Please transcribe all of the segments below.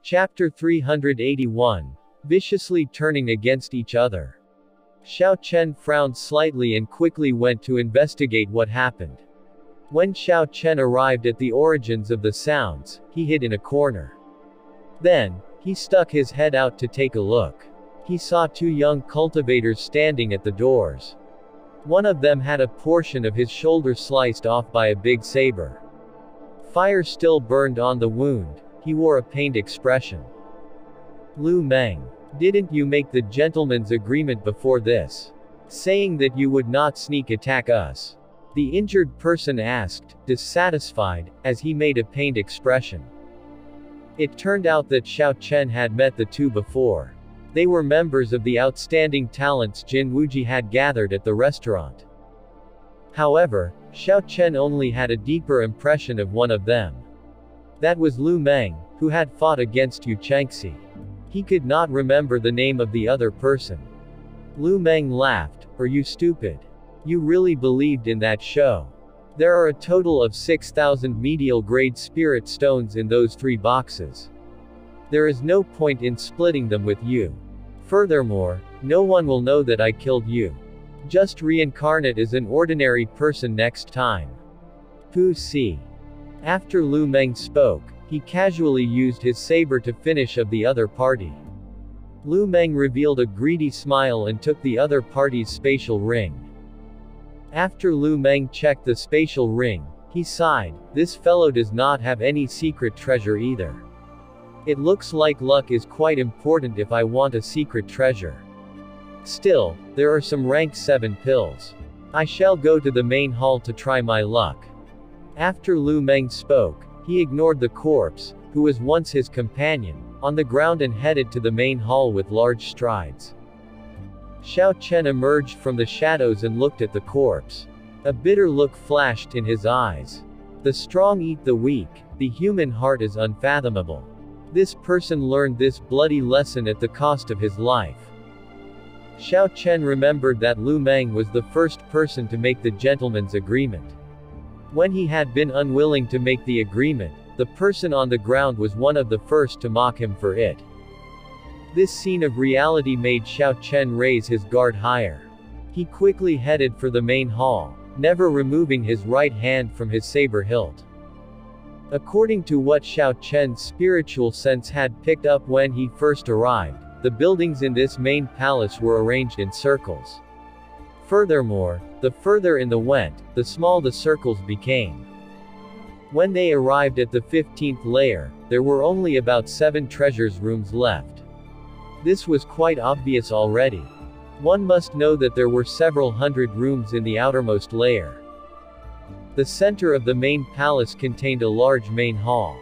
Chapter 381. Viciously turning against each other. Xiao Chen frowned slightly and quickly went to investigate what happened. When Xiao Chen arrived at the origins of the sounds, he hid in a corner. Then, he stuck his head out to take a look. He saw two young cultivators standing at the doors. One of them had a portion of his shoulder sliced off by a big saber. Fire still burned on the wound. He wore a pained expression. Lu Meng, didn't you make the gentleman's agreement before this? Saying that you would not sneak attack us? The injured person asked, dissatisfied, as he made a pained expression. It turned out that Xiao Chen had met the two before. They were members of the outstanding talents Jin Wuji had gathered at the restaurant. However, Xiao Chen only had a deeper impression of one of them. That was Lu Meng, who had fought against Yu Chengxi. He could not remember the name of the other person. Lu Meng laughed. Are you stupid? You really believed in that show? There are a total of 6,000 medial grade spirit stones in those 3 boxes. There is no point in splitting them with you. Furthermore, no one will know that I killed you. Just reincarnate as an ordinary person next time. Pu Si. After Lu Meng spoke, he casually used his saber to finish of the other party. Lu Meng revealed a greedy smile and took the other party's spatial ring. After Lu Meng checked the spatial ring, he sighed. This fellow does not have any secret treasure either. It looks like luck is quite important if I want a secret treasure. Still, there are some rank 7 pills. I shall go to the main hall to try my luck. After Lu Meng spoke, he ignored the corpse, who was once his companion, on the ground and headed to the main hall with large strides. Xiao Chen emerged from the shadows and looked at the corpse. A bitter look flashed in his eyes. The strong eat the weak, the human heart is unfathomable. This person learned this bloody lesson at the cost of his life. Xiao Chen remembered that Lu Meng was the first person to make the gentleman's agreement. When he had been unwilling to make the agreement, the person on the ground was one of the first to mock him for it. This scene of reality made Xiao Chen raise his guard higher. He quickly headed for the main hall, never removing his right hand from his saber hilt. According to what Xiao Chen's spiritual sense had picked up when he first arrived, the buildings in this main palace were arranged in circles. Furthermore, the further in the went, the small the circles became. When they arrived at the 15th layer, there were only about 7 treasures rooms left. This was quite obvious already. One must know that there were several hundred rooms in the outermost layer. The center of the main palace contained a large main hall.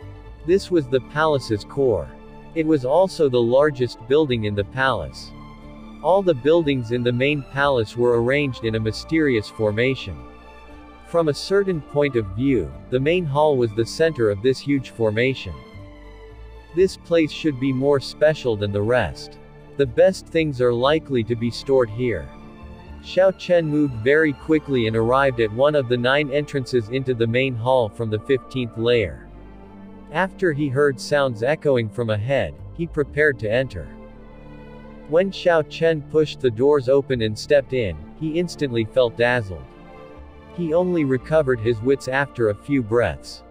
This was the palace's core. It was also the largest building in the palace. All the buildings in the main palace were arranged in a mysterious formation. From a certain point of view, the main hall was the center of this huge formation. This place should be more special than the rest. The best things are likely to be stored here. Xiao Chen moved very quickly and arrived at one of the 9 entrances into the main hall from the 15th layer. After he heard sounds echoing from ahead, he prepared to enter. When Xiao Chen pushed the doors open and stepped in, he instantly felt dazzled. He only recovered his wits after a few breaths.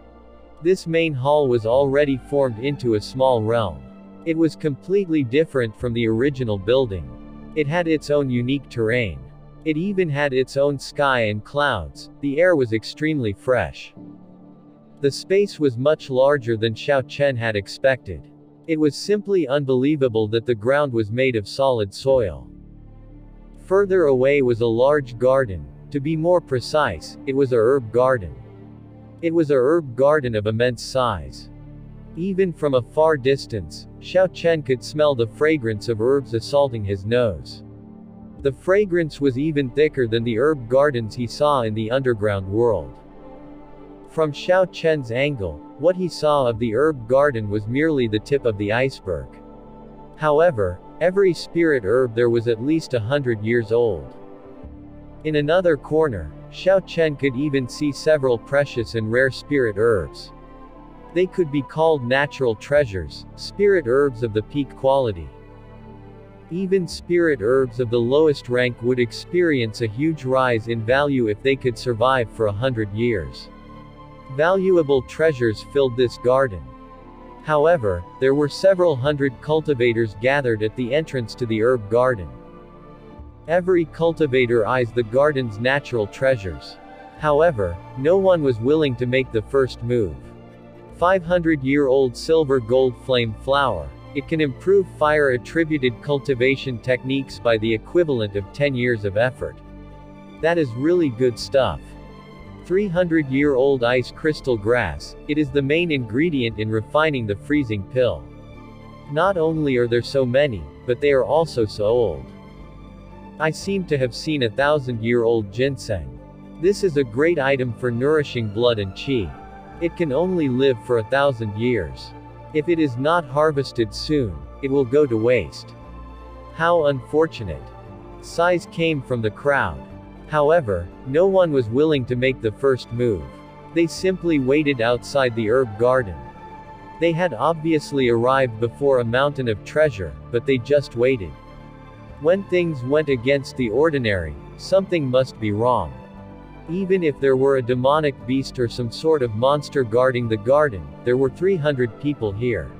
This main hall was already formed into a small realm. It was completely different from the original building. It had its own unique terrain. It even had its own sky and clouds. The air was extremely fresh. The space was much larger than Xiao Chen had expected. It was simply unbelievable that the ground was made of solid soil. Further away was a large garden. To be more precise, it was a herb garden. It was a herb garden of immense size. Even from a far distance, Xiao Chen could smell the fragrance of herbs assaulting his nose. The fragrance was even thicker than the herb gardens he saw in the underground world. From Xiao Chen's angle, what he saw of the herb garden was merely the tip of the iceberg. However, every spirit herb there was at least 100 years old. In another corner, Xiao Chen could even see several precious and rare spirit herbs. They could be called natural treasures, spirit herbs of the peak quality. Even spirit herbs of the lowest rank would experience a huge rise in value if they could survive for 100 years. Valuable treasures filled this garden. However, there were several hundred cultivators gathered at the entrance to the herb garden. Every cultivator eyes the garden's natural treasures. However, no one was willing to make the first move. 500-year-old silver gold flame flower. It can improve fire-attributed cultivation techniques by the equivalent of 10 years of effort. That is really good stuff. 300-year-old ice crystal grass. It is the main ingredient in refining the freezing pill. Not only are there so many, but they are also so old. I seem to have seen 1,000-year-old ginseng. This is a great item for nourishing blood and qi. It can only live for 1,000 years. If it is not harvested soon, it will go to waste. How unfortunate. Sighs came from the crowd. However, no one was willing to make the first move. They simply waited outside the herb garden. They had obviously arrived before a mountain of treasure, but they just waited. When things went against the ordinary, something must be wrong. Even if there were a demonic beast or some sort of monster guarding the garden, there were 300 people here.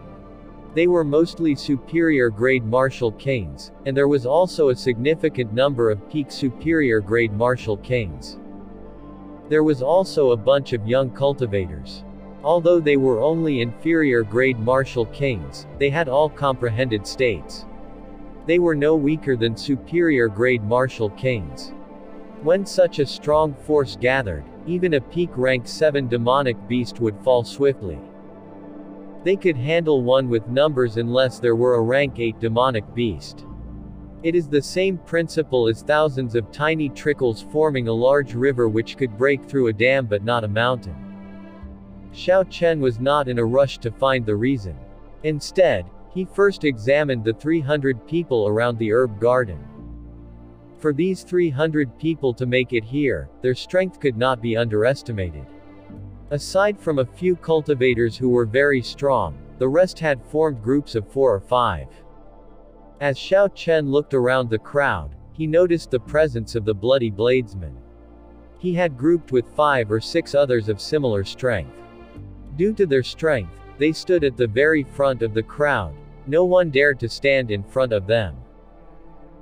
They were mostly superior grade martial kings, and there was also a significant number of peak superior grade martial kings. There was also a bunch of young cultivators. Although they were only inferior grade martial kings, they had all comprehended states. They were no weaker than superior grade martial kings. When such a strong force gathered, even a peak rank 7 demonic beast would fall swiftly. They could handle one with numbers unless there were a rank 8 demonic beast. It is the same principle as thousands of tiny trickles forming a large river which could break through a dam but not a mountain. Xiao Chen was not in a rush to find the reason. Instead, he first examined the 300 people around the herb garden. For these 300 people to make it here, their strength could not be underestimated. Aside from a few cultivators who were very strong, the rest had formed groups of 4 or 5. As Xiao Chen looked around the crowd, he noticed the presence of the bloody bladesman. He had grouped with 5 or 6 others of similar strength. Due to their strength, they stood at the very front of the crowd. No one dared to stand in front of them.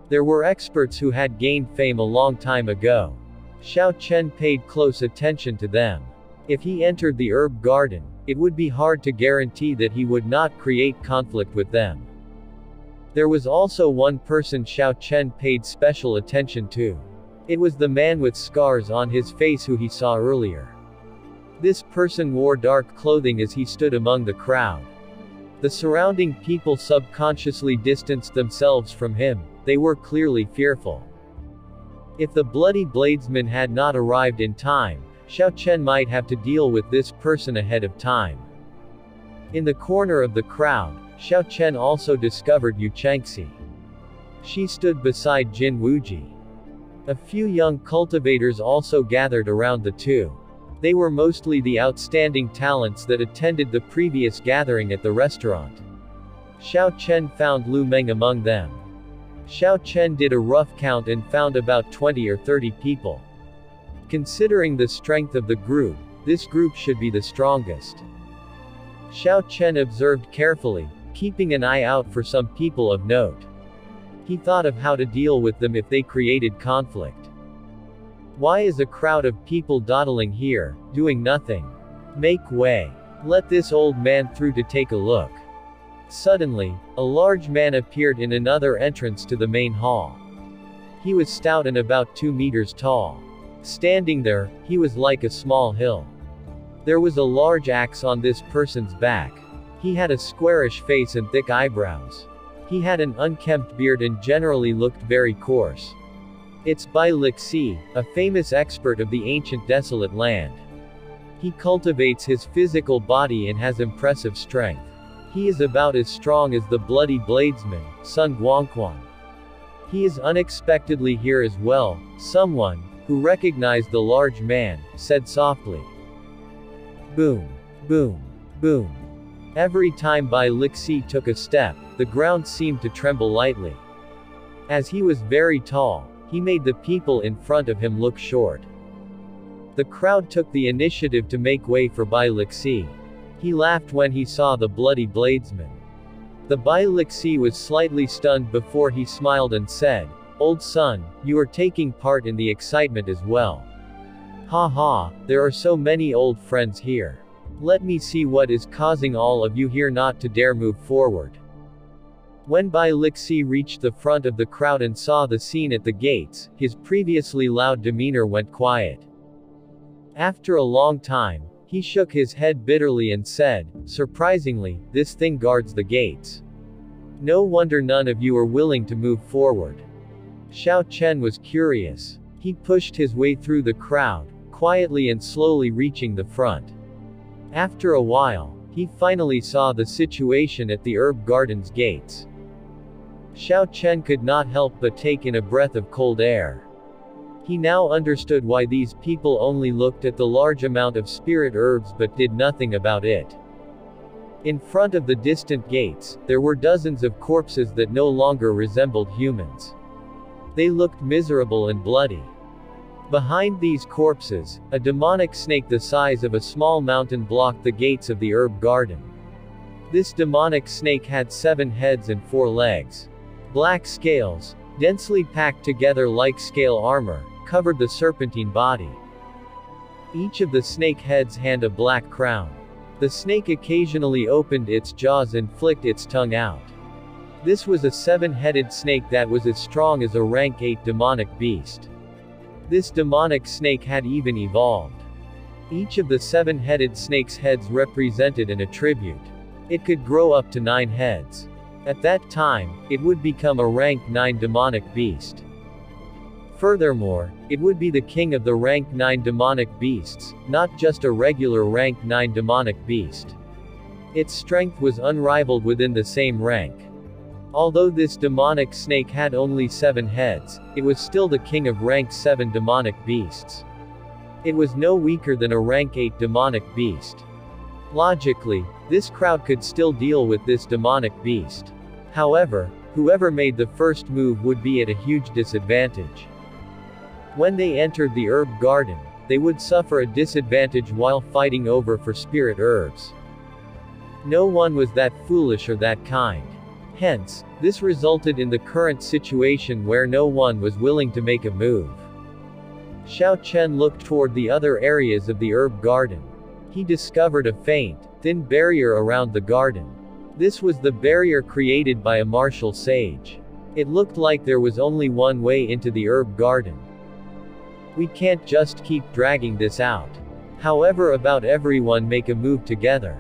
There were experts who had gained fame a long time ago. Xiao Chen paid close attention to them. If he entered the herb garden, it would be hard to guarantee that he would not create conflict with them. There was also one person Xiao Chen paid special attention to. It was the man with scars on his face who he saw earlier. This person wore dark clothing as he stood among the crowd. The surrounding people subconsciously distanced themselves from him. They were clearly fearful. If the bloody bladesman had not arrived in time, Xiao Chen might have to deal with this person ahead of time. In the corner of the crowd, Xiao Chen also discovered Yu Changxi. She stood beside Jin Wuji. A few young cultivators also gathered around the two. They were mostly the outstanding talents that attended the previous gathering at the restaurant. Xiao Chen found Lu Meng among them. Xiao Chen did a rough count and found about 20 or 30 people. Considering the strength of the group, this group should be the strongest. Xiao Chen observed carefully, keeping an eye out for some people of note. He thought of how to deal with them if they created conflict. Why is a crowd of people dawdling here, doing nothing? Make way. Let this old man through to take a look. Suddenly, a large man appeared in another entrance to the main hall. He was stout and about 2 meters tall. Standing there, he was like a small hill. There was a large axe on this person's back. He had a squarish face and thick eyebrows. He had an unkempt beard and generally looked very coarse. It's Bai Lixi, a famous expert of the ancient desolate land. He cultivates his physical body and has impressive strength. He is about as strong as the bloody bladesman, Sun Guangquan. He is unexpectedly here as well. Someone, who recognized the large man, said softly. Boom. Boom. Boom. Every time Bai Lixi took a step, the ground seemed to tremble lightly. As he was very tall, he made the people in front of him look short. The crowd took the initiative to make way for Bai Lixi. He laughed when he saw the bloody bladesman. The Bai Lixi was slightly stunned before he smiled and said, "Old son, you are taking part in the excitement as well. Ha ha, there are so many old friends here. Let me see what is causing all of you here not to dare move forward." When Bai Lixi reached the front of the crowd and saw the scene at the gates, his previously loud demeanor went quiet. After a long time, he shook his head bitterly and said, "Surprisingly, this thing guards the gates. No wonder none of you are willing to move forward." Xiao Chen was curious. He pushed his way through the crowd, quietly and slowly reaching the front. After a while, he finally saw the situation at the herb garden's gates. Xiao Chen could not help but take in a breath of cold air. He now understood why these people only looked at the large amount of spirit herbs but did nothing about it. In front of the distant gates, there were dozens of corpses that no longer resembled humans. They looked miserable and bloody. Behind these corpses, a demonic snake the size of a small mountain blocked the gates of the herb garden. This demonic snake had 7 heads and 4 legs. Black scales, densely packed together like scale armor, covered the serpentine body. Each of the snake heads had a black crown. The snake occasionally opened its jaws and flicked its tongue out. This was a 7-headed snake that was as strong as a rank 8 demonic beast. This demonic snake had even evolved. Each of the 7-headed snake's heads represented an attribute. It could grow up to 9 heads. At that time, it would become a rank 9 demonic beast. Furthermore, it would be the king of the rank 9 demonic beasts, not just a regular rank 9 demonic beast. Its strength was unrivaled within the same rank. Although this demonic snake had only 7 heads, it was still the king of rank 7 demonic beasts. It was no weaker than a rank 8 demonic beast. Logically, this crowd could still deal with this demonic beast. However, whoever made the first move would be at a huge disadvantage. When they entered the herb garden, they would suffer a disadvantage while fighting over for spirit herbs. No one was that foolish or that kind. Hence, this resulted in the current situation where no one was willing to make a move. Xiao Chen looked toward the other areas of the herb garden. He discovered a faint, thin barrier around the garden. This was the barrier created by a martial sage. It looked like there was only one way into the herb garden. We can't just keep dragging this out. However, about everyone make a move together.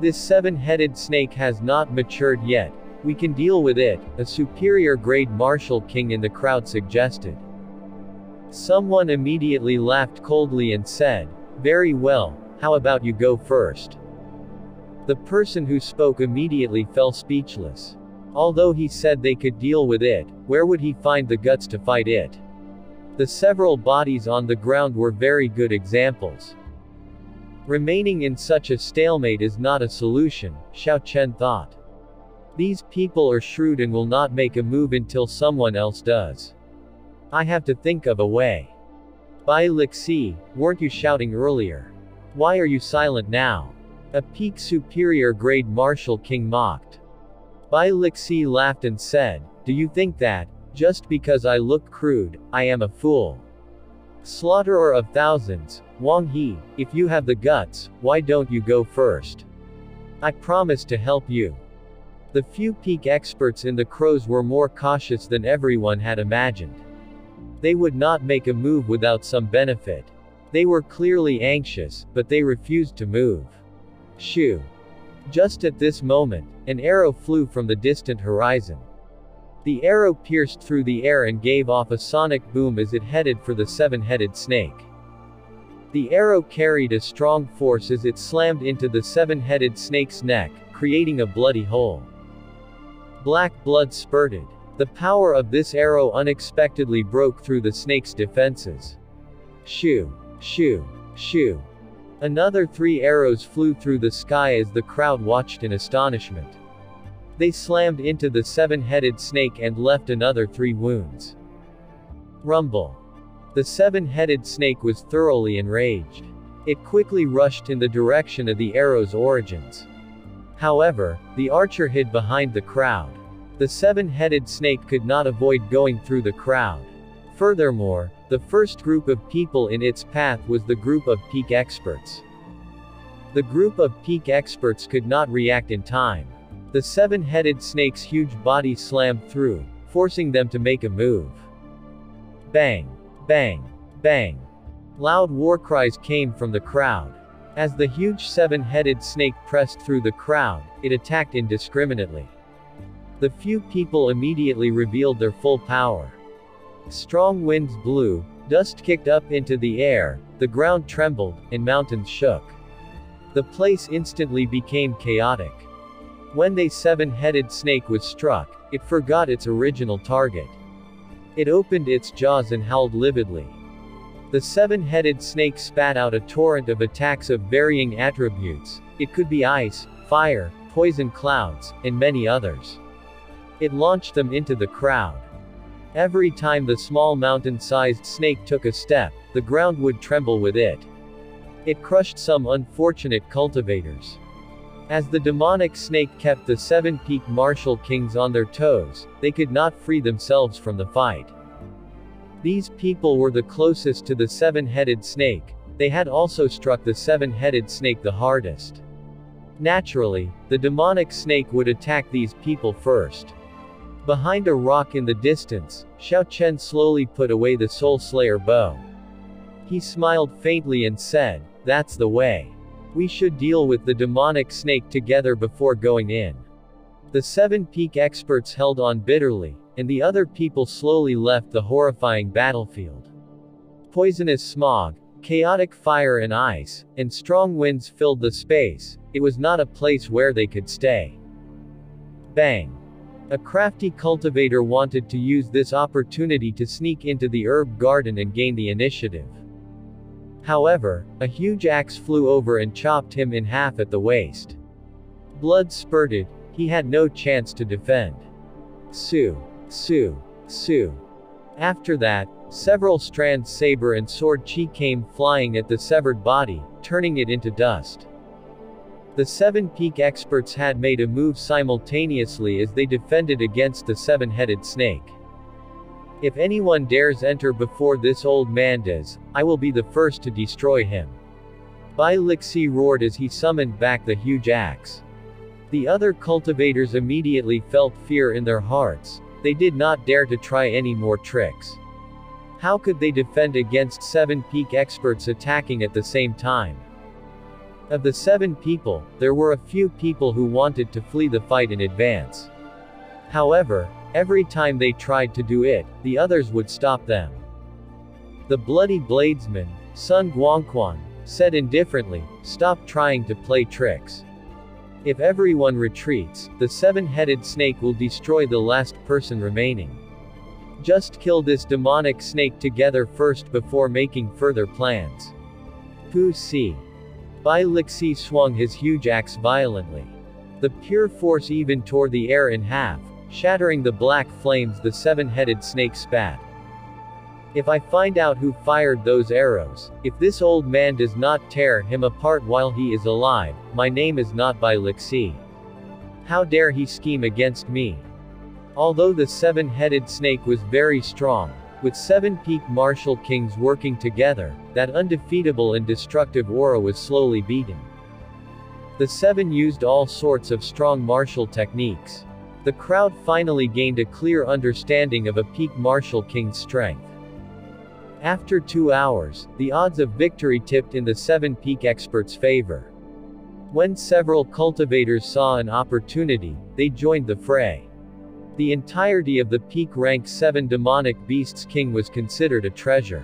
This 7-headed snake has not matured yet. We can deal with it, a superior grade martial king in the crowd suggested. Someone immediately laughed coldly and said, "Very well, how about you go first?" The person who spoke immediately fell speechless. Although he said they could deal with it, where would he find the guts to fight it? The several bodies on the ground were very good examples. Remaining in such a stalemate is not a solution, Xiao Chen thought. These people are shrewd and will not make a move until someone else does. I have to think of a way. Bai Lixi, weren't you shouting earlier? Why are you silent now? A peak superior grade martial king mocked. Bai Lixi laughed and said, "Do you think that, just because I look crude, I am a fool? Slaughterer of thousands, Wang He, if you have the guts, why don't you go first? I promise to help you." The few peak experts in the crows were more cautious than everyone had imagined. They would not make a move without some benefit. They were clearly anxious, but they refused to move. Shoo! Just at this moment, an arrow flew from the distant horizon. The arrow pierced through the air and gave off a sonic boom as it headed for the 7-headed snake. The arrow carried a strong force as it slammed into the 7-headed snake's neck, creating a bloody hole. Black blood spurted. The power of this arrow unexpectedly broke through the snake's defenses. Shoo! Shoo! Shoo! Another 3 arrows flew through the sky as the crowd watched in astonishment. They slammed into the 7-headed snake and left another 3 wounds. Rumble. The 7-headed snake was thoroughly enraged. It quickly rushed in the direction of the arrow's origins. However, the archer hid behind the crowd. The 7-headed snake could not avoid going through the crowd. Furthermore, the first group of people in its path was the group of peak experts. The group of peak experts could not react in time. The 7-headed snake's huge body slammed through, forcing them to make a move. Bang! Bang! Bang! Loud war cries came from the crowd. As the huge 7-headed snake pressed through the crowd, it attacked indiscriminately. The few people immediately revealed their full power. Strong winds blew, dust kicked up into the air, the ground trembled, and mountains shook. The place instantly became chaotic. When the 7-headed snake was struck, it forgot its original target. It opened its jaws and howled lividly. The 7-headed snake spat out a torrent of attacks of varying attributes. It could be ice, fire, poison clouds, and many others. It launched them into the crowd. Every time the small mountain-sized snake took a step, the ground would tremble with it. It crushed some unfortunate cultivators. As the demonic snake kept the 7 peak martial kings on their toes, they could not free themselves from the fight. These people were the closest to the 7-headed snake. They had also struck the 7-headed snake the hardest. Naturally, the demonic snake would attack these people first. Behind a rock in the distance, Xiao Chen slowly put away the Soul Slayer bow. He smiled faintly and said, "That's the way. We should deal with the demonic snake together before going in." The 7 peak experts held on bitterly, and the other people slowly left the horrifying battlefield. Poisonous smog, chaotic fire and ice, and strong winds filled the space. It was not a place where they could stay. Bang! A crafty cultivator wanted to use this opportunity to sneak into the herb garden and gain the initiative. However, a huge axe flew over and chopped him in half at the waist. Blood spurted. He had no chance to defend. Sue. Sue. Sue. After that, several strands saber and sword chi came flying at the severed body, turning it into dust. The 7 peak experts had made a move simultaneously as they defended against the 7-headed snake. "If anyone dares enter before this old man does, I will be the first to destroy him." Bai Lixi roared as he summoned back the huge axe. The other cultivators immediately felt fear in their hearts. They did not dare to try any more tricks. How could they defend against 7 peak experts attacking at the same time? Of the 7 people, there were a few people who wanted to flee the fight in advance. However, every time they tried to do it, the others would stop them. The bloody bladesman, Sun Guangquan, said indifferently, "Stop trying to play tricks. If everyone retreats, the 7-headed snake will destroy the last person remaining. Just kill this demonic snake together first before making further plans." Pu Si. Bai Lixi swung his huge axe violently. The pure force even tore the air in half, shattering the black flames the 7-headed snake spat. "If I find out who fired those arrows, if this old man does not tear him apart while he is alive, my name is not Bai Lixi. How dare he scheme against me?" Although the 7-headed snake was very strong, with 7 peak martial kings working together, that undefeatable and destructive aura was slowly beaten. The 7 used all sorts of strong martial techniques. The crowd finally gained a clear understanding of a peak martial king's strength. After 2 hours, the odds of victory tipped in the 7 peak experts' favor. When several cultivators saw an opportunity, they joined the fray. The entirety of the peak rank 7 demonic beasts king was considered a treasure.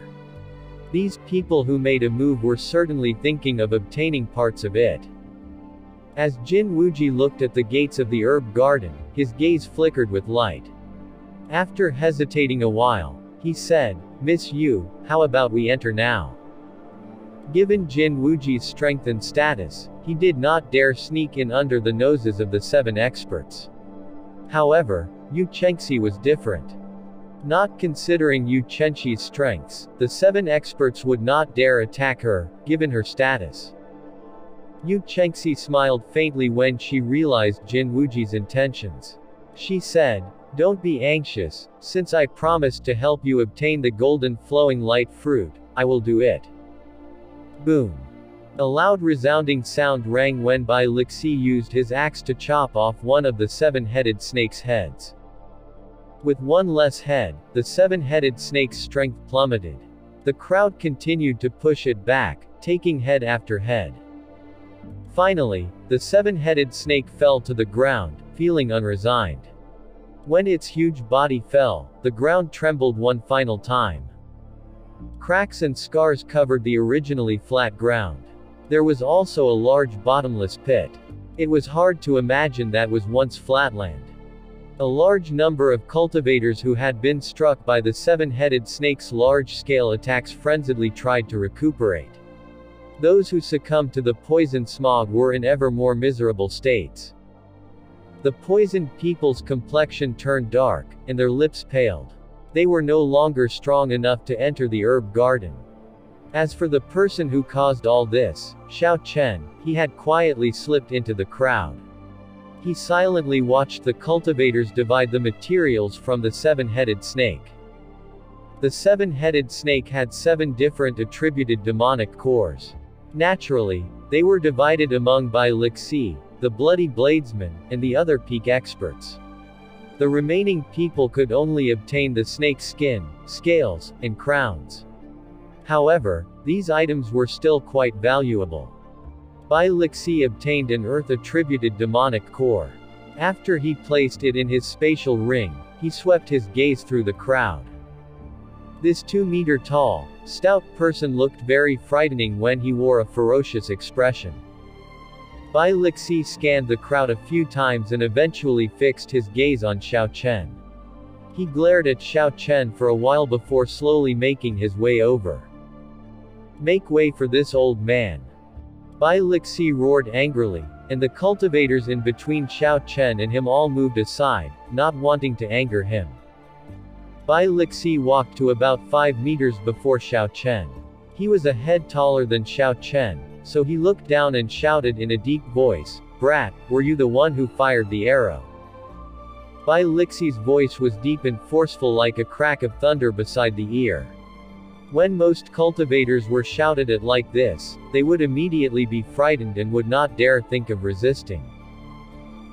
These people who made a move were certainly thinking of obtaining parts of it. As Jin Wuji looked at the gates of the herb garden, his gaze flickered with light. After hesitating a while, he said, "Miss Yu, how about we enter now?" Given Jin Wuji's strength and status, he did not dare sneak in under the noses of the 7 experts. However, Yu Chengxi was different. Not considering Yu Chengxi's strengths, the 7 experts would not dare attack her, given her status. Yu Chengxi smiled faintly when she realized Jin Wuji's intentions. She said, "Don't be anxious, since I promised to help you obtain the golden flowing light fruit, I will do it." Boom. A loud resounding sound rang when Bai Lixi used his axe to chop off one of the 7-headed snake's heads. With one less head, the 7-headed snake's strength plummeted. The crowd continued to push it back, taking head after head. Finally, the 7-headed snake fell to the ground, feeling unresigned. When its huge body fell, the ground trembled one final time. Cracks and scars covered the originally flat ground. There was also a large bottomless pit. It was hard to imagine that was once flatland. A large number of cultivators who had been struck by the 7-headed snake's large-scale attacks frenziedly tried to recuperate. Those who succumbed to the poison smog were in ever more miserable states. The poisoned people's complexion turned dark, and their lips paled. They were no longer strong enough to enter the herb garden. As for the person who caused all this, Xiao Chen, he had quietly slipped into the crowd. He silently watched the cultivators divide the materials from the 7-headed snake. The 7-headed snake had 7 different attributed demonic cores. Naturally, they were divided among Bai Lixi, the Bloody Bladesman, and the other peak experts. The remaining people could only obtain the snake's skin, scales, and crowns. However, these items were still quite valuable. Bai Lixi obtained an earth-attributed demonic core. After he placed it in his spatial ring, he swept his gaze through the crowd. This 2-meter-tall, stout person looked very frightening when he wore a ferocious expression. Bai Lixi scanned the crowd a few times and eventually fixed his gaze on Xiao Chen. He glared at Xiao Chen for a while before slowly making his way over. "Make way for this old man." Bai Lixi roared angrily, and the cultivators in between Xiao Chen and him all moved aside, not wanting to anger him. Bai Lixi walked to about 5 meters before Xiao Chen. He was a head taller than Xiao Chen, so he looked down and shouted in a deep voice, "Brat, were you the one who fired the arrow?" Bai Lixi's voice was deep and forceful like a crack of thunder beside the ear. When most cultivators were shouted at like this, they would immediately be frightened and would not dare think of resisting.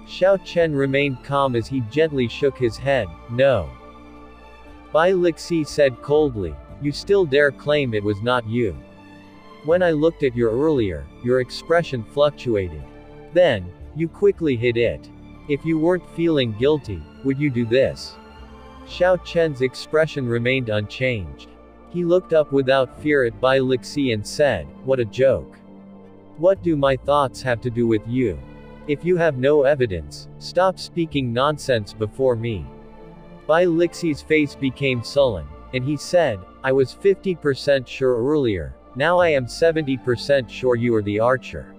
Xiao Chen remained calm as he gently shook his head, "No." Bai Lixi said coldly, "You still dare claim it was not you? When I looked at you earlier, your expression fluctuated. Then, you quickly hid it. If you weren't feeling guilty, would you do this?" Xiao Chen's expression remained unchanged. He looked up without fear at Bai Lixi and said, "What a joke. What do my thoughts have to do with you? If you have no evidence, stop speaking nonsense before me." Bai Lixi's face became sullen, and he said, "I was 50% sure earlier, now I am 70% sure you are the archer.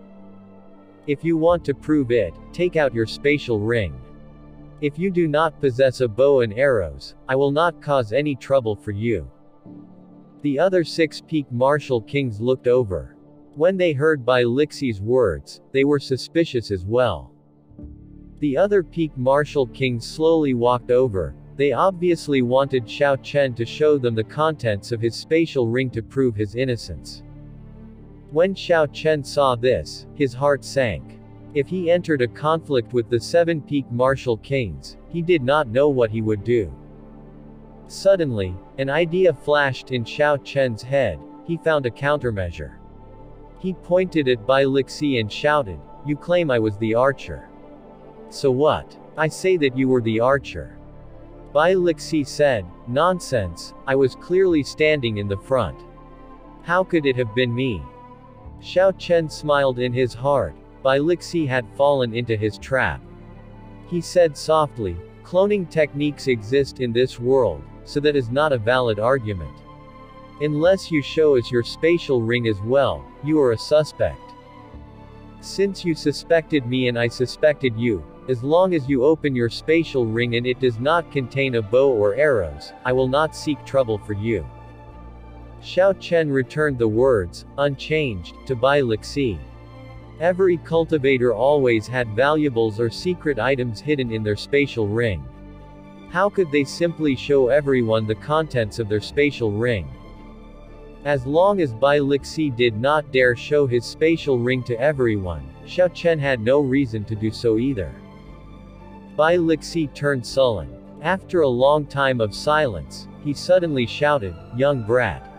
If you want to prove it, take out your spatial ring. If you do not possess a bow and arrows, I will not cause any trouble for you." The other 6 peak martial kings looked over. When they heard Bai Lixi's words, they were suspicious as well. The other peak martial kings slowly walked over. They obviously wanted Xiao Chen to show them the contents of his spatial ring to prove his innocence. When Xiao Chen saw this, his heart sank. If he entered a conflict with the 7 peak martial kings, he did not know what he would do. Suddenly, an idea flashed in Xiao Chen's head. He found a countermeasure. He pointed at Bai Lixi and shouted, "You claim I was the archer. So what? I say that you were the archer." Bai Lixi said, "Nonsense, I was clearly standing in the front. How could it have been me?" Xiao Chen smiled in his heart. Bai Lixi had fallen into his trap. He said softly, "Cloning techniques exist in this world, so that is not a valid argument. Unless you show us your spatial ring as well, you are a suspect. Since you suspected me and I suspected you, as long as you open your spatial ring and it does not contain a bow or arrows, I will not seek trouble for you." Xiao Chen returned the words, unchanged, to Bai Lixi. Every cultivator always had valuables or secret items hidden in their spatial ring. How could they simply show everyone the contents of their spatial ring? As long as Bai Lixi did not dare show his spatial ring to everyone, Xiao Chen had no reason to do so either. Bai Lixi turned sullen. After a long time of silence, he suddenly shouted, "Young brat.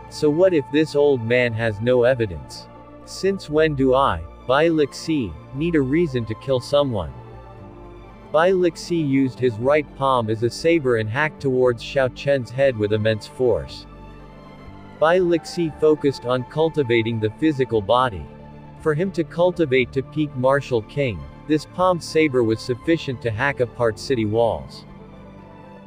So what if this old man has no evidence? Since when do I, Bai Lixi, need a reason to kill someone?" Bai Lixi used his right palm as a saber and hacked towards Xiao Chen's head with immense force. Bai Lixi focused on cultivating the physical body. For him to cultivate to peak martial king, this palm saber was sufficient to hack apart city walls.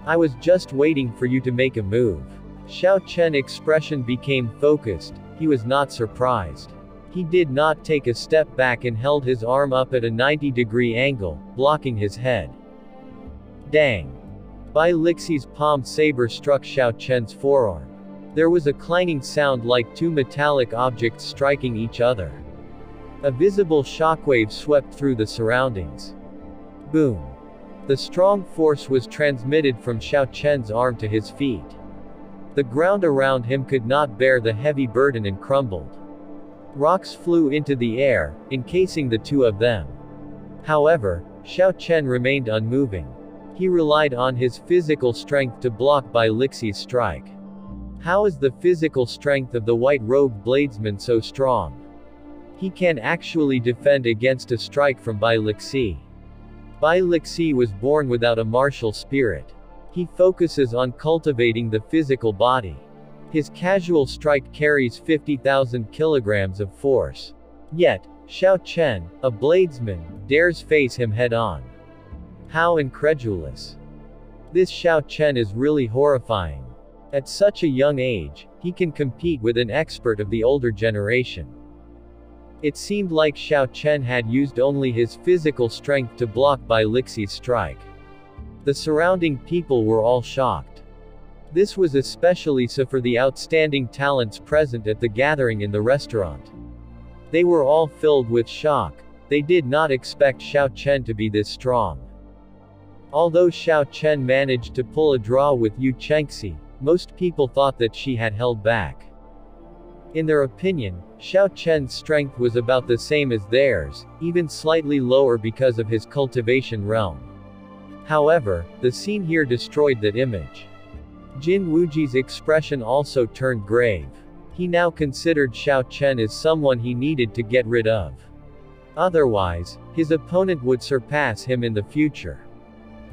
"I was just waiting for you to make a move." Xiao Chen's expression became focused. He was not surprised. He did not take a step back and held his arm up at a 90-degree angle, blocking his head. Dang! Bai Lixi's palm saber struck Xiao Chen's forearm. There was a clanging sound like two metallic objects striking each other. A visible shockwave swept through the surroundings. Boom! The strong force was transmitted from Xiao Chen's arm to his feet. The ground around him could not bear the heavy burden and crumbled. Rocks flew into the air, encasing the two of them. However, Xiao Chen remained unmoving. He relied on his physical strength to block Bai Lixi's strike. How is the physical strength of the white-robed bladesman so strong? He can actually defend against a strike from Bai Lixi. Bai Lixi was born without a martial spirit. He focuses on cultivating the physical body. His casual strike carries 50,000 kilograms of force. Yet, Xiao Chen, a bladesman, dares face him head-on. How incredulous. This Xiao Chen is really horrifying. At such a young age, he can compete with an expert of the older generation. It seemed like Xiao Chen had used only his physical strength to block Bai Lixi's strike. The surrounding people were all shocked. This was especially so for the outstanding talents present at the gathering in the restaurant. They were all filled with shock. They did not expect Xiao Chen to be this strong. Although Xiao Chen managed to pull a draw with Yu Chengxi, most people thought that she had held back. In their opinion, Xiao Chen's strength was about the same as theirs, even slightly lower because of his cultivation realm. However, the scene here destroyed that image. Jin Wuji's expression also turned grave. He now considered Xiao Chen as someone he needed to get rid of. Otherwise, his opponent would surpass him in the future.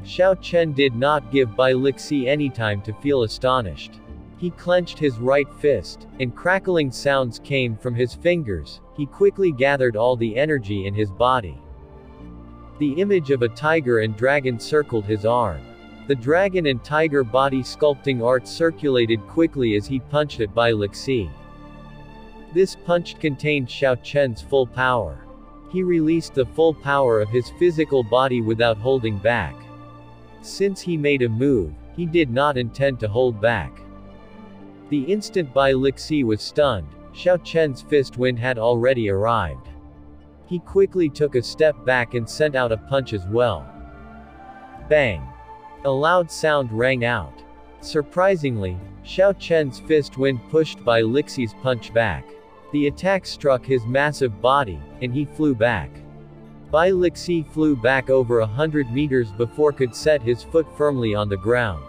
Xiao Chen did not give Bai Lixi any time to feel astonished. He clenched his right fist, and crackling sounds came from his fingers. He quickly gathered all the energy in his body. The image of a tiger and dragon circled his arm. The dragon and tiger body sculpting art circulated quickly as he punched at Bai Lixi. This punch contained Xiao Chen's full power. He released the full power of his physical body without holding back. Since he made a move, he did not intend to hold back. The instant Bai Lixi was stunned, Xiao Chen's fist wind had already arrived. He quickly took a step back and sent out a punch as well. Bang! A loud sound rang out. Surprisingly, Xiao Chen's fist wind pushed Bai Lixi's punch back. The attack struck his massive body, and he flew back. Bai Lixi flew back over 100 meters before could set his foot firmly on the ground.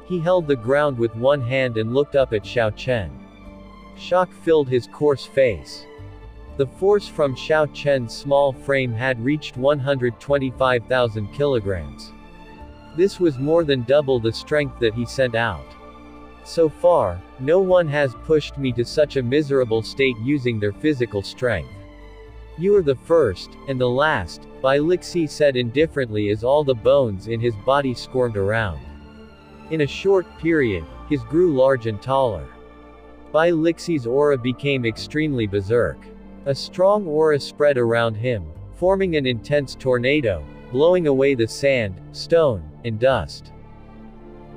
He held the ground with one hand and looked up at Xiao Chen. Shock filled his coarse face. The force from Xiao Chen's small frame had reached 125,000 kilograms. This was more than double the strength that he sent out. So far, no one has pushed me to such a miserable state using their physical strength. You are the first, and the last, Bai Lixi said indifferently as all the bones in his body squirmed around. In a short period, he grew large and taller. Bai Lixi's aura became extremely berserk. A strong aura spread around him, forming an intense tornado, blowing away the sand, stone, and dust.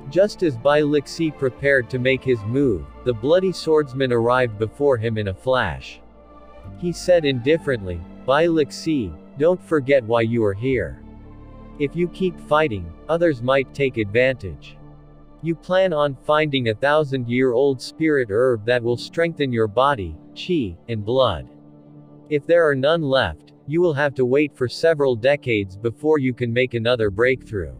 Just as Bai Lixi prepared to make his move, the bloody swordsman arrived before him in a flash. He said indifferently, "Bai Lixi, don't forget why you are here. If you keep fighting, others might take advantage. You plan on finding a 1,000-year-old spirit herb that will strengthen your body, qi, and blood. If there are none left, you will have to wait for several decades before you can make another breakthrough."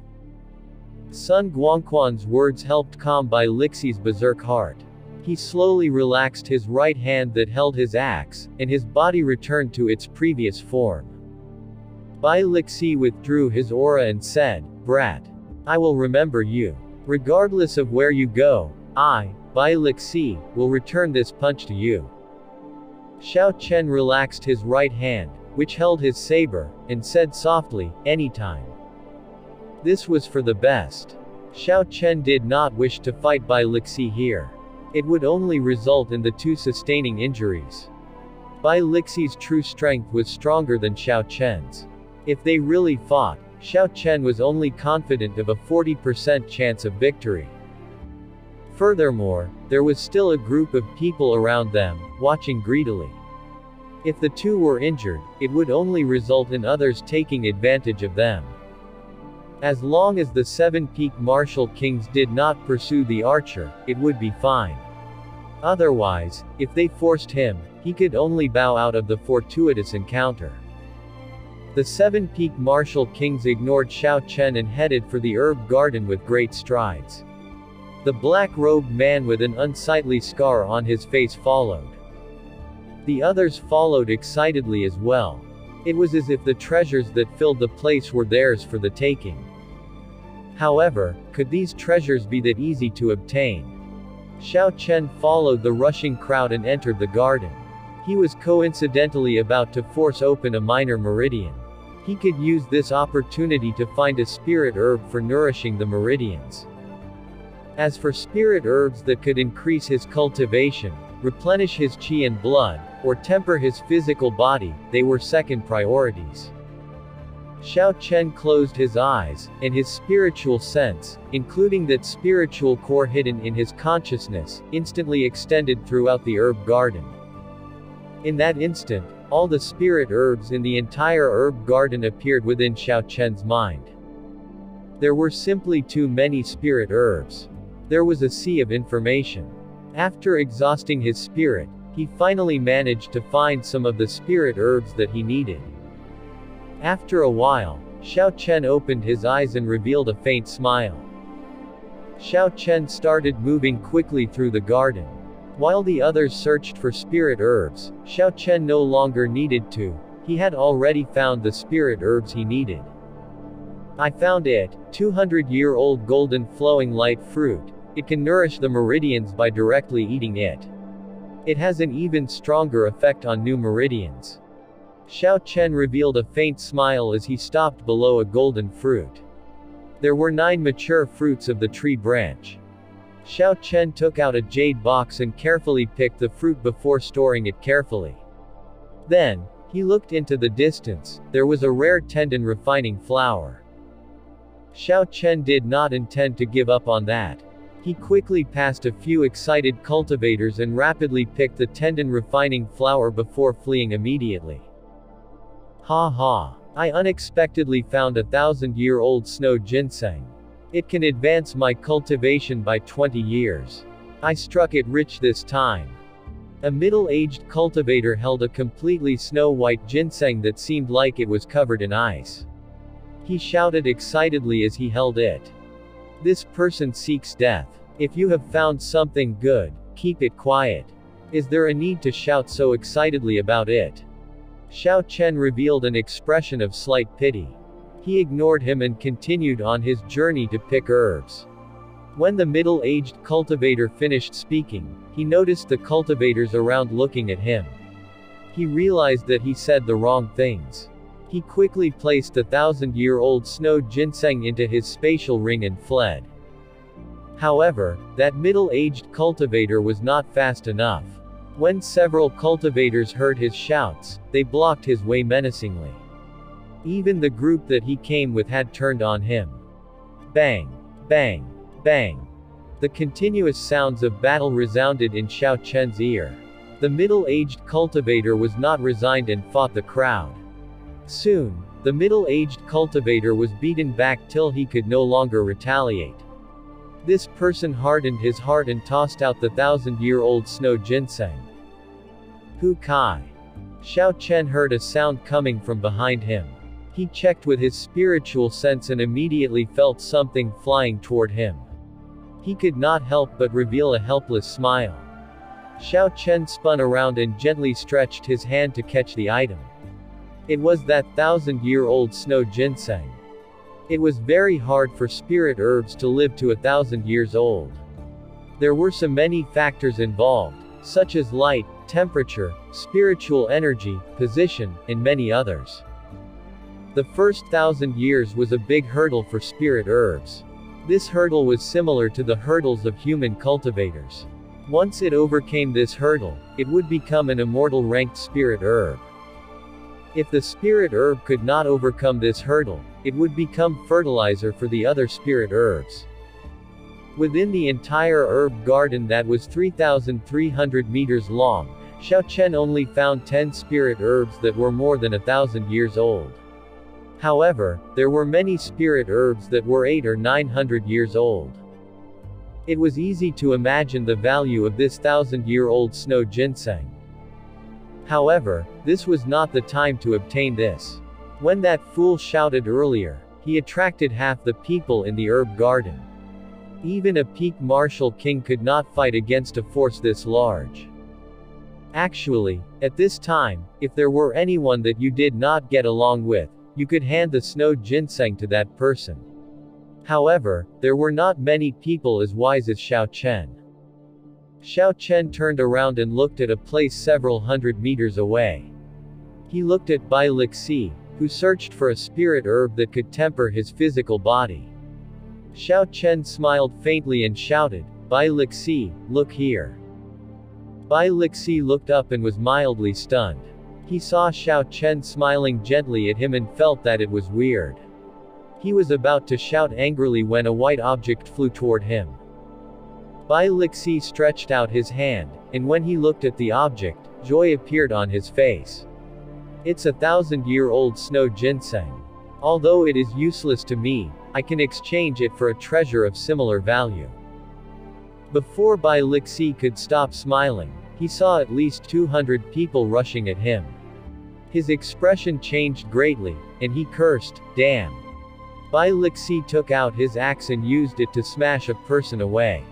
Sun Guangquan's words helped calm Bai Lixi's berserk heart. He slowly relaxed his right hand that held his axe, and his body returned to its previous form. Bai Lixi withdrew his aura and said, "Brat. I will remember you. Regardless of where you go, I, Bai Lixi, will return this punch to you." Xiao Chen relaxed his right hand, which held his saber, and said softly, "Anytime." This was for the best. Xiao Chen did not wish to fight Bai Lixi here. It would only result in the two sustaining injuries. Bai Lixi's true strength was stronger than Xiao Chen's. If they really fought, Xiao Chen was only confident of a 40% chance of victory. Furthermore, there was still a group of people around them, watching greedily. If the two were injured, it would only result in others taking advantage of them. As long as the 7 peak martial kings did not pursue the archer, it would be fine. Otherwise, if they forced him, he could only bow out of the fortuitous encounter. The 7 peak martial kings ignored Xiao Chen and headed for the herb garden with great strides. The black-robed man with an unsightly scar on his face followed. The others followed excitedly as well. It was as if the treasures that filled the place were theirs for the taking. However, could these treasures be that easy to obtain? Xiao Chen followed the rushing crowd and entered the garden. He was coincidentally about to force open a minor meridian. He could use this opportunity to find a spirit herb for nourishing the meridians. As for spirit herbs that could increase his cultivation, replenish his qi and blood, or temper his physical body, they were second priorities. Xiao Chen closed his eyes, and his spiritual sense, including that spiritual core hidden in his consciousness, instantly extended throughout the herb garden. In that instant, all the spirit herbs in the entire herb garden appeared within Xiao Chen's mind. There were simply too many spirit herbs. There was a sea of information. After exhausting his spirit, he finally managed to find some of the spirit herbs that he needed. After a while, Xiao Chen opened his eyes and revealed a faint smile. Xiao Chen started moving quickly through the garden. While the others searched for spirit herbs, Xiao Chen no longer needed to. He had already found the spirit herbs he needed. "I found it, 200-year-old golden flowing light fruit. It can nourish the meridians by directly eating it. It has an even stronger effect on new meridians." Xiao Chen revealed a faint smile as he stopped below a golden fruit. There were 9 mature fruits of the tree branch. Xiao Chen took out a jade box and carefully picked the fruit before storing it carefully. Then, he looked into the distance. There was a rare tendon refining flower. Xiao Chen did not intend to give up on that. He quickly passed a few excited cultivators and rapidly picked the tendon refining flower before fleeing immediately. "Ha ha. I unexpectedly found a 1,000-year-old snow ginseng. It can advance my cultivation by 20 years. I struck it rich this time." A middle-aged cultivator held a completely snow-white ginseng that seemed like it was covered in ice. He shouted excitedly as he held it. "This person seeks death. If you have found something good, keep it quiet. Is there a need to shout so excitedly about it?" Xiao Chen revealed an expression of slight pity. He ignored him and continued on his journey to pick herbs. When the middle-aged cultivator finished speaking, he noticed the cultivators around looking at him. He realized that he said the wrong things. He quickly placed the 1,000-year-old snow ginseng into his spatial ring and fled. However, that middle-aged cultivator was not fast enough. When several cultivators heard his shouts, they blocked his way menacingly. Even the group that he came with had turned on him. Bang! Bang! Bang! The continuous sounds of battle resounded in Xiao Chen's ear. The middle-aged cultivator was not resigned and fought the crowd. Soon, the middle-aged cultivator was beaten back till he could no longer retaliate. This person hardened his heart and tossed out the 1,000-year-old snow ginseng. Hu Kai. Xiao Chen heard a sound coming from behind him. He checked with his spiritual sense and immediately felt something flying toward him. He could not help but reveal a helpless smile. Xiao Chen spun around and gently stretched his hand to catch the item. It was that 1,000-year-old snow ginseng. It was very hard for spirit herbs to live to 1,000 years old. There were so many factors involved, such as light, temperature, spiritual energy, position, and many others. The first 1,000 years was a big hurdle for spirit herbs. This hurdle was similar to the hurdles of human cultivators. Once it overcame this hurdle, it would become an immortal ranked spirit herb. If the spirit herb could not overcome this hurdle, it would become fertilizer for the other spirit herbs. Within the entire herb garden that was 3,300 meters long, Xiao Chen only found 10 spirit herbs that were more than 1,000 years old. However, there were many spirit herbs that were 800 or 900 years old. It was easy to imagine the value of this 1,000-year-old snow ginseng. However, this was not the time to obtain this. When that fool shouted earlier, he attracted half the people in the herb garden. Even a peak martial king could not fight against a force this large. Actually, at this time, if there were anyone that you did not get along with, you could hand the snow ginseng to that person. However, there were not many people as wise as Xiao Chen. Xiao Chen turned around and looked at a place several hundred meters away. He looked at Bai Lixi, who searched for a spirit herb that could temper his physical body. Xiao Chen smiled faintly and shouted, "Bai Lixi, look here." Bai Lixi looked up and was mildly stunned. He saw Xiao Chen smiling gently at him and felt that it was weird. He was about to shout angrily when a white object flew toward him. Bai Lixi stretched out his hand, and when he looked at the object, joy appeared on his face. It's a 1,000-year-old snow ginseng. Although it is useless to me, I can exchange it for a treasure of similar value. Before Bai Lixi could stop smiling, he saw at least 200 people rushing at him. His expression changed greatly, and he cursed, "Damn." Bai Lixi took out his axe and used it to smash a person away.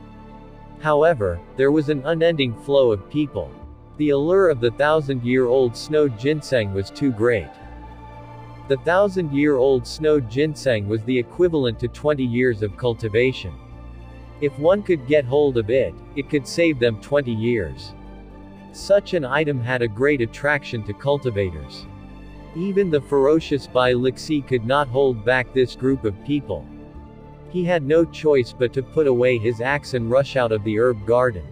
However, there was an unending flow of people. The allure of the 1,000-year-old snow ginseng was too great. The 1,000-year-old snow ginseng was the equivalent to 20 years of cultivation. If one could get hold of it, it could save them 20 years. Such an item had a great attraction to cultivators. Even the ferocious Bai Lixi could not hold back this group of people. He had no choice but to put away his axe and rush out of the herb garden.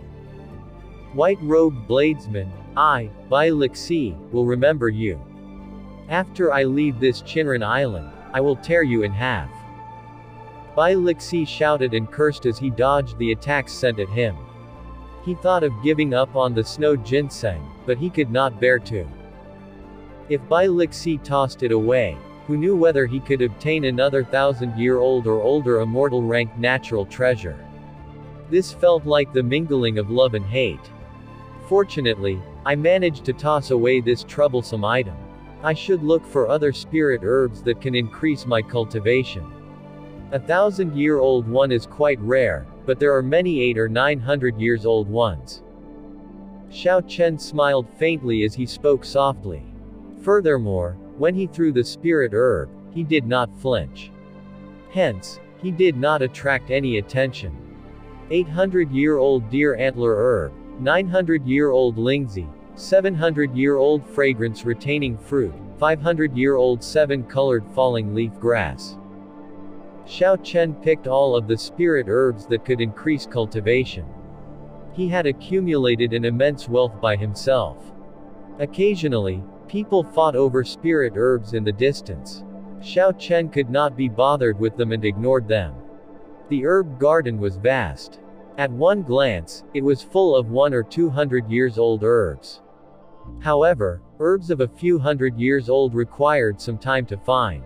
White-robed bladesman, I, Bai Lixi, will remember you. After I leave this Chinran island, I will tear you in half. Bai Lixi shouted and cursed as he dodged the attacks sent at him. He thought of giving up on the snow ginseng, but he could not bear to. If Bai Lixi tossed it away, who knew whether he could obtain another 1,000-year-old or older immortal ranked natural treasure? This felt like the mingling of love and hate. Fortunately, I managed to toss away this troublesome item. I should look for other spirit herbs that can increase my cultivation. A 1,000-year-old one is quite rare, but there are many 800 or 900 years old ones. Xiao Chen smiled faintly as he spoke softly. Furthermore, when he threw the spirit herb, he did not flinch. Hence, he did not attract any attention. 800-year-old deer antler herb, 900-year-old lingzi, 700-year-old fragrance-retaining fruit, 500-year-old 7-colored falling leaf grass. Xiao Chen picked all of the spirit herbs that could increase cultivation. He had accumulated an immense wealth by himself. Occasionally, people fought over spirit herbs in the distance. Xiao Chen could not be bothered with them and ignored them. The herb garden was vast. At one glance, it was full of 100 or 200 years old herbs. However, herbs of a few hundred years old required some time to find.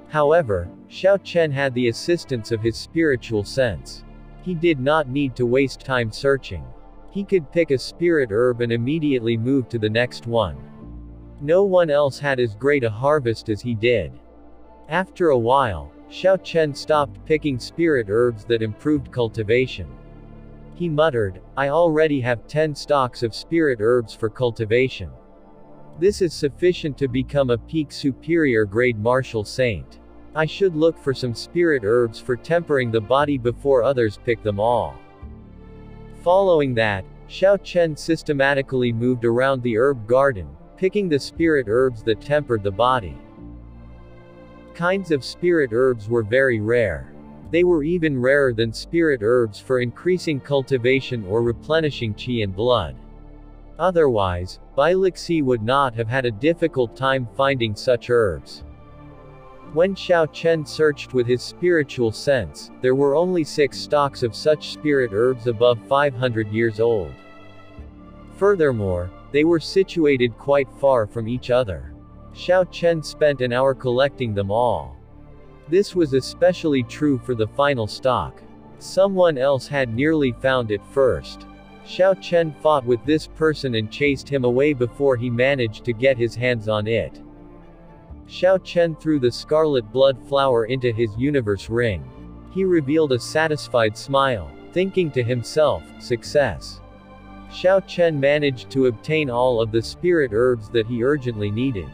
However, Xiao Chen had the assistance of his spiritual sense. He did not need to waste time searching. He could pick a spirit herb and immediately move to the next one. No one else had as great a harvest as he did. After a while, Xiao Chen stopped picking spirit herbs that improved cultivation. He muttered, "I already have 10 stalks of spirit herbs for cultivation. This is sufficient to become a peak superior grade martial saint. I should look for some spirit herbs for tempering the body before others pick them all." Following that, Xiao Chen systematically moved around the herb garden, picking the spirit herbs that tempered the body. Kinds of spirit herbs were very rare. They were even rarer than spirit herbs for increasing cultivation or replenishing qi and blood. Otherwise, Bai Lixi would not have had a difficult time finding such herbs. When Xiao Chen searched with his spiritual sense, there were only 6 stalks of such spirit herbs above 500 years old. Furthermore, they were situated quite far from each other. Xiao Chen spent an hour collecting them all. This was especially true for the final stalk. Someone else had nearly found it first. Xiao Chen fought with this person and chased him away before he managed to get his hands on it. Xiao Chen threw the scarlet blood flower into his universe ring. He revealed a satisfied smile, thinking to himself, "Success." Xiao Chen managed to obtain all of the spirit herbs that he urgently needed.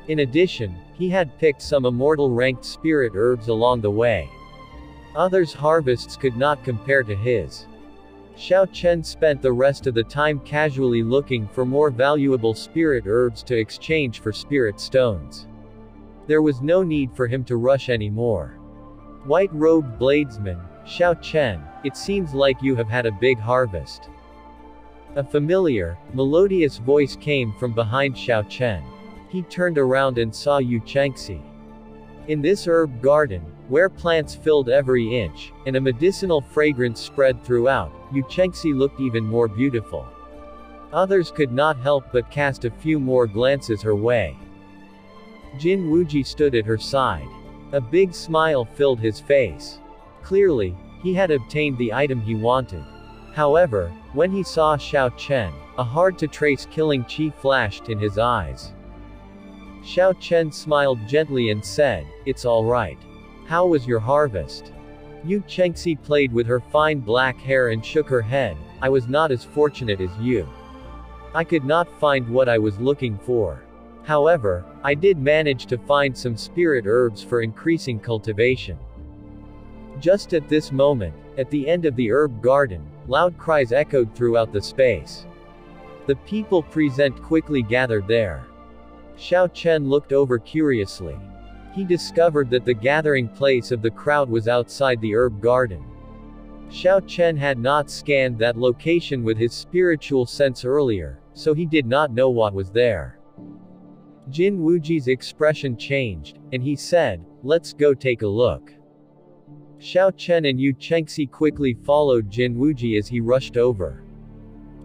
In addition, he had picked some immortal ranked spirit herbs along the way. Others' harvests could not compare to his. Xiao Chen spent the rest of the time casually looking for more valuable spirit herbs to exchange for spirit stones. There was no need for him to rush anymore. White-robed bladesman, Xiao Chen, it seems like you have had a big harvest. A familiar, melodious voice came from behind Xiao Chen. He turned around and saw Yu Chengxi. In this herb garden, where plants filled every inch, and a medicinal fragrance spread throughout, Yu Chengxi looked even more beautiful. Others could not help but cast a few more glances her way. Jin Wuji stood at her side. A big smile filled his face. Clearly, he had obtained the item he wanted. However, when he saw Xiao Chen, a hard-to-trace killing qi flashed in his eyes. Xiao Chen smiled gently and said, "It's all right. How was your harvest?" Yu Chengxi played with her fine black hair and shook her head. "I was not as fortunate as you. I could not find what I was looking for. However, I did manage to find some spirit herbs for increasing cultivation." Just at this moment, at the end of the herb garden, loud cries echoed throughout the space. The people present quickly gathered there. Xiao Chen looked over curiously. He discovered that the gathering place of the crowd was outside the herb garden. Xiao Chen had not scanned that location with his spiritual sense earlier, so he did not know what was there. Jin Wuji's expression changed, and he said, "Let's go take a look." Xiao Chen and Yu Chengxi quickly followed Jin Wuji as he rushed over.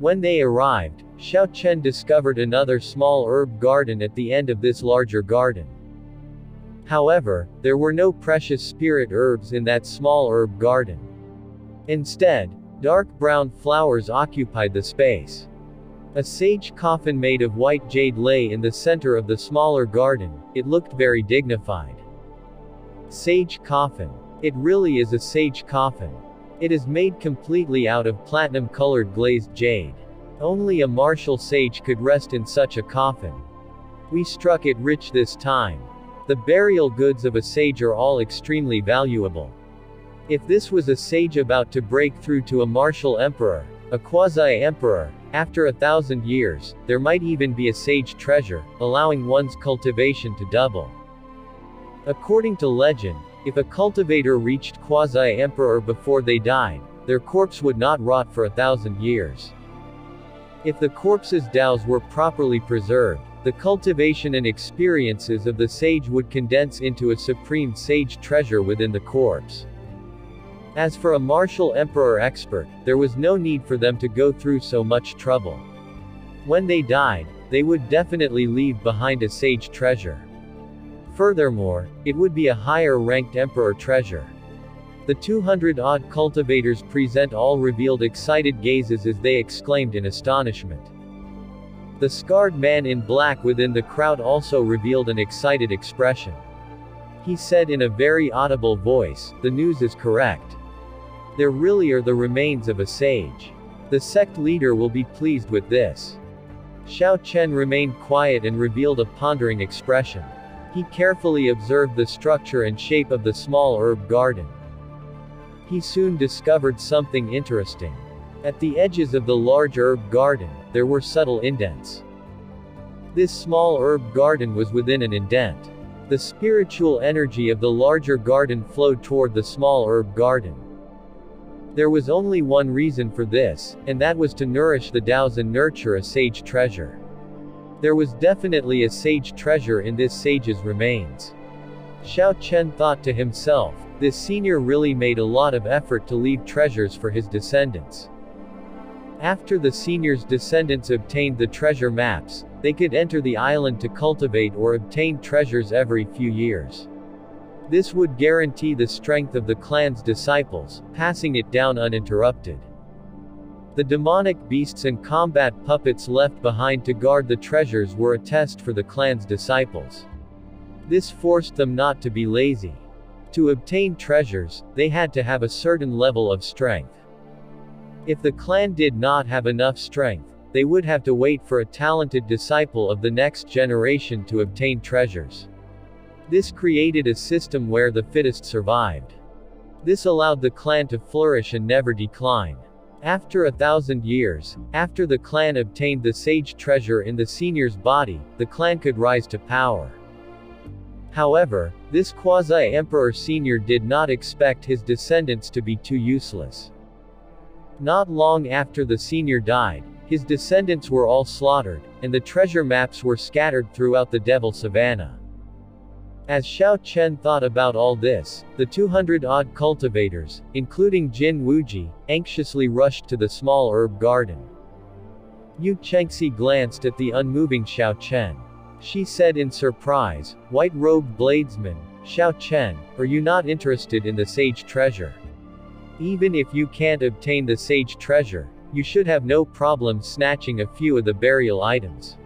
When they arrived, Xiao Chen discovered another small herb garden at the end of this larger garden. However, there were no precious spirit herbs in that small herb garden. Instead, dark brown flowers occupied the space. A sage coffin made of white jade lay in the center of the smaller garden. It looked very dignified. Sage coffin. It really is a sage coffin. It is made completely out of platinum-colored glazed jade. Only a martial sage could rest in such a coffin. We struck it rich this time. The burial goods of a sage are all extremely valuable. If this was a sage about to break through to a martial emperor, a quasi-emperor, after 1,000 years, there might even be a sage treasure, allowing one's cultivation to double. According to legend, If a cultivator reached quasi-emperor before they died, their corpse would not rot for 1,000 years. If the corpse's daos were properly preserved, the cultivation and experiences of the sage would condense into a supreme sage treasure within the corpse. As for a martial emperor expert, there was no need for them to go through so much trouble. When they died, they would definitely leave behind a sage treasure. Furthermore, it would be a higher-ranked emperor treasure. The 200-odd cultivators present all revealed excited gazes as they exclaimed in astonishment. The scarred man in black within the crowd also revealed an excited expression. He said in a very audible voice, "The news is correct. There really are the remains of a sage. The sect leader will be pleased with this." Xiao Chen remained quiet and revealed a pondering expression. He carefully observed the structure and shape of the small herb garden. He soon discovered something interesting. At the edges of the large herb garden, there were subtle indents. This small herb garden was within an indent. The spiritual energy of the larger garden flowed toward the small herb garden. There was only one reason for this, and that was to nourish the daos and nurture a sage treasure. There was definitely a sage treasure in this sage's remains. Xiao Chen thought to himself, this senior really made a lot of effort to leave treasures for his descendants. After the senior's descendants obtained the treasure maps, they could enter the island to cultivate or obtain treasures every few years. This would guarantee the strength of the clan's disciples, passing it down uninterrupted. The demonic beasts and combat puppets left behind to guard the treasures were a test for the clan's disciples. This forced them not to be lazy. To obtain treasures, they had to have a certain level of strength. If the clan did not have enough strength, they would have to wait for a talented disciple of the next generation to obtain treasures. This created a system where the fittest survived. This allowed the clan to flourish and never decline. After 1,000 years, after the clan obtained the sage treasure in the senior's body, the clan could rise to power. However, this quasi-emperor senior did not expect his descendants to be too useless. Not long after the senior died, his descendants were all slaughtered, and the treasure maps were scattered throughout the Devil Savannah. As Xiao Chen thought about all this, the 200-odd cultivators, including Jin Wuji, anxiously rushed to the small herb garden. Yu Chengxi glanced at the unmoving Xiao Chen. She said in surprise, "White-robed bladesman, Xiao Chen, are you not interested in the sage treasure? Even if you can't obtain the sage treasure, you should have no problem snatching a few of the burial items."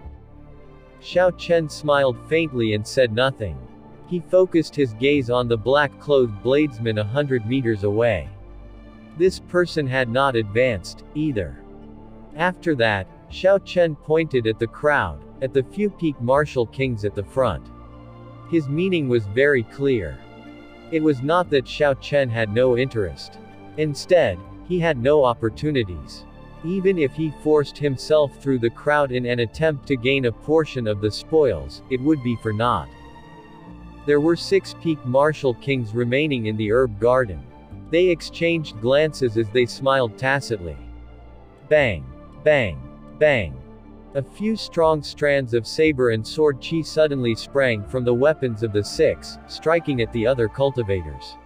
Xiao Chen smiled faintly and said nothing. He focused his gaze on the black-clothed bladesman 100 meters away. This person had not advanced, either. After that, Xiao Chen pointed at the crowd, at the few peak martial kings at the front. His meaning was very clear. It was not that Xiao Chen had no interest. Instead, he had no opportunities. Even if he forced himself through the crowd in an attempt to gain a portion of the spoils, it would be for naught. There were 6 peak martial kings remaining in the herb garden. They exchanged glances as they smiled tacitly. Bang! Bang! Bang! A few strong strands of saber and sword chi suddenly sprang from the weapons of the 6, striking at the other cultivators.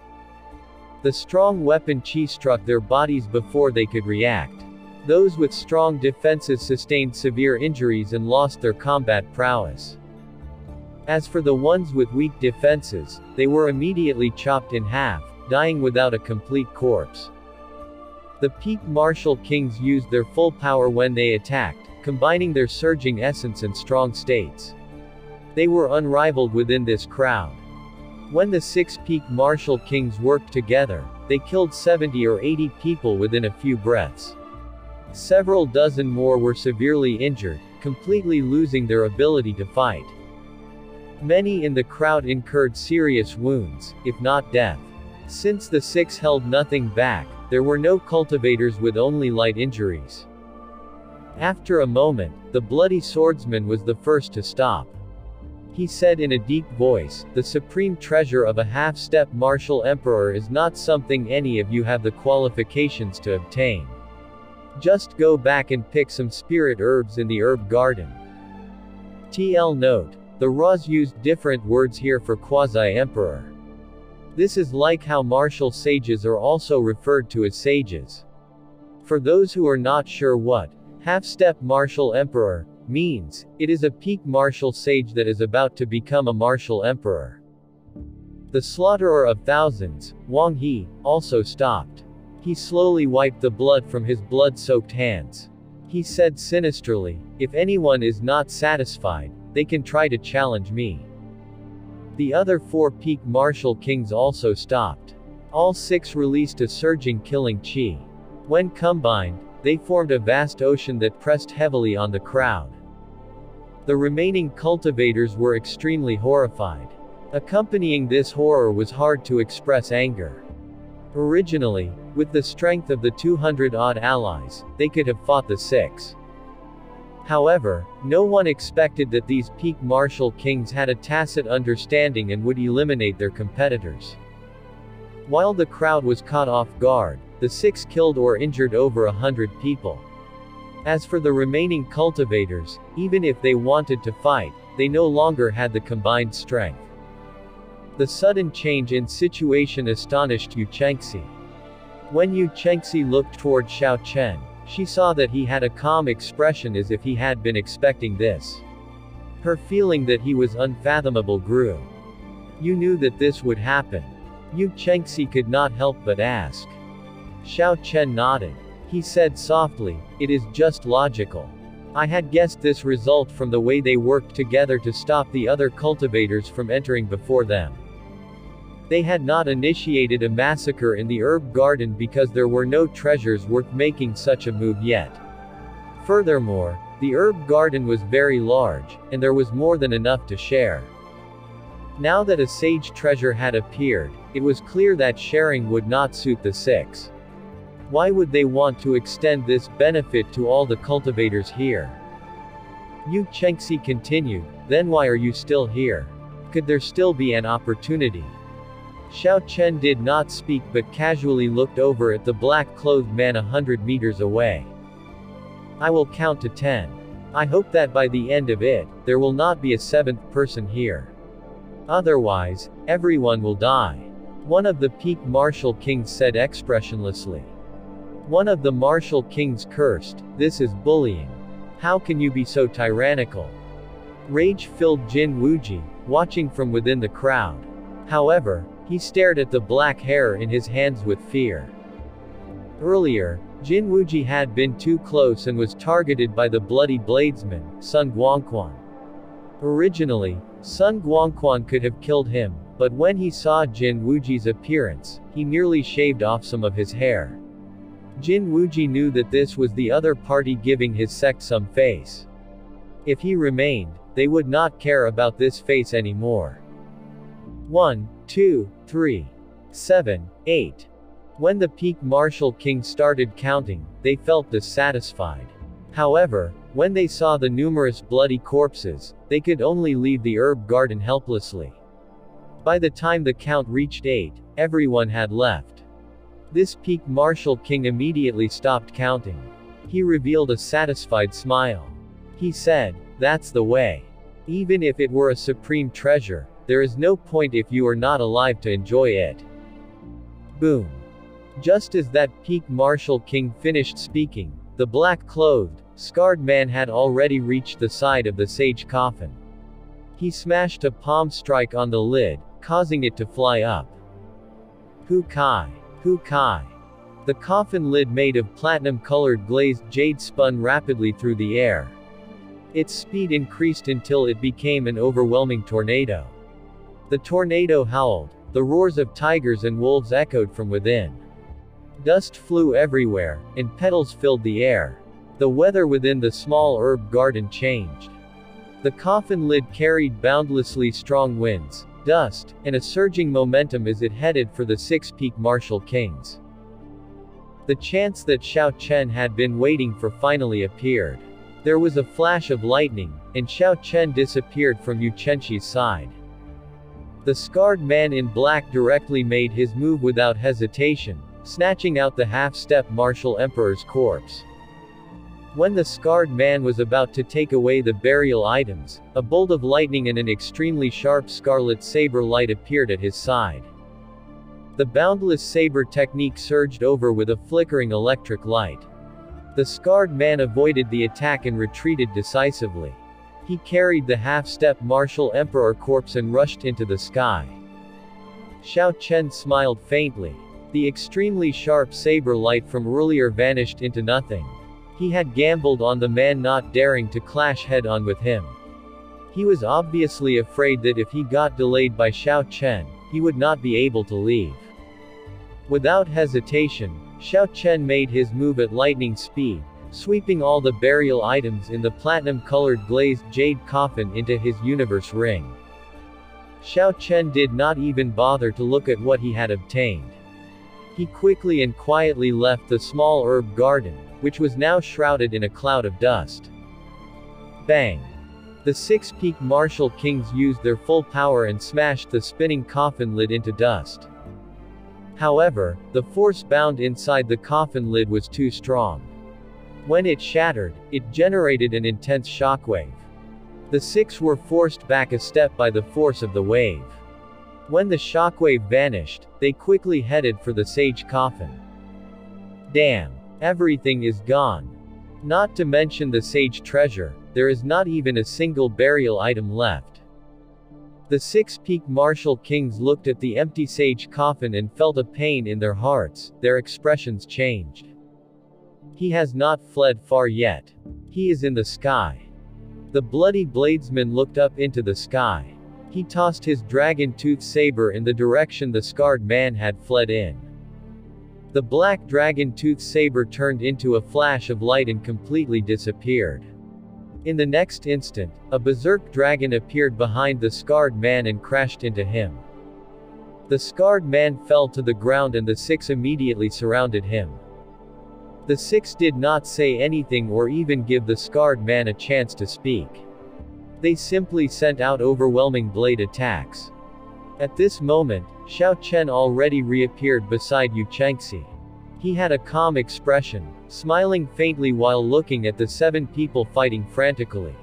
The strong weapon chi struck their bodies before they could react. Those with strong defenses sustained severe injuries and lost their combat prowess. As for the ones with weak defenses, they were immediately chopped in half, dying without a complete corpse. The peak martial kings used their full power when they attacked, combining their surging essence and strong states. They were unrivaled within this crowd. When the 6 peak martial kings worked together, they killed 70 or 80 people within a few breaths. Several dozen more were severely injured, completely losing their ability to fight. Many in the crowd incurred serious wounds, if not death. Since the 6 held nothing back, there were no cultivators with only light injuries. After a moment, the bloody swordsman was the first to stop. He said in a deep voice, "The supreme treasure of a half-step martial emperor is not something any of you have the qualifications to obtain. Just go back and pick some spirit herbs in the herb garden." TL note. The Ras used different words here for quasi-emperor. This is like how martial sages are also referred to as sages. For those who are not sure what half-step martial emperor means, it is a peak martial sage that is about to become a martial emperor. The slaughterer of thousands, Wang He, also stopped. He slowly wiped the blood from his blood-soaked hands. He said sinisterly, "If anyone is not satisfied, they can try to challenge me." The other 4 peak martial kings also stopped. All 6 released a surging killing chi. When combined, they formed a vast ocean that pressed heavily on the crowd. The remaining cultivators were extremely horrified. Accompanying this horror was hard to express anger. Originally, with the strength of the 200-odd allies, they could have fought the 6. However, no one expected that these peak martial kings had a tacit understanding and would eliminate their competitors. While the crowd was caught off guard, the 6 killed or injured over 100 people. As for the remaining cultivators, even if they wanted to fight, they no longer had the combined strength. The sudden change in situation astonished Yu Chengxi. When Yu Chengxi looked toward Xiao Chen, she saw that he had a calm expression as if he had been expecting this. Her feeling that he was unfathomable grew. "You knew that this would happen?" Yu Chengxi could not help but ask. Xiao Chen nodded. He said softly, "It is just logical. I had guessed this result from the way they worked together to stop the other cultivators from entering before them. They had not initiated a massacre in the herb garden because there were no treasures worth making such a move yet. Furthermore, the herb garden was very large, and there was more than enough to share. Now that a sage treasure had appeared, it was clear that sharing would not suit the 6. Why would they want to extend this benefit to all the cultivators here?" Yu Chengxi continued, "Then why are you still here? Could there still be an opportunity?" Xiao Chen did not speak but casually looked over at the black-clothed man 100 meters away. "I will count to 10. I hope that by the end of it, there will not be a 7th person here. Otherwise, everyone will die." One of the peak martial kings said expressionlessly. One of the martial kings cursed, "This is bullying. How can you be so tyrannical?" Rage filled Jin Wuji, watching from within the crowd. However, he stared at the black hair in his hands with fear. Earlier, Jin Wuji had been too close and was targeted by the bloody bladesman, Sun Guangquan. Originally, Sun Guangquan could have killed him, but when he saw Jin Wuji's appearance, he merely shaved off some of his hair. Jin Wuji knew that this was the other party giving his sect some face. If he remained, they would not care about this face anymore. 1, 2, 3, 7, 8. When the peak martial king started counting, they felt dissatisfied. However, when they saw the numerous bloody corpses, they could only leave the herb garden helplessly. By the time the count reached 8, everyone had left. This peak martial king immediately stopped counting. He revealed a satisfied smile. He said, "That's the way. Even if it were a supreme treasure, there is no point if you are not alive to enjoy it." Boom. Just as that peak martial king finished speaking, the black-clothed, scarred man had already reached the side of the sage coffin. He smashed a palm strike on the lid, causing it to fly up. Hu Kai. Hu Kai. The coffin lid made of platinum-colored glazed jade spun rapidly through the air. Its speed increased until it became an overwhelming tornado. The tornado howled, the roars of tigers and wolves echoed from within. Dust flew everywhere, and petals filled the air. The weather within the small herb garden changed. The coffin lid carried boundlessly strong winds, dust, and a surging momentum as it headed for the 6 peak martial kings. The chance that Xiao Chen had been waiting for finally appeared. There was a flash of lightning, and Xiao Chen disappeared from Yu Chenxi's side. The scarred man in black directly made his move without hesitation, snatching out the half-step martial emperor's corpse. When the scarred man was about to take away the burial items, a bolt of lightning and an extremely sharp scarlet saber light appeared at his side. The boundless saber technique surged over with a flickering electric light. The scarred man avoided the attack and retreated decisively. He carried the half-step martial emperor corpse and rushed into the sky. Xiao Chen smiled faintly. The extremely sharp saber light from earlier vanished into nothing. He had gambled on the man not daring to clash head-on with him. He was obviously afraid that if he got delayed by Xiao Chen, he would not be able to leave. Without hesitation, Xiao Chen made his move at lightning speed, sweeping all the burial items in the platinum-colored glazed jade coffin into his universe ring. Xiao Chen did not even bother to look at what he had obtained. He quickly and quietly left the small herb garden, which was now shrouded in a cloud of dust. Bang! The six-peak martial kings used their full power and smashed the spinning coffin lid into dust. However, the force bound inside the coffin lid was too strong. When it shattered, it generated an intense shockwave. The six were forced back a step by the force of the wave. When the shockwave vanished, they quickly headed for the sage coffin. Damn! Everything is gone. Not to mention the sage treasure, there is not even a single burial item left. The six-peak martial kings looked at the empty sage coffin and felt a pain in their hearts. Their expressions changed. He has not fled far yet. He is in the sky. The bloody bladesman looked up into the sky. He tossed his dragon-tooth saber in the direction the scarred man had fled in. The black dragon-tooth saber turned into a flash of light and completely disappeared. In the next instant, a berserk dragon appeared behind the scarred man and crashed into him. The scarred man fell to the ground and the six immediately surrounded him. The six did not say anything or even give the scarred man a chance to speak. They simply sent out overwhelming blade attacks. At this moment, Xiao Chen already reappeared beside Yu Chenxi. He had a calm expression, smiling faintly while looking at the seven people fighting frantically.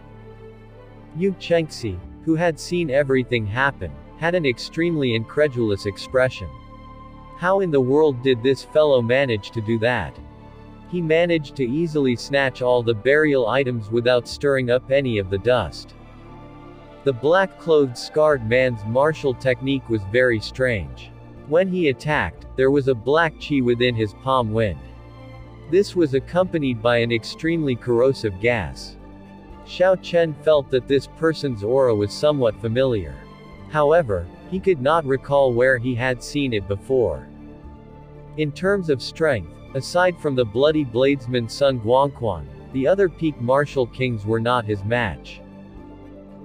Yu Chenxi, who had seen everything happen, had an extremely incredulous expression. How in the world did this fellow manage to do that? He managed to easily snatch all the burial items without stirring up any of the dust. The black-clothed scarred man's martial technique was very strange. When he attacked, there was a black chi within his palm wind. This was accompanied by an extremely corrosive gas. Xiao Chen felt that this person's aura was somewhat familiar. However, he could not recall where he had seen it before. In terms of strength, aside from the bloody bladesman Sun Guangquan, the other peak martial kings were not his match.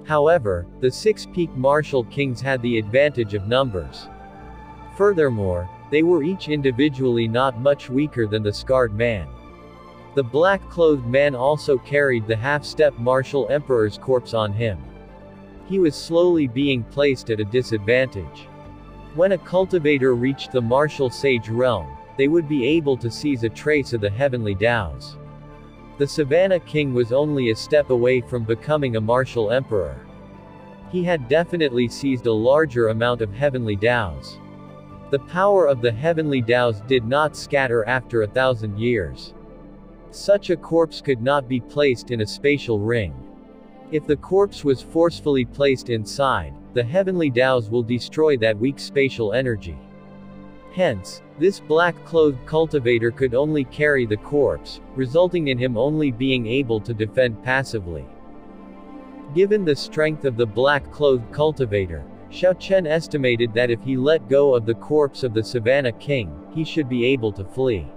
However, the six peak martial kings had the advantage of numbers. Furthermore, they were each individually not much weaker than the scarred man. The black-clothed man also carried the half-step martial emperor's corpse on him. He was slowly being placed at a disadvantage. When a cultivator reached the martial sage realm, they would be able to seize a trace of the heavenly Taos. The Savannah King was only a step away from becoming a martial emperor. He had definitely seized a larger amount of heavenly Taos. The power of the heavenly Taos did not scatter after 1,000 years. Such a corpse could not be placed in a spatial ring. If the corpse was forcefully placed inside, the heavenly Taos will destroy that weak spatial energy. Hence, this black-clothed cultivator could only carry the corpse, resulting in him only being able to defend passively. Given the strength of the black-clothed cultivator, Xiao Chen estimated that if he let go of the corpse of the Savannah King, he should be able to flee.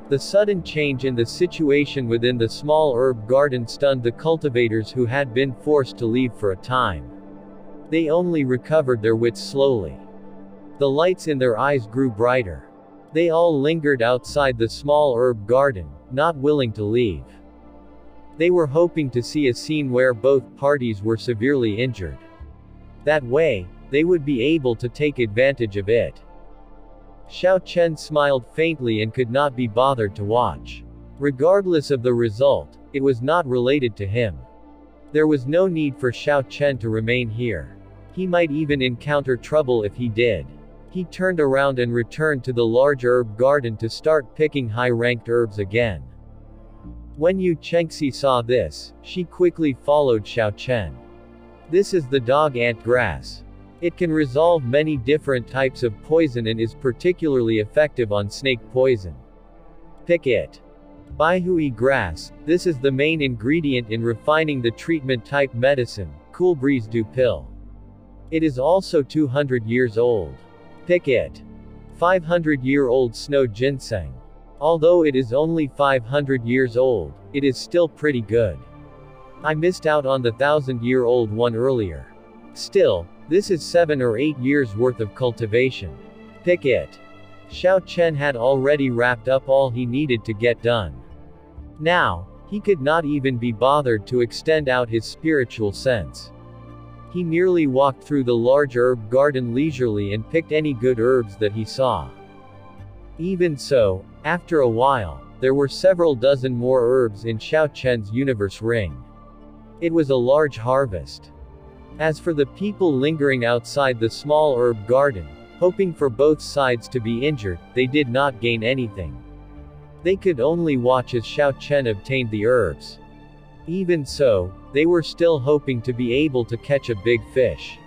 The sudden change in the situation within the small herb garden stunned the cultivators who had been forced to leave for a time. They only recovered their wits slowly. The lights in their eyes grew brighter. They all lingered outside the small herb garden, not willing to leave. They were hoping to see a scene where both parties were severely injured. That way, they would be able to take advantage of it. Xiao Chen smiled faintly and could not be bothered to watch. Regardless of the result, it was not related to him. There was no need for Xiao Chen to remain here. He might even encounter trouble if he did. He turned around and returned to the large herb garden to start picking high-ranked herbs again. When Yu Chengxi saw this, she quickly followed Xiao Chen. This is the dog ant grass. It can resolve many different types of poison and is particularly effective on snake poison. Pick it. Baihui grass, this is the main ingredient in refining the treatment-type medicine, Cool Breeze Du Pill. It is also 200 years old. Pick it. 500-year-old snow ginseng. Although it is only 500 years old, it is still pretty good. I missed out on the 1000-year-old one earlier. Still, this is 7 or 8 years worth of cultivation. Pick it. Xiao Chen had already wrapped up all he needed to get done. Now, he could not even be bothered to extend out his spiritual sense. He merely walked through the large herb garden leisurely and picked any good herbs that he saw. Even so, after a while, there were several dozen more herbs in Xiao Chen's universe ring. It was a large harvest. As for the people lingering outside the small herb garden, hoping for both sides to be injured, they did not gain anything. They could only watch as Xiao Chen obtained the herbs. Even so, they were still hoping to be able to catch a big fish.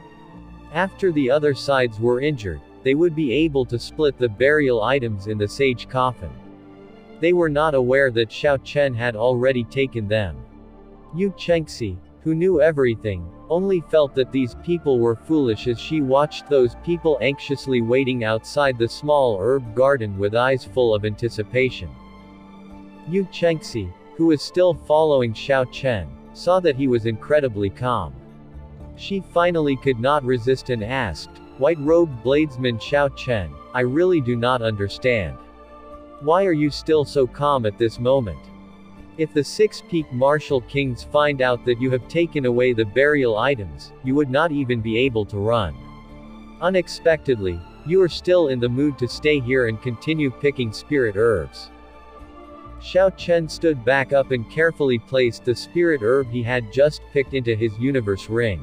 After the other sides were injured, they would be able to split the burial items in the sage coffin. They were not aware that Xiao Chen had already taken them. Yu Chengxi, who knew everything, only felt that these people were foolish as she watched those people anxiously waiting outside the small herb garden with eyes full of anticipation. Yu Chengxi, who was still following Xiao Chen, saw that he was incredibly calm. She finally could not resist and asked, "White-robed bladesman Xiao Chen, I really do not understand. Why are you still so calm at this moment? If the six-peak martial kings find out that you have taken away the burial items, you would not even be able to run. Unexpectedly, you are still in the mood to stay here and continue picking spirit herbs." Xiao Chen stood back up and carefully placed the spirit herb he had just picked into his universe ring.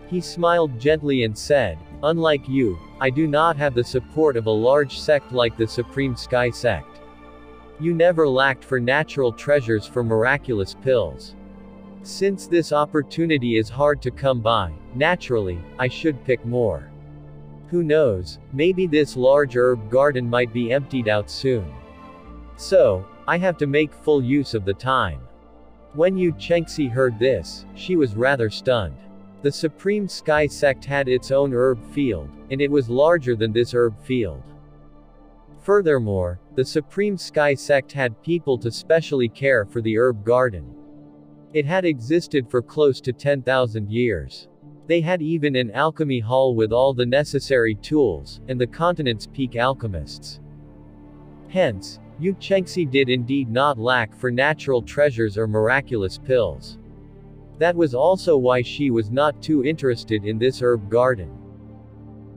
He smiled gently and said, "Unlike you, I do not have the support of a large sect like the Supreme Sky Sect. You never lacked for natural treasures for miraculous pills. Since this opportunity is hard to come by, naturally, I should pick more. Who knows, maybe this large herb garden might be emptied out soon. So, I have to make full use of the time." When Yu Chengxi heard this, she was rather stunned. The Supreme Sky Sect had its own herb field, and it was larger than this herb field. Furthermore, the Supreme Sky Sect had people to specially care for the herb garden. It had existed for close to 10,000 years. They had even an alchemy hall with all the necessary tools, and the continent's peak alchemists. Hence, Yu Chengxi did indeed not lack for natural treasures or miraculous pills. That was also why she was not too interested in this herb garden.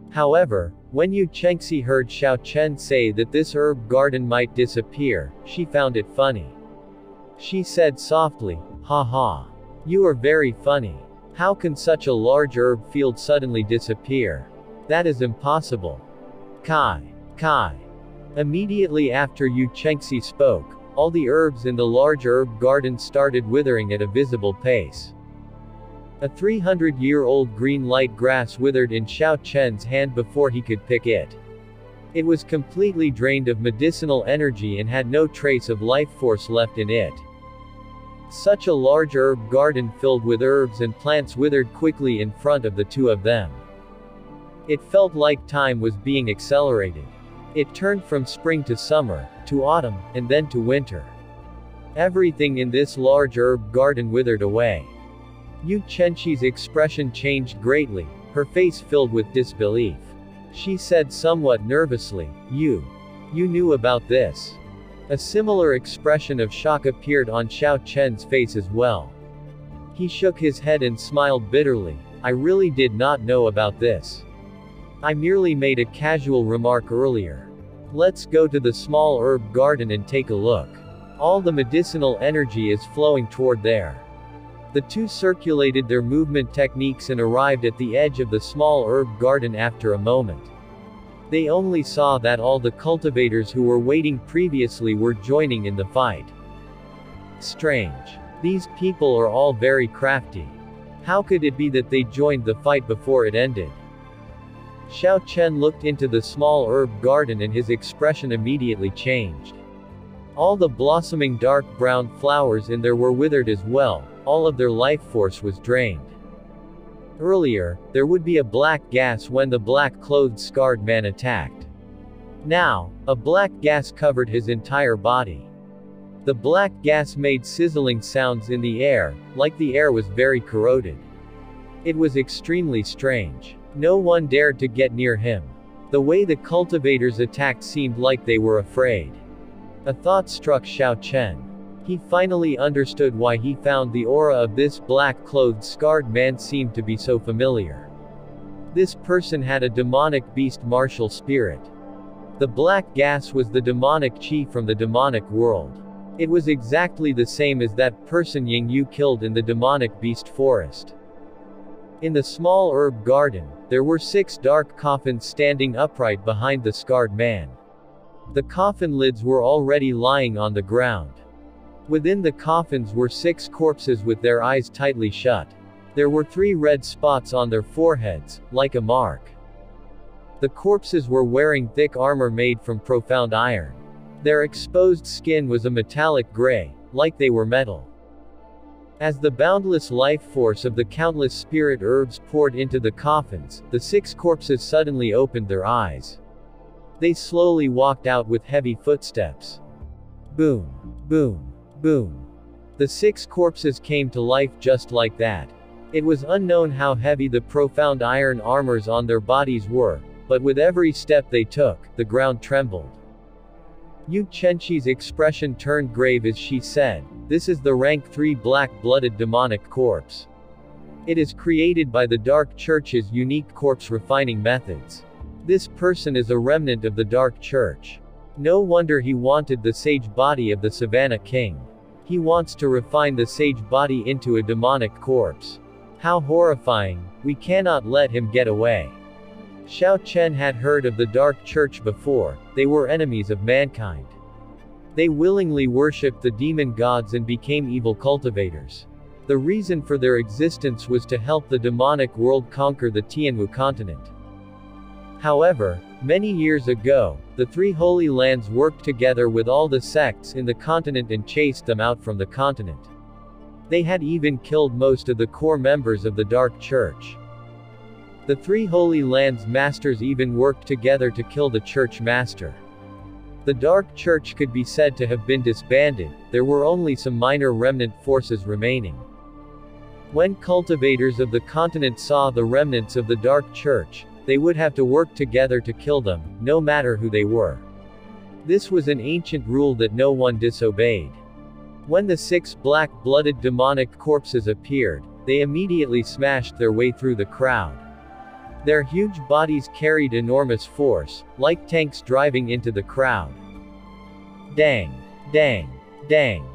However, when Yu Chengxi heard Xiao Chen say that this herb garden might disappear, she found it funny. She said softly, "Ha ha. You are very funny. How can such a large herb field suddenly disappear? That is impossible. Kai. Kai." Immediately after Yu Chengxi spoke, all the herbs in the large herb garden started withering at a visible pace. A 300-year-old green light grass withered in Xiao Chen's hand before he could pick it. It was completely drained of medicinal energy and had no trace of life force left in it. Such a large herb garden filled with herbs and plants withered quickly in front of the two of them. It felt like time was being accelerated. It turned from spring to summer, to autumn, and then to winter. Everything in this large herb garden withered away. Yu Chengxi's expression changed greatly, her face filled with disbelief. She said somewhat nervously, You knew about this. A similar expression of shock appeared on Xiao Chen's face as well. He shook his head and smiled bitterly. I really did not know about this. I merely made a casual remark earlier. Let's go to the small herb garden and take a look. All the medicinal energy is flowing toward there. The two circulated their movement techniques and arrived at the edge of the small herb garden after a moment. They only saw that all the cultivators who were waiting previously were joining in the fight. Strange. These people are all very crafty. How could it be that they joined the fight before it ended? Xiao Chen looked into the small herb garden and his expression immediately changed. All the blossoming dark brown flowers in there were withered as well, all of their life force was drained. Earlier, there would be a black gas when the black-clothed scarred man attacked. Now, a black gas covered his entire body. The black gas made sizzling sounds in the air, like the air was very corroded. It was extremely strange. No one dared to get near him. The way the cultivators attacked seemed like they were afraid. A thought struck Xiao Chen. He finally understood why he found the aura of this black-clothed scarred man seemed to be so familiar. This person had a demonic beast martial spirit. The black gas was the demonic chi from the demonic world. It was exactly the same as that person Ying Yu killed in the demonic beast forest. In the small herb garden, there were 6 dark coffins standing upright behind the scarred man. The coffin lids were already lying on the ground. Within the coffins were 6 corpses with their eyes tightly shut. There were 3 red spots on their foreheads, like a mark. The corpses were wearing thick armor made from profound iron. Their exposed skin was a metallic gray, like they were metal. As the boundless life force of the countless spirit herbs poured into the coffins, the 6 corpses suddenly opened their eyes. They slowly walked out with heavy footsteps. Boom, boom, boom. The 6 corpses came to life just like that. It was unknown how heavy the profound iron armors on their bodies were, but with every step they took, the ground trembled. Yu Chenqi's expression turned grave as she said, "This is the rank 3 black-blooded demonic corpse. It is created by the Dark Church's unique corpse refining methods. This person is a remnant of the Dark Church. No wonder he wanted the sage body of the Savannah King. He wants to refine the sage body into a demonic corpse. How horrifying, we cannot let him get away." Xiao Chen had heard of the Dark Church before. They were enemies of mankind. They willingly worshipped the demon gods and became evil cultivators. The reason for their existence was to help the demonic world conquer the Tianwu continent. However, many years ago, the 3 Holy Lands worked together with all the sects in the continent and chased them out from the continent. They had even killed most of the core members of the Dark Church. The 3 Holy Lands masters even worked together to kill the Church Master. The Dark Church could be said to have been disbanded. There were only some minor remnant forces remaining. When cultivators of the continent saw the remnants of the Dark Church, they would have to work together to kill them, no matter who they were. This was an ancient rule that no one disobeyed. When the 6 black-blooded demonic corpses appeared, they immediately smashed their way through the crowd. Their huge bodies carried enormous force, like tanks driving into the crowd. Dang! Dang! Dang!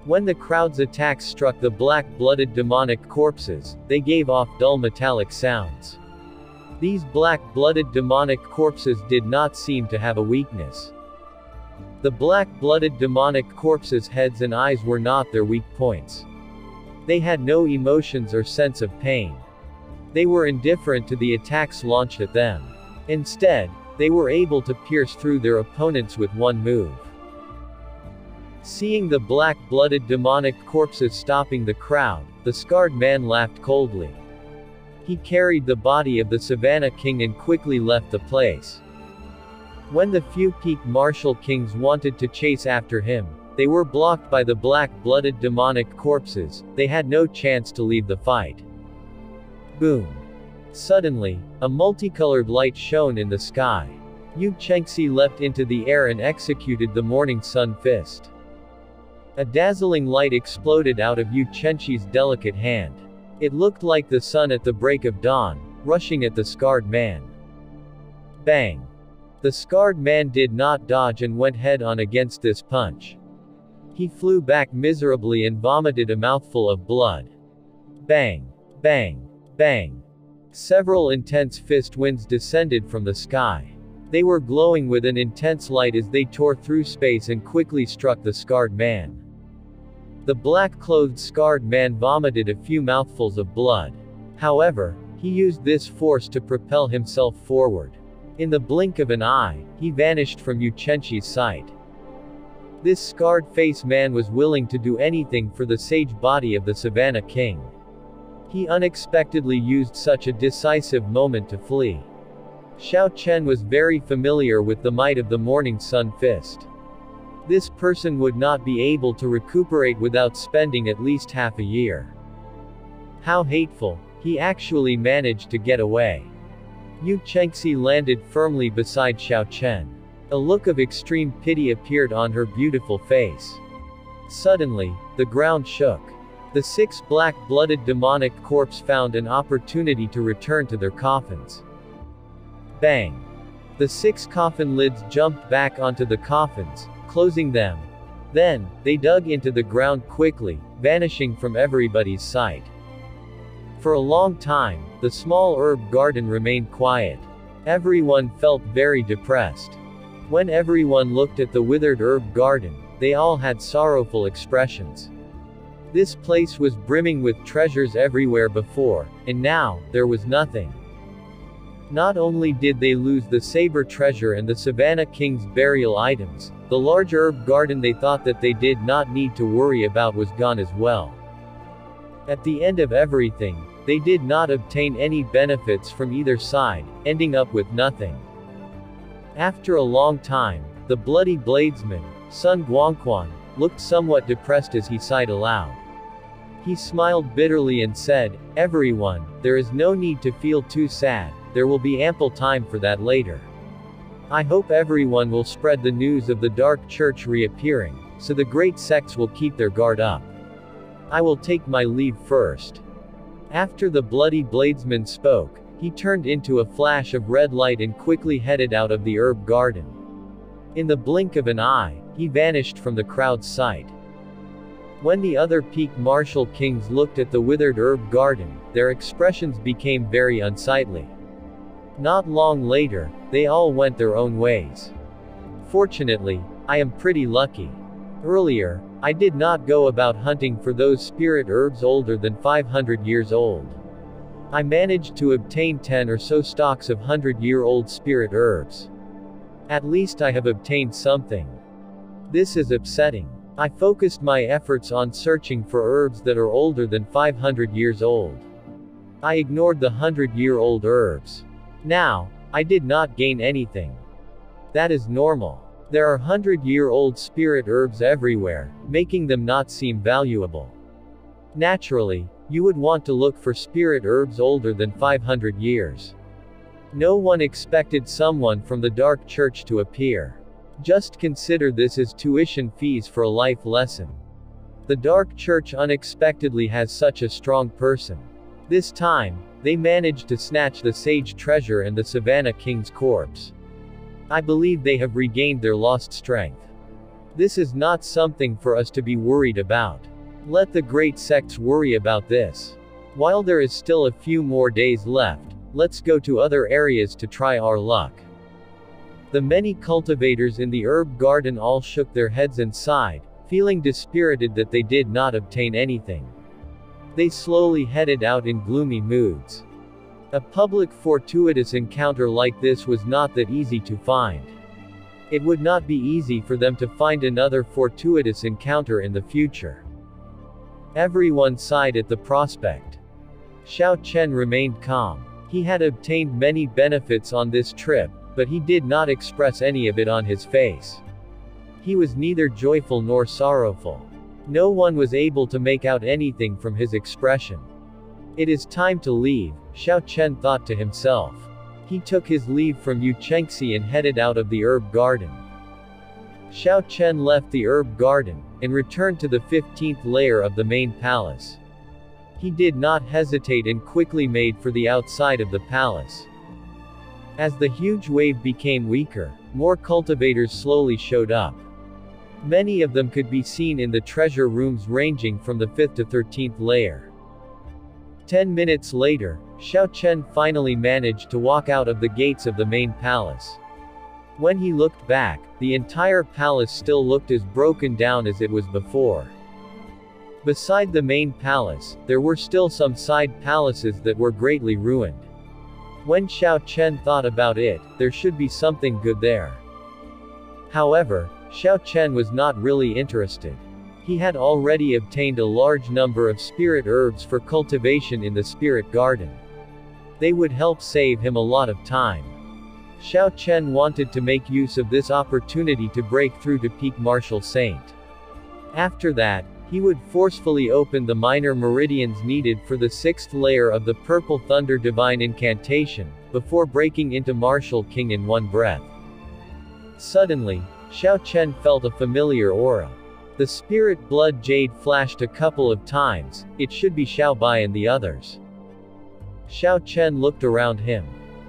When the crowd's attacks struck the black-blooded demonic corpses, they gave off dull metallic sounds. These black-blooded demonic corpses did not seem to have a weakness. The black-blooded demonic corpses' heads and eyes were not their weak points. They had no emotions or sense of pain. They were indifferent to the attacks launched at them. Instead, they were able to pierce through their opponents with one move. Seeing the black-blooded demonic corpses stopping the crowd, the scarred man laughed coldly. He carried the body of the Savannah King and quickly left the place. When the few peak martial kings wanted to chase after him, they were blocked by the black-blooded demonic corpses. They had no chance to leave the fight. Boom! Suddenly, a multicolored light shone in the sky. Yu Chengxi leapt into the air and executed the morning sun fist. A dazzling light exploded out of Yu Chengxi's delicate hand. It looked like the sun at the break of dawn, rushing at the scarred man. Bang! The scarred man did not dodge and went head-on against this punch. He flew back miserably and vomited a mouthful of blood. Bang! Bang! Bang! Several intense fist winds descended from the sky. They were glowing with an intense light as they tore through space and quickly struck the scarred man. The black-clothed scarred man vomited a few mouthfuls of blood. However, he used this force to propel himself forward. In the blink of an eye, he vanished from Yu Chengxi's sight. This scarred-faced man was willing to do anything for the sage body of the Savannah King. He unexpectedly used such a decisive moment to flee. Xiao Chen was very familiar with the might of the morning sun fist. This person would not be able to recuperate without spending at least half a year. How hateful, he actually managed to get away. Yu Chengxi landed firmly beside Xiao Chen. A look of extreme pity appeared on her beautiful face. Suddenly, the ground shook. The 6 black-blooded demonic corpses found an opportunity to return to their coffins. Bang! The 6 coffin lids jumped back onto the coffins, closing them. Then, they dug into the ground quickly, vanishing from everybody's sight. For a long time, the small herb garden remained quiet. Everyone felt very depressed. When everyone looked at the withered herb garden, they all had sorrowful expressions. This place was brimming with treasures everywhere before, and now, there was nothing. Not only did they lose the saber treasure and the Savannah King's burial items, the large herb garden they thought that they did not need to worry about was gone as well. At the end of everything, they did not obtain any benefits from either side, ending up with nothing. After a long time, the bloody bladesman, Sun Guangquan, looked somewhat depressed as he sighed aloud. He smiled bitterly and said, "Everyone, there is no need to feel too sad. There will be ample time for that later. I hope everyone will spread the news of the Dark Church reappearing, so the great sects will keep their guard up. I will take my leave first." After the bloody bladesman spoke, he turned into a flash of red light and quickly headed out of the herb garden. In the blink of an eye, he vanished from the crowd's sight. When the other peak martial kings looked at the withered herb garden, their expressions became very unsightly. Not long later, they all went their own ways. Fortunately, I am pretty lucky. Earlier, I did not go about hunting for those spirit herbs older than 500 years old. I managed to obtain 10 or so stalks of 100-year-old spirit herbs. At least I have obtained something. This is upsetting. I focused my efforts on searching for herbs that are older than 500 years old. I ignored the 100-year-old herbs. Now, I did not gain anything. That is normal. There are 100-year-old spirit herbs everywhere, making them not seem valuable. Naturally, you would want to look for spirit herbs older than 500 years. No one expected someone from the Dark Church to appear. Just consider this as tuition fees for a life lesson. The Dark Church unexpectedly has such a strong person. This time, they managed to snatch the sage treasure and the Savannah King's corpse. I believe they have regained their lost strength. This is not something for us to be worried about. Let the great sects worry about this. While there is still a few more days left, let's go to other areas to try our luck. The many cultivators in the herb garden all shook their heads and sighed, feeling dispirited that they did not obtain anything. They slowly headed out in gloomy moods. A public fortuitous encounter like this was not that easy to find. It would not be easy for them to find another fortuitous encounter in the future. Everyone sighed at the prospect. Xiao Chen remained calm. He had obtained many benefits on this trip, but he did not express any of it on his face. He was neither joyful nor sorrowful. No one was able to make out anything from his expression. It is time to leave, Xiao Chen thought to himself. He took his leave from Yu Chengxi and headed out of the herb garden. Xiao Chen left the herb garden, and returned to the 15th layer of the main palace. He did not hesitate and quickly made for the outside of the palace. As the huge wave became weaker, more cultivators slowly showed up. Many of them could be seen in the treasure rooms ranging from the 5th to 13th layer. 10 minutes later, Xiao Chen finally managed to walk out of the gates of the main palace. When he looked back, the entire palace still looked as broken down as it was before. Beside the main palace, there were still some side palaces that were greatly ruined. When Xiao Chen thought about it, there should be something good there. However, Xiao Chen was not really interested. He had already obtained a large number of spirit herbs for cultivation in the spirit garden. They would help save him a lot of time. Xiao Chen wanted to make use of this opportunity to break through to peak martial saint. After that, he would forcefully open the minor meridians needed for the 6th layer of the Purple Thunder Divine Incantation, before breaking into Martial King in one breath. Suddenly, Xiao Chen felt a familiar aura. The spirit blood jade flashed a couple of times. It should be Xiao Bai and the others. Xiao Chen looked around him.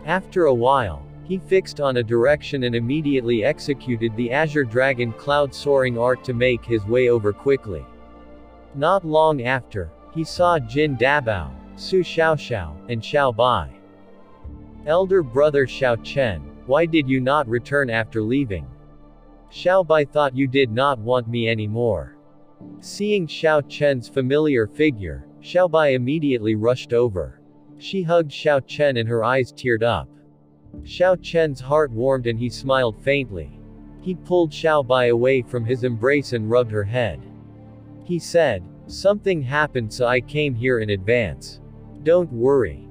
After a while, he fixed on a direction and immediately executed the Azure Dragon cloud soaring art to make his way over quickly. Not long after, he saw Jin Dabao, Su Xiaoxiao, and Xiao Bai. Elder brother Xiao Chen, why did you not return after leaving? Xiao Bai thought you did not want me anymore. Seeing Xiao Chen's familiar figure, Xiao Bai immediately rushed over. She hugged Xiao Chen and her eyes teared up. Xiao Chen's heart warmed and he smiled faintly. He pulled Xiao Bai away from his embrace and rubbed her head. He said, "Something happened so I came here in advance. Don't worry."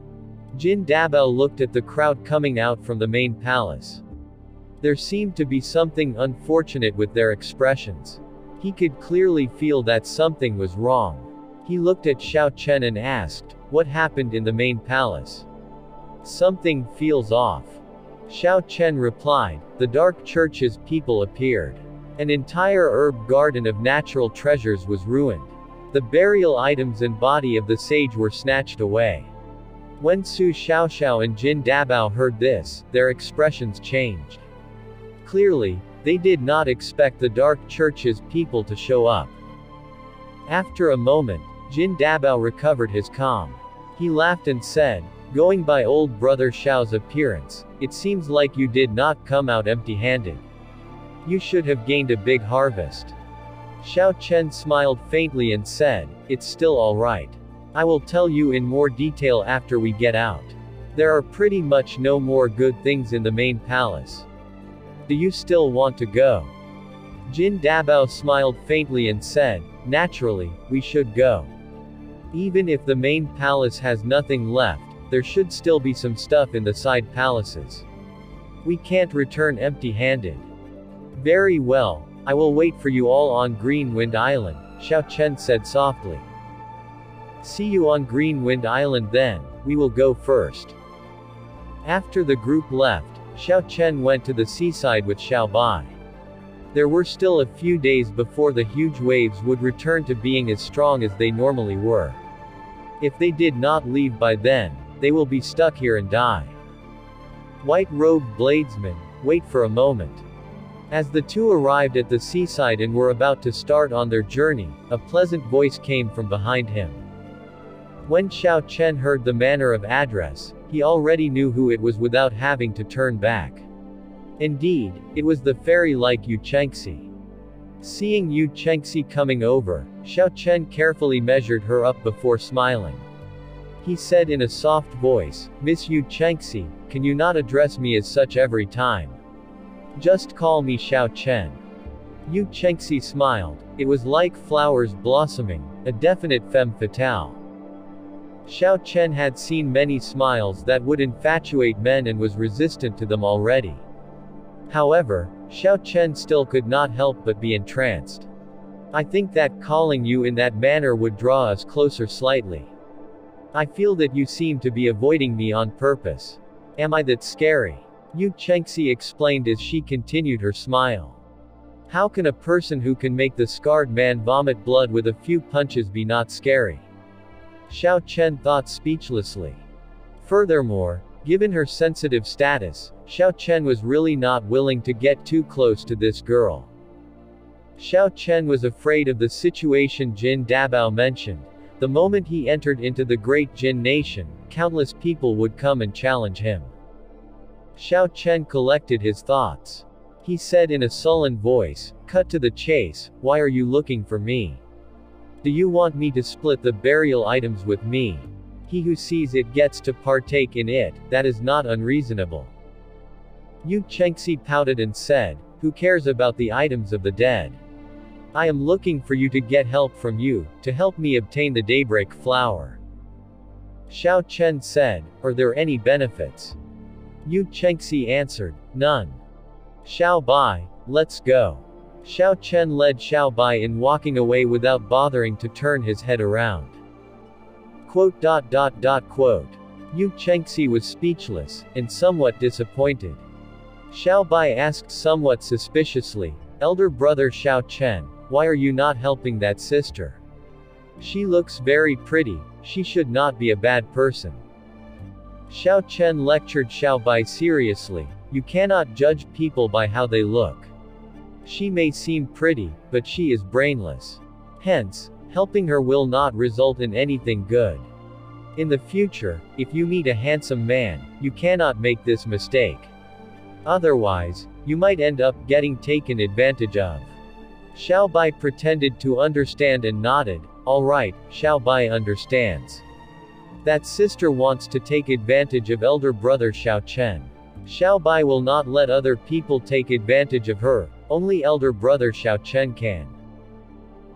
Jin Dabao looked at the crowd coming out from the main palace. There seemed to be something unfortunate with their expressions. He could clearly feel that something was wrong. He looked at Xiao Chen and asked, "What happened in the main palace?" "Something feels off." Xiao Chen replied, "The Dark Church's people appeared. An entire herb garden of natural treasures was ruined. The burial items and body of the sage were snatched away." When Su Xiaoxiao and Jin Dabao heard this, their expressions changed. Clearly, they did not expect the Dark Church's people to show up. After a moment, Jin Dabao recovered his calm. He laughed and said, "Going by old brother Xiao's appearance, it seems like you did not come out empty-handed. You should have gained a big harvest." Xiao Chen smiled faintly and said, "It's still alright. I will tell you in more detail after we get out. There are pretty much no more good things in the main palace. Do you still want to go?" Jin Dabao smiled faintly and said, "Naturally, we should go. Even if the main palace has nothing left, there should still be some stuff in the side palaces. We can't return empty-handed." "Very well, I will wait for you all on Green Wind Island," Xiao Chen said softly. "See you on Green Wind Island then, we will go first." After the group left, Xiao Chen went to the seaside with Xiao Bai. There were still a few days before the huge waves would return to being as strong as they normally were. If they did not leave by then, they will be stuck here and die. White-robed bladesmen, wait for a moment. As the two arrived at the seaside and were about to start on their journey, a pleasant voice came from behind him. When Xiao Chen heard the manner of address, he already knew who it was without having to turn back. Indeed, it was the fairy-like Yu Chengxi. Seeing Yu Chengxi coming over, Xiao Chen carefully measured her up before smiling. He said in a soft voice, "Miss Yu Chengxi, can you not address me as such every time? Just call me Xiao Chen." Yu Chengxi smiled. It was like flowers blossoming, a definite femme fatale. Xiao Chen had seen many smiles that would infatuate men and was resistant to them already. However, Xiao Chen still could not help but be entranced. "I think that calling you in that manner would draw us closer slightly. I feel that you seem to be avoiding me on purpose. Am I that scary? Yu Chengxi explained as she continued her smile. How can a person who can make the scarred man vomit blood with a few punches be not scary? Xiao Chen thought speechlessly. Furthermore, given her sensitive status, Xiao Chen was really not willing to get too close to this girl. Xiao Chen was afraid of the situation Jin Dabao mentioned. The moment he entered into the great Jin nation, countless people would come and challenge him. Xiao Chen collected his thoughts. He said in a sullen voice, "Cut to the chase, why are you looking for me? Do you want me to split the burial items with me? He who sees it gets to partake in it, that is not unreasonable." Yu Chengxi pouted and said, "Who cares about the items of the dead? I am looking for you to get help from you, to help me obtain the daybreak flower." Xiao Chen said, "Are there any benefits?" Yu Chengxi answered, "None." "Xiao Bai, let's go." Xiao Chen led Xiao Bai in walking away without bothering to turn his head around. Quote. Yu Chengxi was speechless, and somewhat disappointed. Xiao Bai asked somewhat suspiciously, "Elder brother Xiao Chen, why are you not helping that sister? She looks very pretty, she should not be a bad person." Xiao Chen lectured Xiao Bai seriously, "You cannot judge people by how they look. She may seem pretty, but she is brainless. Hence, helping her will not result in anything good. In the future, if you meet a handsome man, you cannot make this mistake. Otherwise, you might end up getting taken advantage of." Xiao Bai pretended to understand and nodded. "All right, Xiao Bai understands. That sister wants to take advantage of elder brother Xiao Chen. Xiao Bai will not let other people take advantage of her, only elder brother Xiao Chen can."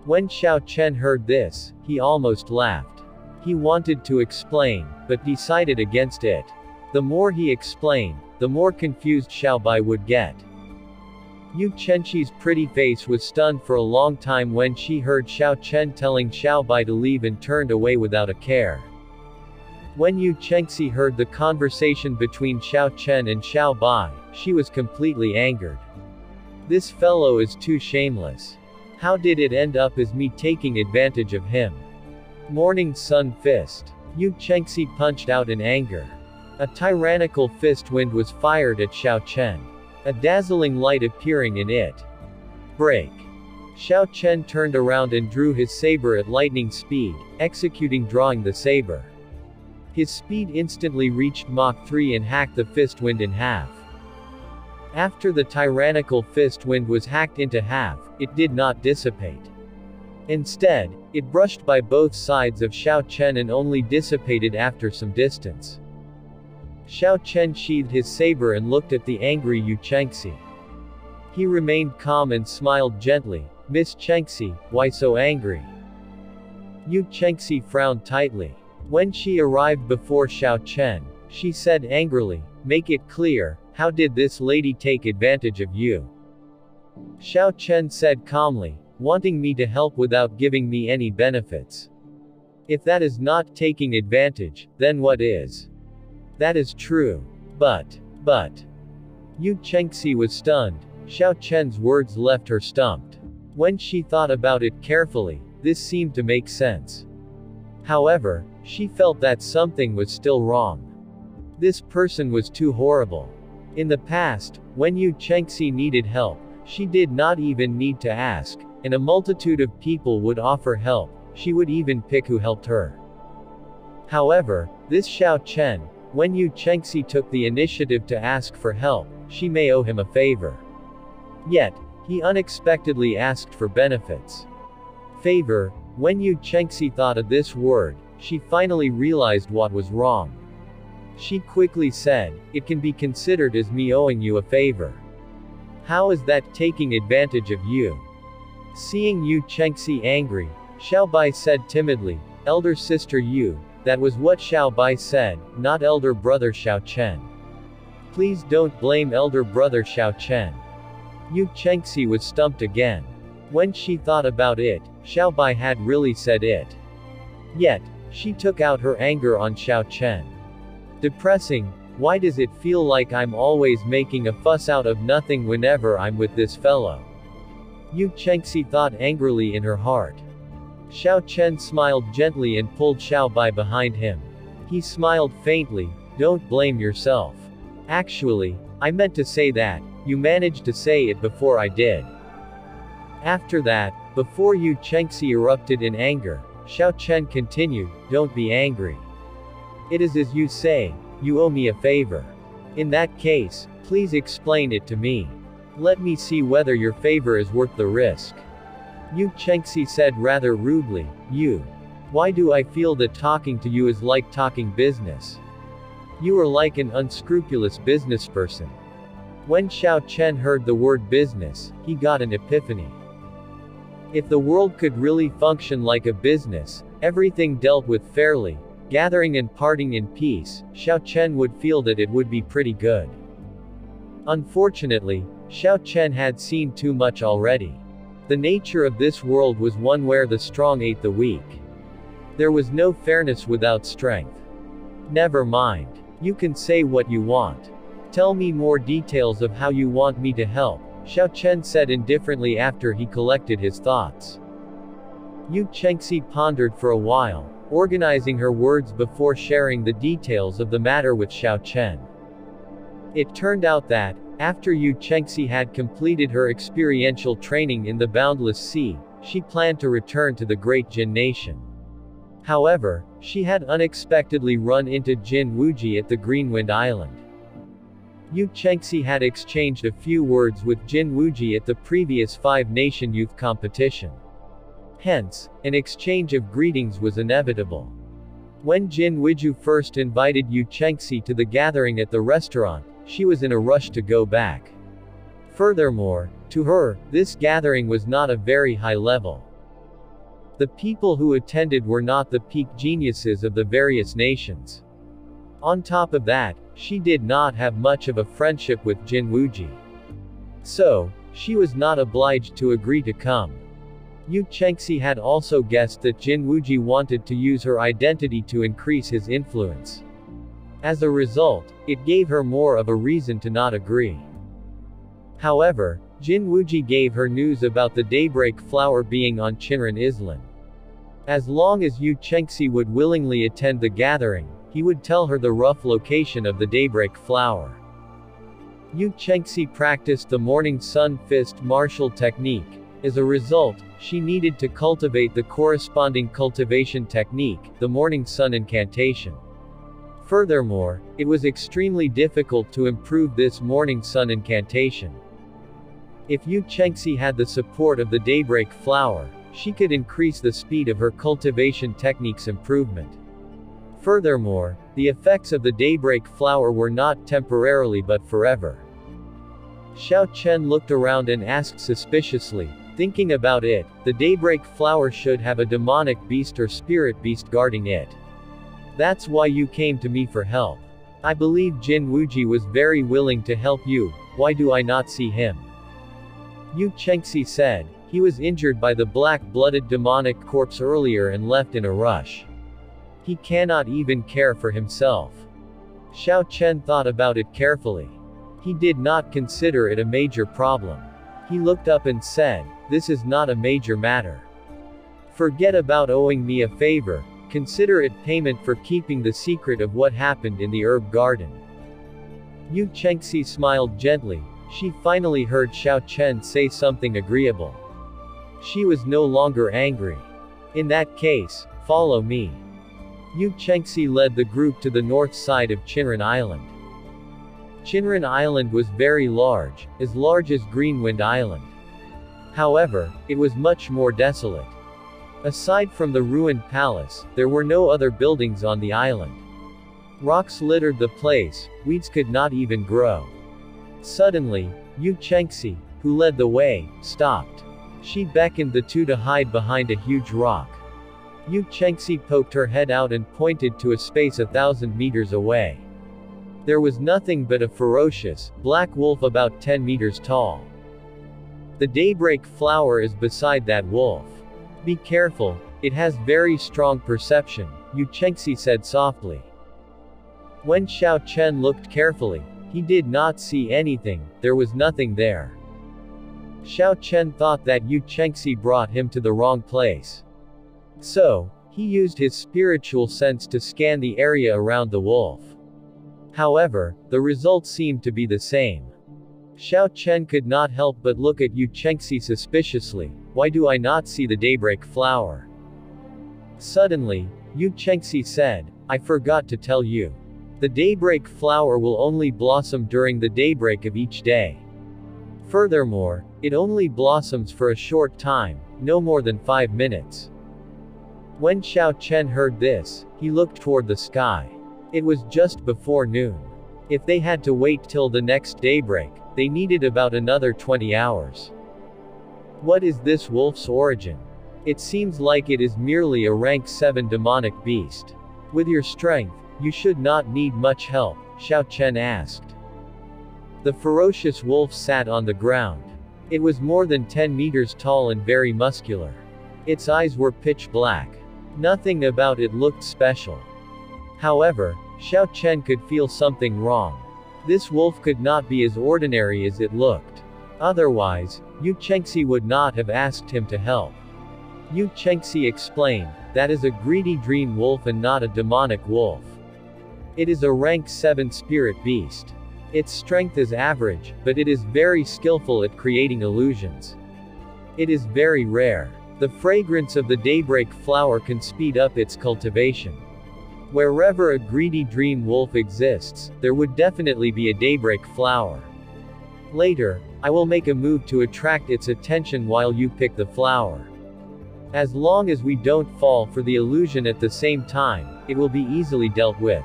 When Xiao Chen heard this, he almost laughed. He wanted to explain, but decided against it. The more he explained, the more confused Xiao Bai would get. Yu Chenxi's pretty face was stunned for a long time when she heard Xiao Chen telling Xiao Bai to leave and turned away without a care. When Yu Chengxi heard the conversation between Xiao Chen and Xiao Bai, she was completely angered. This fellow is too shameless. How did it end up as me taking advantage of him? Morning Sun Fist. Yu Chengxi punched out in anger. A tyrannical fist wind was fired at Xiao Chen. A dazzling light appearing in it. Break. Xiao Chen turned around and drew his saber at lightning speed, executing drawing the saber. His speed instantly reached Mach 3 and hacked the fist wind in half. After the tyrannical fist wind was hacked into half, it did not dissipate. Instead, it brushed by both sides of Xiao Chen and only dissipated after some distance. Xiao Chen sheathed his saber and looked at the angry Yu Chengxi. He remained calm and smiled gently. "Miss Chengxi, why so angry?" Yu Chengxi frowned tightly. When she arrived before Xiao Chen, she said angrily, "Make it clear, how did this lady take advantage of you?" Xiao Chen said calmly, "Wanting me to help without giving me any benefits. If that is not taking advantage, then what is?" "That is true. But. Yu Chengxi was stunned. Xiao Chen's words left her stumped. When she thought about it carefully, this seemed to make sense. However, she felt that something was still wrong. This person was too horrible. In the past, when Yu Chengxi needed help, she did not even need to ask, and a multitude of people would offer help. She would even pick who helped her. However, this Xiao Chen, when Yu Chengxi took the initiative to ask for help, she may owe him a favor. Yet, he unexpectedly asked for benefits. Favor. When Yu Chengxi thought of this word, she finally realized what was wrong. She quickly said, "It can be considered as me owing you a favor." "How is that taking advantage of you?" Seeing Yu Chengxi angry, Xiao Bai said timidly, "Elder sister Yu." That was what Xiao Bai said, not elder brother Xiao Chen. "Please don't blame elder brother Xiao Chen." Yu Chengxi was stumped again. When she thought about it, Xiao Bai had really said it. Yet, she took out her anger on Xiao Chen. Depressing, Why does it feel like I'm always making a fuss out of nothing whenever I'm with this fellow? Yu Chengxi thought angrily in her heart. Xiao Chen smiled gently and pulled Xiao Bai behind him. He smiled faintly. Don't blame yourself. Actually, I meant to say that. You managed to say it before I did. After that, before Yu Chengxi erupted in anger, Xiao Chen continued, don't be angry. It is as you say, you owe me a favor. In that case, please explain it to me. Let me see whether your favor is worth the risk. Yu Chengxi said rather rudely, why do I feel that talking to you is like talking business? You are like an unscrupulous businessperson. When Xiao Chen heard the word business, he got an epiphany. If the world could really function like a business, everything dealt with fairly, gathering and parting in peace, Xiao Chen would feel that it would be pretty good. Unfortunately, Xiao Chen had seen too much already. The nature of this world was one where the strong ate the weak. There was no fairness without strength. Never mind. You can say what you want. Tell me more details of how you want me to help, Xiao Chen said indifferently after he collected his thoughts. Yu Chengxi pondered for a while, organizing her words before sharing the details of the matter with Xiao Chen. It turned out that, after Yu Chengxi had completed her experiential training in the Boundless Sea, she planned to return to the Great Jin Nation. However, she had unexpectedly run into Jin Wuji at the Greenwind Island. Yu Chengxi had exchanged a few words with Jin Wuji at the previous five-nation youth competition. Hence, an exchange of greetings was inevitable. When Jin Wuji first invited Yu Chengxi to the gathering at the restaurant, she was in a rush to go back. Furthermore, to her, this gathering was not a very high level. The people who attended were not the peak geniuses of the various nations. On top of that, she did not have much of a friendship with Jin Wuji. So, she was not obliged to agree to come. Yu Chengxi had also guessed that Jin Wuji wanted to use her identity to increase his influence. As a result, it gave her more of a reason to not agree. However, Jin Wuji gave her news about the daybreak flower being on Chinran Island. As long as Yu Chengxi would willingly attend the gathering, he would tell her the rough location of the daybreak flower. Yu Chengxi practiced the morning sun fist martial technique. As a result, she needed to cultivate the corresponding cultivation technique, the morning sun incantation. Furthermore, it was extremely difficult to improve this morning sun incantation. If Yu Chengxi had the support of the daybreak flower, she could increase the speed of her cultivation technique's improvement. Furthermore, the effects of the daybreak flower were not temporarily but forever. Xiao Chen looked around and asked suspiciously, thinking about it, the daybreak flower should have a demonic beast or spirit beast guarding it. That's why you came to me for help. I believe Jin Wuji was very willing to help you, why do I not see him? Yu Chengxi said, he was injured by the black-blooded demonic corpse earlier and left in a rush. He cannot even care for himself. Xiao Chen thought about it carefully. He did not consider it a major problem. He looked up and said, this is not a major matter. Forget about owing me a favor, consider it payment for keeping the secret of what happened in the herb garden. Yu Chengxi smiled gently. She finally heard Xiao Chen say something agreeable. She was no longer angry. In that case, follow me. Yu Chengxi led the group to the north side of Chinran Island. Chinran Island was very large as Greenwind Island. However, it was much more desolate. Aside from the ruined palace, there were no other buildings on the island. Rocks littered the place, weeds could not even grow. Suddenly, Yu Chengxi, who led the way, stopped. She beckoned the two to hide behind a huge rock. Yu Chengxi poked her head out and pointed to a space 1,000 meters away. There was nothing but a ferocious, black wolf about 10 meters tall. The daybreak flower is beside that wolf. Be careful, it has very strong perception, Yu Chengxi said softly. When Xiao Chen looked carefully, he did not see anything, there was nothing there. Xiao Chen thought that Yu Chengxi brought him to the wrong place. So, he used his spiritual sense to scan the area around the wolf. However, the results seemed to be the same. Xiao Chen could not help but look at Yu Chengxi suspiciously. Why do I not see the daybreak flower? Suddenly, Yu Chengxi said, I forgot to tell you. The daybreak flower will only blossom during the daybreak of each day. Furthermore, it only blossoms for a short time, no more than 5 minutes. When Xiao Chen heard this, he looked toward the sky. It was just before noon. If they had to wait till the next daybreak, they needed about another 20 hours. What is this wolf's origin? It seems like it is merely a rank 7 demonic beast. With your strength, you should not need much help, Xiao Chen asked. The ferocious wolf sat on the ground. It was more than 10 meters tall and very muscular. Its eyes were pitch black. Nothing about it looked special. However, Xiao Chen could feel something wrong. This wolf could not be as ordinary as it looked. Otherwise, Yu Chengxi would not have asked him to help. Yu Chengxi explained, that is a greedy dream wolf and not a demonic wolf. It is a rank 7 spirit beast. Its strength is average, but it is very skillful at creating illusions. It is very rare. The fragrance of the daybreak flower can speed up its cultivation. Wherever a greedy dream wolf exists, there would definitely be a daybreak flower. Later, I will make a move to attract its attention while you pick the flower. As long as we don't fall for the illusion at the same time, it will be easily dealt with.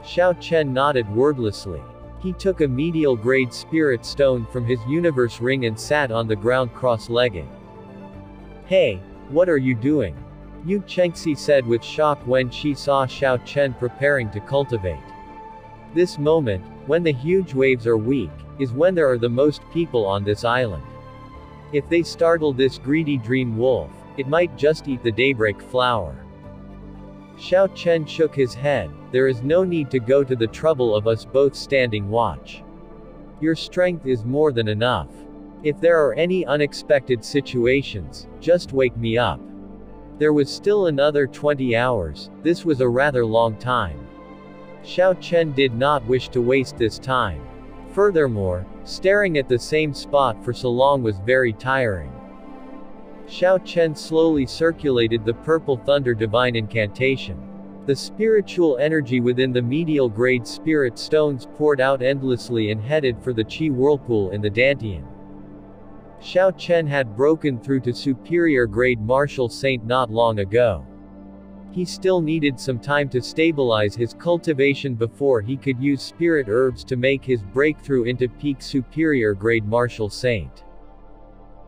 Xiao Chen nodded wordlessly. He took a medial-grade spirit stone from his universe ring and sat on the ground cross-legged. Hey, what are you doing? Yu Chengxi said with shock when she saw Xiao Chen preparing to cultivate. This moment, when the huge waves are weak, is when there are the most people on this island. If they startle this greedy dream wolf, it might just eat the daybreak flower. Xiao Chen shook his head. There is no need to go to the trouble of us both standing watch. Your strength is more than enough. If there are any unexpected situations, just wake me up. There was still another 20 hours, this was a rather long time. Xiao Chen did not wish to waste this time. Furthermore, staring at the same spot for so long was very tiring. Xiao Chen slowly circulated the purple thunder divine incantation. The spiritual energy within the medial grade spirit stones poured out endlessly and headed for the Qi whirlpool in the Dantian. Xiao Chen had broken through to superior grade martial saint not long ago. He still needed some time to stabilize his cultivation before he could use spirit herbs to make his breakthrough into peak superior grade martial saint.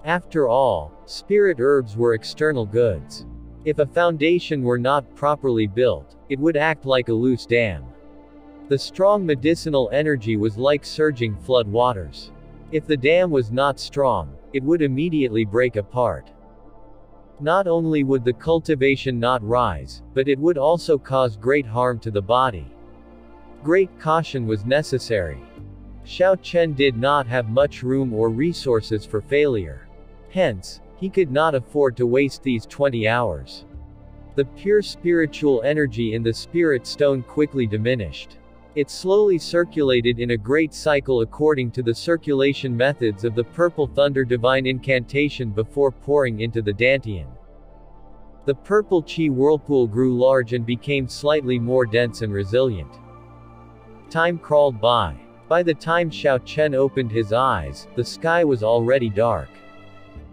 After all, spirit herbs were external goods. If a foundation were not properly built, it would act like a loose dam. The strong medicinal energy was like surging flood waters. If the dam was not strong, it would immediately break apart. Not only would the cultivation not rise, but it would also cause great harm to the body. Great caution was necessary. Xiao Chen did not have much room or resources for failure. Hence, he could not afford to waste these 20 hours. The pure spiritual energy in the spirit stone quickly diminished. It slowly circulated in a great cycle according to the circulation methods of the purple thunder divine incantation before pouring into the Dantian. The purple Qi whirlpool grew large and became slightly more dense and resilient. Time crawled by. By the time Xiao Chen opened his eyes, the sky was already dark.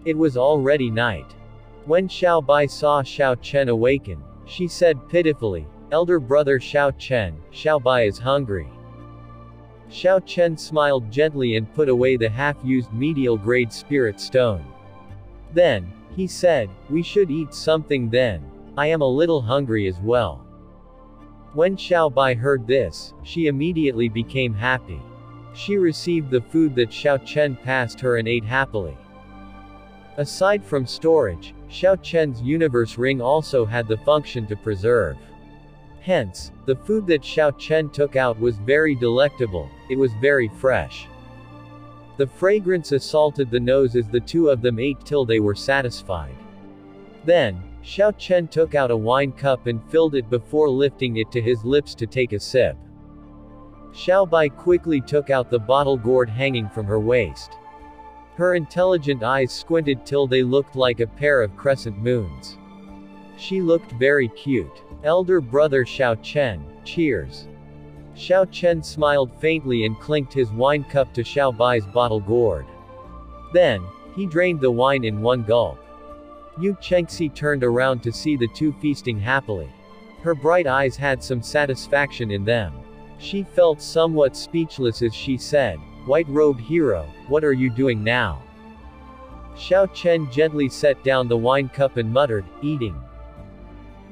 It was already night. When Xiao Bai saw Xiao Chen awaken, she said pitifully, "Elder brother Xiao Chen, Xiao Bai is hungry." Xiao Chen smiled gently and put away the half-used medial-grade spirit stone. Then, he said, "We should eat something then. I am a little hungry as well." When Xiao Bai heard this, she immediately became happy. She received the food that Xiao Chen passed her and ate happily. Aside from storage, Xiao Chen's universe ring also had the function to preserve. Hence, the food that Xiao Chen took out was very delectable, it was very fresh. The fragrance assaulted the nose as the two of them ate till they were satisfied. Then, Xiao Chen took out a wine cup and filled it before lifting it to his lips to take a sip. Xiao Bai quickly took out the bottle gourd hanging from her waist. Her intelligent eyes squinted till they looked like a pair of crescent moons. She looked very cute. Elder brother Xiao Chen, cheers. Xiao Chen smiled faintly and clinked his wine cup to Xiao Bai's bottle gourd. Then, he drained the wine in one gulp. Yu Chengxi turned around to see the two feasting happily. Her bright eyes had some satisfaction in them. She felt somewhat speechless as she said, "White-robed hero, what are you doing now?" Xiao Chen gently set down the wine cup and muttered, "Eating."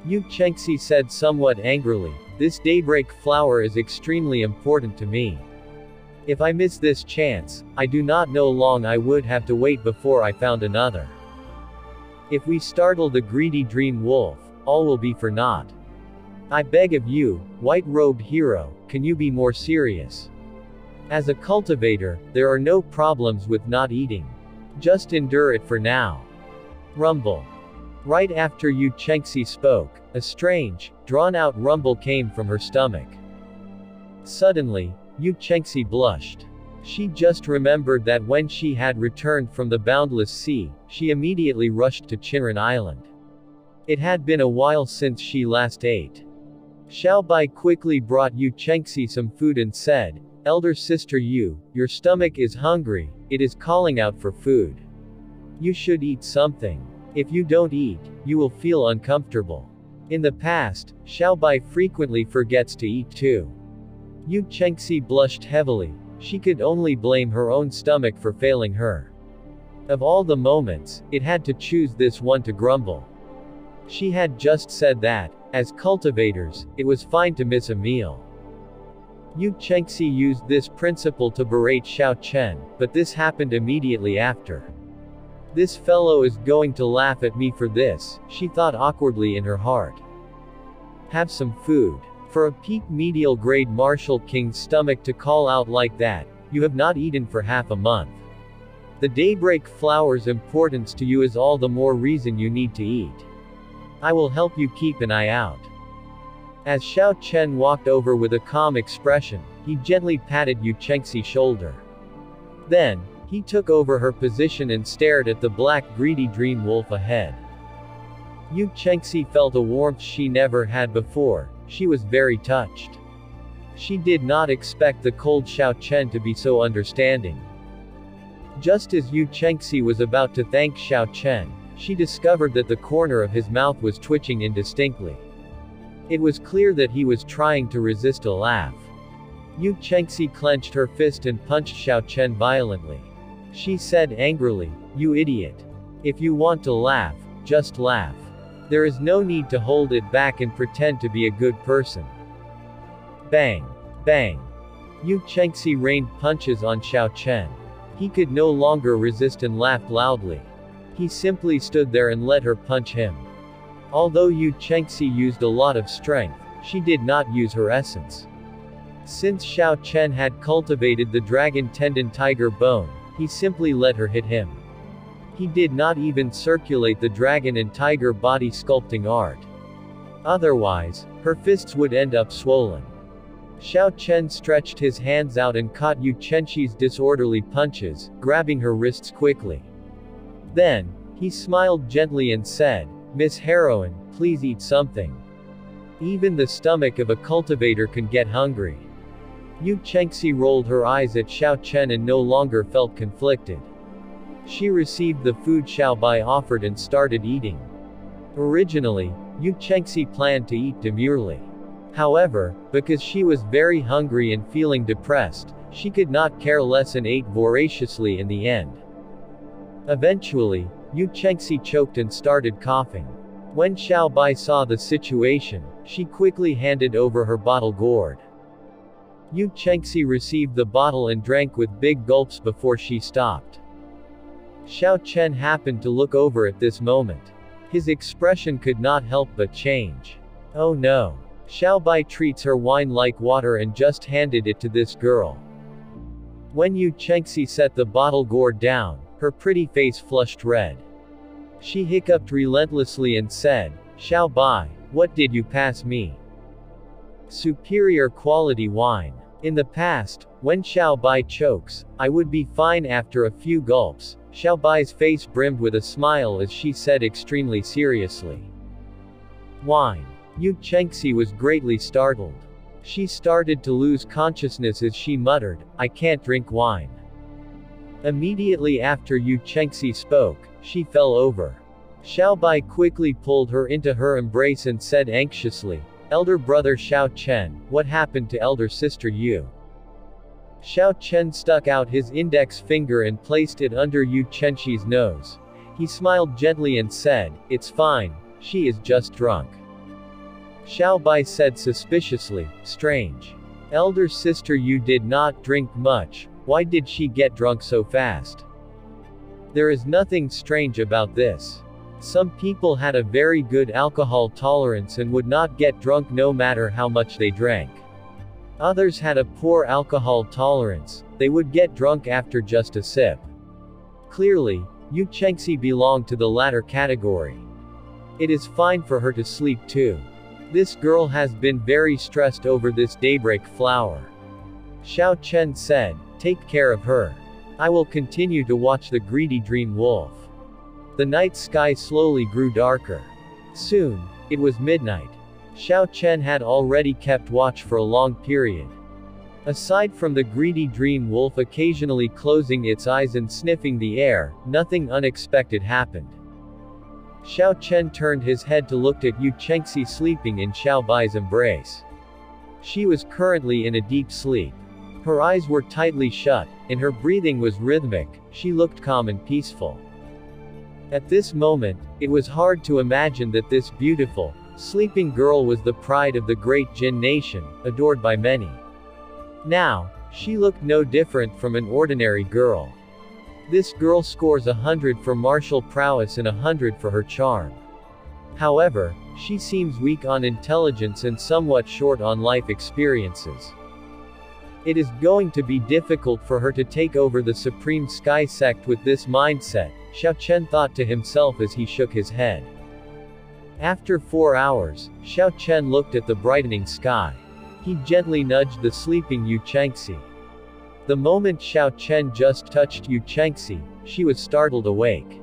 Yu Chengxi said somewhat angrily, "This daybreak flower is extremely important to me. If I miss this chance, I do not know long I would have to wait before I found another. If we startle the greedy dream wolf, all will be for naught. I beg of you, white-robed hero, can you be more serious? As a cultivator, there are no problems with not eating. Just endure it for now." Rumble. Right after Yu Chengxi spoke, a strange, drawn-out rumble came from her stomach. Suddenly, Yu Chengxi blushed. She just remembered that when she had returned from the boundless sea, she immediately rushed to Chinran Island. It had been a while since she last ate. Xiao Bai quickly brought Yu Chengxi some food and said, "Elder sister Yu, your stomach is hungry, it is calling out for food. You should eat something. If you don't eat, you will feel uncomfortable." In the past, Xiao Bai frequently forgets to eat too. Yu Chengxi blushed heavily. She could only blame her own stomach for failing her. Of all the moments, it had to choose this one to grumble. She had just said that, as cultivators, it was fine to miss a meal. Yu Chengxi used this principle to berate Xiao Chen, but this happened immediately after. "This fellow is going to laugh at me for this," she thought awkwardly in her heart. "Have some food. For a peak medial grade Martial King's stomach to call out like that, you have not eaten for half a month. The daybreak flower's importance to you is all the more reason you need to eat. I will help you keep an eye out." As Xiao Chen walked over with a calm expression, he gently patted Yu Chengxi's shoulder. Then, he took over her position and stared at the black greedy dream wolf ahead. Yu Chengxi felt a warmth she never had before. She was very touched. She did not expect the cold Xiao Chen to be so understanding. Just as Yu Chengxi was about to thank Xiao Chen, she discovered that the corner of his mouth was twitching indistinctly. It was clear that he was trying to resist a laugh. Yu Chengxi clenched her fist and punched Xiao Chen violently. She said angrily, "You idiot. If you want to laugh, just laugh. There is no need to hold it back and pretend to be a good person." Bang! Bang! Yu Chengxi rained punches on Xiao Chen. He could no longer resist and laughed loudly. He simply stood there and let her punch him. Although Yu Chengxi used a lot of strength, she did not use her essence. Since Xiao Chen had cultivated the dragon tendon tiger bone, he simply let her hit him. He did not even circulate the dragon and tiger body sculpting art. Otherwise, her fists would end up swollen. Xiao Chen stretched his hands out and caught Yu Chengxi's disorderly punches, grabbing her wrists quickly. Then, he smiled gently and said, "Miss Heroine, please eat something. Even the stomach of a cultivator can get hungry." Yu Chengxi rolled her eyes at Xiao Chen and no longer felt conflicted. She received the food Xiao Bai offered and started eating. Originally, Yu Chengxi planned to eat demurely. However, because she was very hungry and feeling depressed, she could not care less and ate voraciously in the end. Eventually, Yu Chengxi choked and started coughing. When Xiao Bai saw the situation, she quickly handed over her bottle gourd. Yu Chengxi received the bottle and drank with big gulps before she stopped. Xiao Chen happened to look over at this moment. His expression could not help but change. "Oh no. Xiaobai treats her wine like water and just handed it to this girl. When Yu Chengxi set the bottle gourd down, her pretty face flushed red. She hiccuped relentlessly and said, "Xiaobai, what did you pass me?" Superior quality wine. In the past, when Xiaobai chokes, I would be fine after a few gulps. Xiaobai's face brimmed with a smile as she said extremely seriously. Wine. Yu Chengxi was greatly startled. She started to lose consciousness as she muttered, "I can't drink wine." Immediately after Yu Chengxi spoke, she fell over. Xiaobai quickly pulled her into her embrace and said anxiously, "Elder brother Xiao Chen, what happened to elder sister Yu?" Xiao Chen stuck out his index finger and placed it under Yu Chengxi's nose. He smiled gently and said, "It's fine, she is just drunk." Xiaobai said suspiciously, "Strange. Elder sister Yu did not drink much, why did she get drunk so fast?" "There is nothing strange about this. Some people had a very good alcohol tolerance and would not get drunk no matter how much they drank. Others had a poor alcohol tolerance, they would get drunk after just a sip." Clearly, Yu Chengxi belonged to the latter category. It is fine for her to sleep too. This girl has been very stressed over this daybreak flower. Xiao Chen said, "Take care of her. I will continue to watch the greedy dream wolf." The night sky slowly grew darker. Soon, it was midnight. Xiao Chen had already kept watch for a long period. Aside from the greedy dream wolf occasionally closing its eyes and sniffing the air, nothing unexpected happened. Xiao Chen turned his head to look at Yu Chengxi sleeping in Xiaobai's embrace. She was currently in a deep sleep. Her eyes were tightly shut, and her breathing was rhythmic. She looked calm and peaceful. At this moment, it was hard to imagine that this beautiful, sleeping girl was the pride of the great Jin nation, adored by many. Now, she looked no different from an ordinary girl. This girl scores 100 for martial prowess and 100 for her charm. However, she seems weak on intelligence and somewhat short on life experiences. It is going to be difficult for her to take over the Supreme Sky Sect with this mindset, Xiao Chen thought to himself as he shook his head. After 4 hours, Xiao Chen looked at the brightening sky. He gently nudged the sleeping Yu Chengxi. The moment Xiao Chen just touched Yu Chengxi, she was startled awake.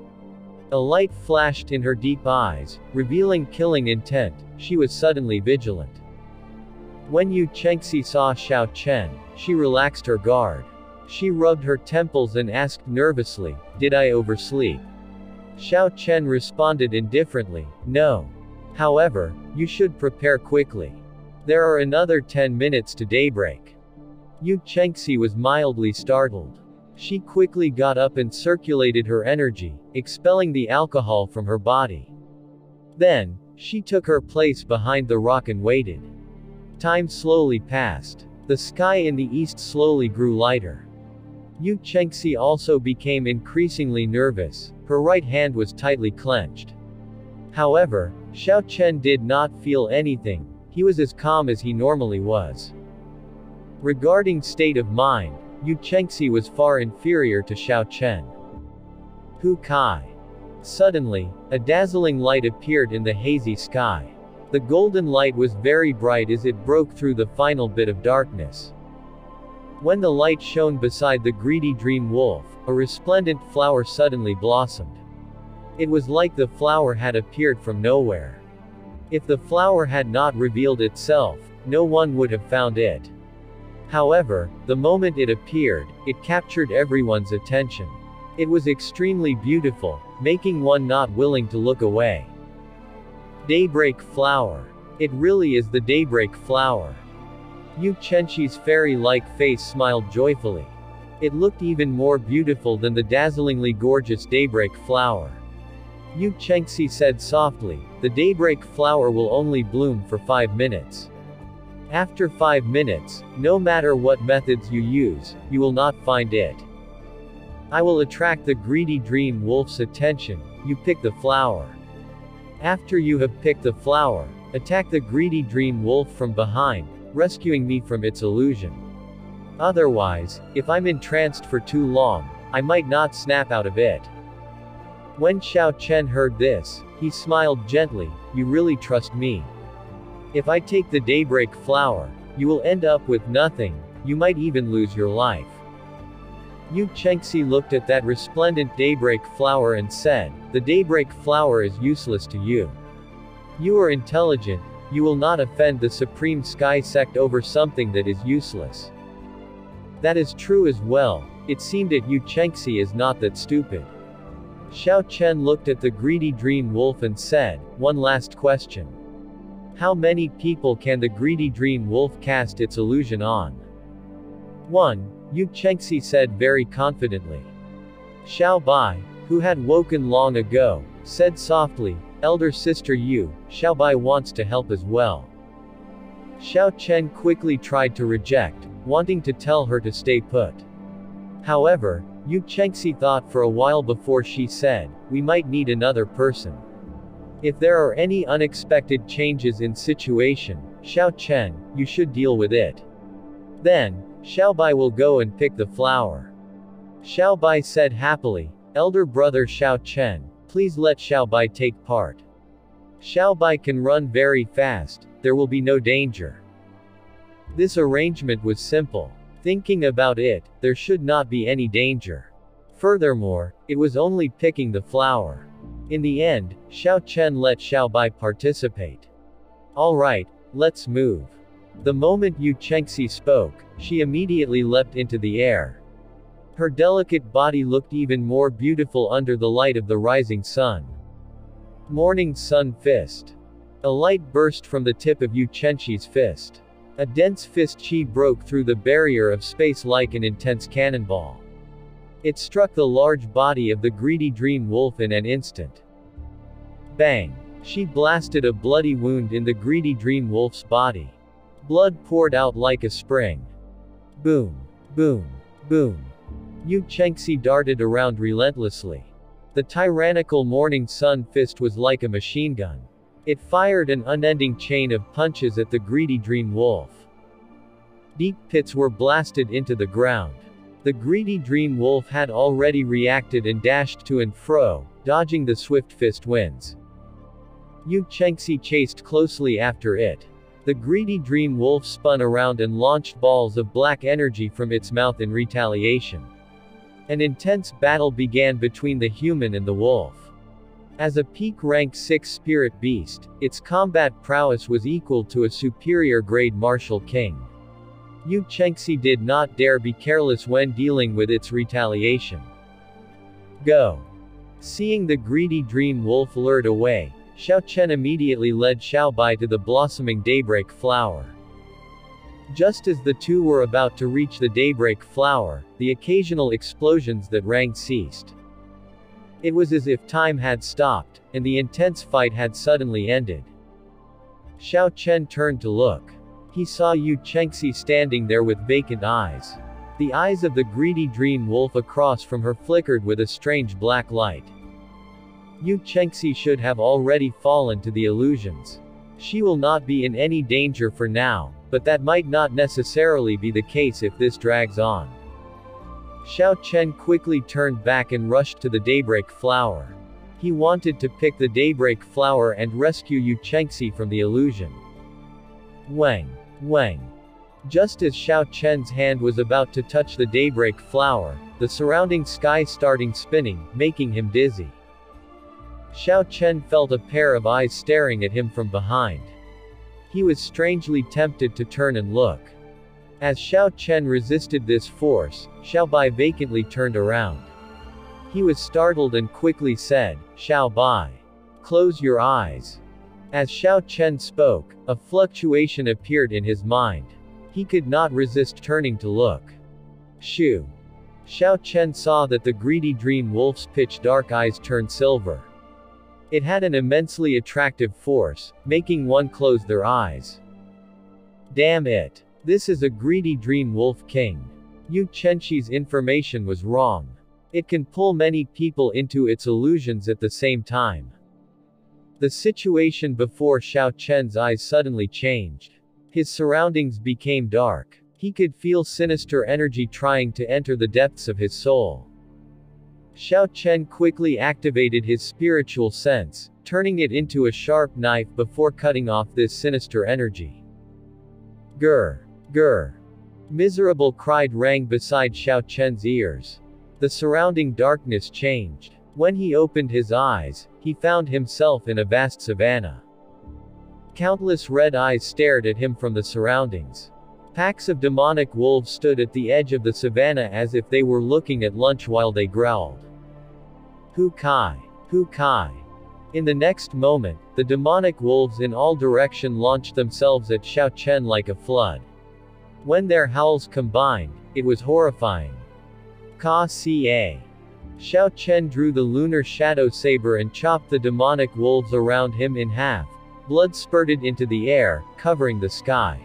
A light flashed in her deep eyes, revealing killing intent. She was suddenly vigilant. When Yu Chengxi saw Xiao Chen, she relaxed her guard. She rubbed her temples and asked nervously, "Did I oversleep?" Xiao Chen responded indifferently, "No. However, you should prepare quickly. There are another 10 minutes to daybreak." Yu Chengxi was mildly startled. She quickly got up and circulated her energy, expelling the alcohol from her body. Then, she took her place behind the rock and waited. Time slowly passed. The sky in the east slowly grew lighter. Yu Chengxi also became increasingly nervous. Her right hand was tightly clenched. However, Xiao Chen did not feel anything. He was as calm as he normally was. Regarding state of mind, Yu Chengxi was far inferior to Xiao Chen. Hu Kai. Suddenly, a dazzling light appeared in the hazy sky. The golden light was very bright as it broke through the final bit of darkness. When the light shone beside the greedy dream wolf, a resplendent flower suddenly blossomed. It was like the flower had appeared from nowhere. If the flower had not revealed itself, no one would have found it. However, the moment it appeared, it captured everyone's attention. It was extremely beautiful, making one not willing to look away. Daybreak flower. It really is the daybreak flower. Yu Chengxi's fairy-like face smiled joyfully. It looked even more beautiful than the dazzlingly gorgeous daybreak flower. Yu Chengxi said softly, "The daybreak flower will only bloom for 5 minutes. After 5 minutes, no matter what methods you use, you will not find it. I will attract the greedy dream wolf's attention. You pick the flower. After you have picked the flower, Attack the greedy dream wolf from behind, rescuing me from its illusion. Otherwise, if I'm entranced for too long, I might not snap out of it. When Xiao Chen heard this, he smiled gently. You really trust me? If I take the daybreak flower, you will end up with nothing, you might even lose your life. Yu Chengxi looked at that resplendent daybreak flower and said, the daybreak flower is useless to you. You are intelligent, you will not offend the Supreme Sky Sect over something that is useless. That is true as well, it seemed that Yu Chengxi is not that stupid. Xiao Chen looked at the greedy dream wolf and said, one last question. How many people can the greedy dream wolf cast its illusion on? 1. Yu Chengxi said very confidently. Xiao Bai, who had woken long ago, said softly, Elder Sister Yu, Xiao Bai wants to help as well. Xiao Chen quickly tried to reject, wanting to tell her to stay put. However, Yu Chengxi thought for a while before she said, we might need another person. If there are any unexpected changes in situation, Xiao Chen, you should deal with it. Then, Xiao Bai will go and pick the flower. Xiao Bai said happily, Elder brother Xiao Chen, please let Xiao Bai take part. Xiao Bai can run very fast, there will be no danger. This arrangement was simple. Thinking about it, there should not be any danger. Furthermore, it was only picking the flower. In the end, Xiao Chen let Xiao Bai participate. Alright, let's move. The moment Yu Chengxi spoke, she immediately leapt into the air. Her delicate body looked even more beautiful under the light of the rising sun. Morning Sun Fist. A light burst from the tip of Yu Chengxi's fist. A dense fist chi broke through the barrier of space like an intense cannonball. It struck the large body of the greedy dream wolf in an instant. Bang! She blasted a bloody wound in the greedy dream wolf's body. Blood poured out like a spring. Boom! Boom! Boom! Yu Chengxi darted around relentlessly. The tyrannical morning sun fist was like a machine gun. It fired an unending chain of punches at the greedy dream wolf. Deep pits were blasted into the ground. The greedy dream wolf had already reacted and dashed to and fro, dodging the swift fist winds. Yu Chengxi chased closely after it. The greedy dream wolf spun around and launched balls of black energy from its mouth in retaliation. An intense battle began between the human and the wolf. As a peak rank 6 spirit beast, its combat prowess was equal to a superior grade martial king. Yu Chengxi did not dare be careless when dealing with its retaliation. Go! Seeing the greedy dream wolf lured away, Xiao Chen immediately led Xiao Bai to the blossoming daybreak flower. Just as the two were about to reach the daybreak flower, the occasional explosions that rang ceased. It was as if time had stopped, and the intense fight had suddenly ended. Xiao Chen turned to look. He saw Yu Chengxi standing there with vacant eyes. The eyes of the greedy dream wolf across from her flickered with a strange black light. Yu Chengxi should have already fallen to the illusions. She will not be in any danger for now, but that might not necessarily be the case if this drags on. Xiao Chen quickly turned back and rushed to the daybreak flower. He wanted to pick the daybreak flower and rescue Yu Chengxi from the illusion. Wang! Wang! Just as Xiao Chen's hand was about to touch the daybreak flower, the surrounding sky started spinning, making him dizzy. Xiao Chen felt a pair of eyes staring at him from behind. He was strangely tempted to turn and look. As Xiao Chen resisted this force, Xiao Bai vacantly turned around. He was startled and quickly said, Xiao Bai, close your eyes. As Xiao Chen spoke, a fluctuation appeared in his mind. He could not resist turning to look. Shoo! Xiao Chen saw that the greedy dream wolf's pitch-dark eyes turned silver. It had an immensely attractive force, making one close their eyes. Damn it! This is a greedy dream wolf king. Yu Chengxi's information was wrong. It can pull many people into its illusions at the same time. The situation before Xiao Chen's eyes suddenly changed. His surroundings became dark. He could feel sinister energy trying to enter the depths of his soul. Xiao Chen quickly activated his spiritual sense, turning it into a sharp knife before cutting off this sinister energy. Grr! Grr! Miserable cry rang beside Xiao Chen's ears. The surrounding darkness changed. When he opened his eyes, he found himself in a vast savanna. Countless red eyes stared at him from the surroundings. Packs of demonic wolves stood at the edge of the savanna as if they were looking at lunch while they growled. Hu Kai! Hu Kai! In the next moment, the demonic wolves in all directions launched themselves at Xiao Chen like a flood. When their howls combined, it was horrifying. Ka Ca! Xiao Chen drew the lunar shadow saber and chopped the demonic wolves around him in half. Blood spurted into the air, covering the sky.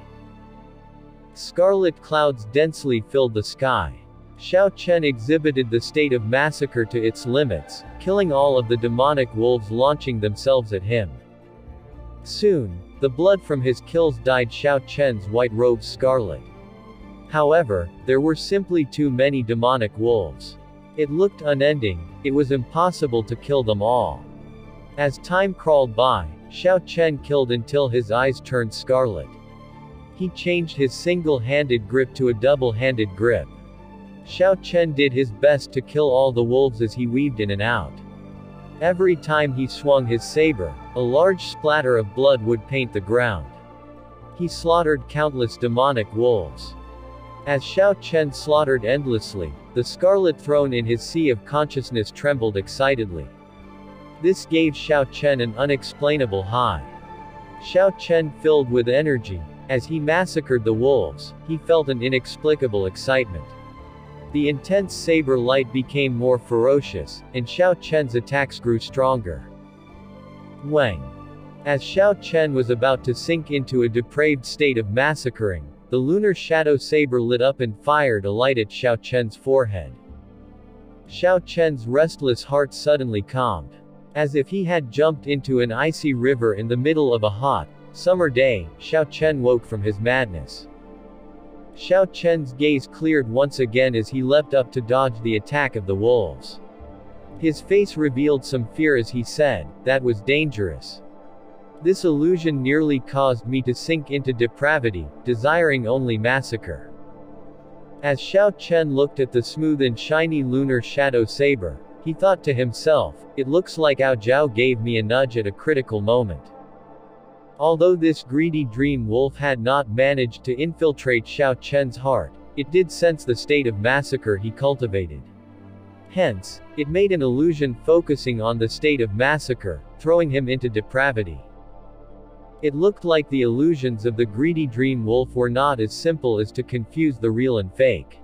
Scarlet clouds densely filled the sky. Xiao Chen exhibited the state of massacre to its limits, killing all of the demonic wolves launching themselves at him. Soon, the blood from his kills dyed Xiao Chen's white robes scarlet. However, there were simply too many demonic wolves. It looked unending, it was impossible to kill them all. As time crawled by, Xiao Chen killed until his eyes turned scarlet. He changed his single-handed grip to a double-handed grip. Xiao Chen did his best to kill all the wolves as he weaved in and out. Every time he swung his saber, a large splatter of blood would paint the ground. He slaughtered countless demonic wolves. As Xiao Chen slaughtered endlessly, the scarlet throne in his sea of consciousness trembled excitedly. This gave Xiao Chen an unexplainable high. Xiao Chen filled with energy. As he massacred the wolves, he felt an inexplicable excitement. The intense saber light became more ferocious, and Xiao Chen's attacks grew stronger. Wang! As Xiao Chen was about to sink into a depraved state of massacring, the lunar shadow saber lit up and fired a light at Xiao Chen's forehead. Xiao Chen's restless heart suddenly calmed. As if he had jumped into an icy river in the middle of a hot, summer day, Xiao Chen woke from his madness. Xiao Chen's gaze cleared once again as he leapt up to dodge the attack of the wolves. His face revealed some fear as he said, "That was dangerous. This illusion nearly caused me to sink into depravity, desiring only massacre." As Xiao Chen looked at the smooth and shiny lunar shadow saber, he thought to himself, "It looks like Ao Zhao gave me a nudge at a critical moment." Although this greedy dream wolf had not managed to infiltrate Xiao Chen's heart, it did sense the state of massacre he cultivated. Hence, it made an illusion focusing on the state of massacre, throwing him into depravity. It looked like the illusions of the greedy dream wolf were not as simple as to confuse the real and fake.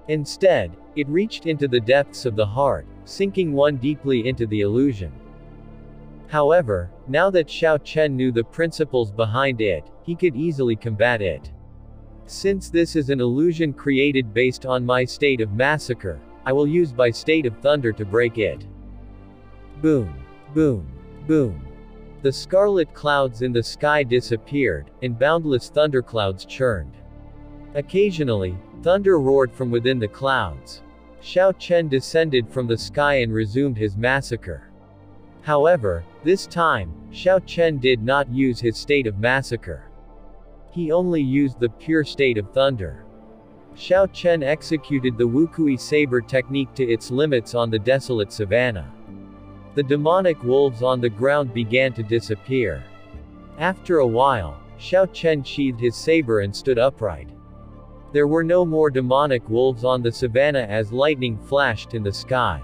Instead, it reached into the depths of the heart, sinking one deeply into the illusion. However, now that Xiao Chen knew the principles behind it, he could easily combat it. Since this is an illusion created based on my state of massacre, I will use my state of thunder to break it. Boom! Boom! Boom! The scarlet clouds in the sky disappeared, and boundless thunderclouds churned. Occasionally, thunder roared from within the clouds. Xiao Chen descended from the sky and resumed his massacre. However, this time, Xiao Chen did not use his state of massacre. He only used the pure state of thunder. Xiao Chen executed the Wukui saber technique to its limits on the desolate savanna. The demonic wolves on the ground began to disappear. After a while, Xiao Chen sheathed his saber and stood upright. There were no more demonic wolves on the savanna as lightning flashed in the sky.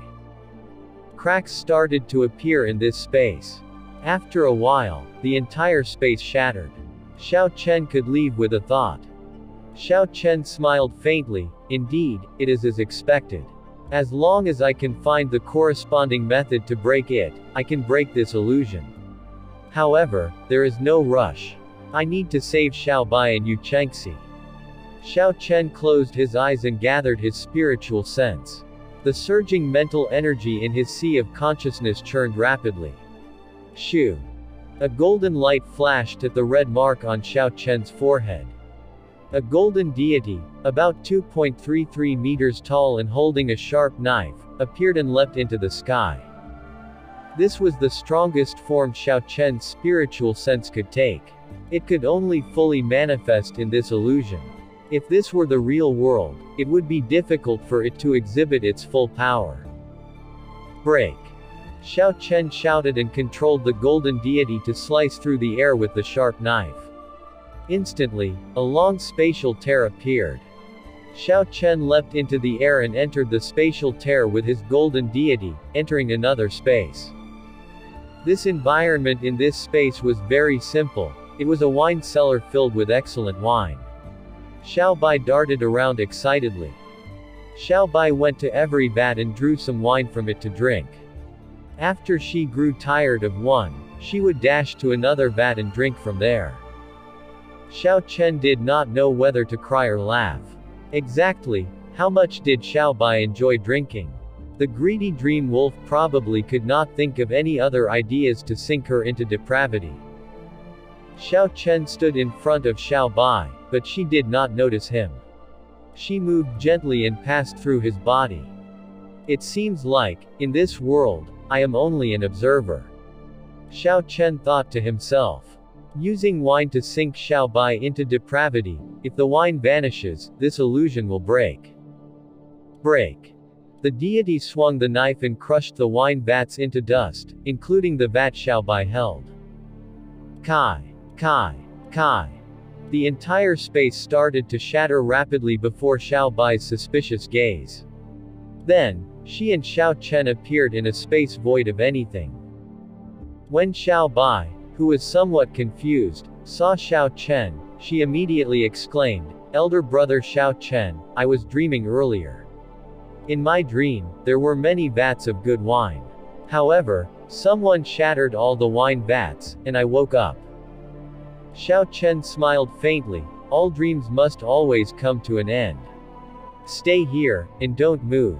Cracks started to appear in this space. After a while, the entire space shattered. Xiao Chen could leave with a thought. Xiao Chen smiled faintly. Indeed, it is as expected. As long as I can find the corresponding method to break it, I can break this illusion. However, there is no rush. I need to save Xiao Bai and Yu Chengxi. Xiao Chen closed his eyes and gathered his spiritual sense. The surging mental energy in his sea of consciousness churned rapidly. Shoo! A golden light flashed at the red mark on Xiao Chen's forehead. A golden deity, about 2.33 meters tall and holding a sharp knife, appeared and leapt into the sky. This was the strongest form Xiao Chen's spiritual sense could take. It could only fully manifest in this illusion. If this were the real world, it would be difficult for it to exhibit its full power. Break! Xiao Chen shouted and controlled the golden deity to slice through the air with the sharp knife. Instantly, a long spatial tear appeared. Xiao Chen leapt into the air and entered the spatial tear with his golden deity, entering another space. This environment in this space was very simple. It was a wine cellar filled with excellent wine. Xiao Bai darted around excitedly. Xiao Bai went to every vat and drew some wine from it to drink. After she grew tired of one, she would dash to another vat and drink from there. Xiao Chen did not know whether to cry or laugh. Exactly, how much did Xiao Bai enjoy drinking? The greedy dream wolf probably could not think of any other ideas to sink her into depravity. Xiao Chen stood in front of Xiao Bai, but she did not notice him. She moved gently and passed through his body. It seems like, in this world, I am only an observer. Xiao Chen thought to himself. Using wine to sink Xiao Bai into depravity, if the wine vanishes, this illusion will break. Break! The deity swung the knife and crushed the wine vats into dust, including the vat Xiao Bai held. Kai! Kai! Kai! The entire space started to shatter rapidly before Xiao Bai's suspicious gaze. Then, she and Xiao Chen appeared in a space void of anything. When Xiao Bai, who was somewhat confused, saw Xiao Chen, she immediately exclaimed, "Elder brother Xiao Chen, I was dreaming earlier. In my dream, there were many vats of good wine. However, someone shattered all the wine vats, and I woke up." Xiao Chen smiled faintly. All dreams must always come to an end. Stay here, and don't move.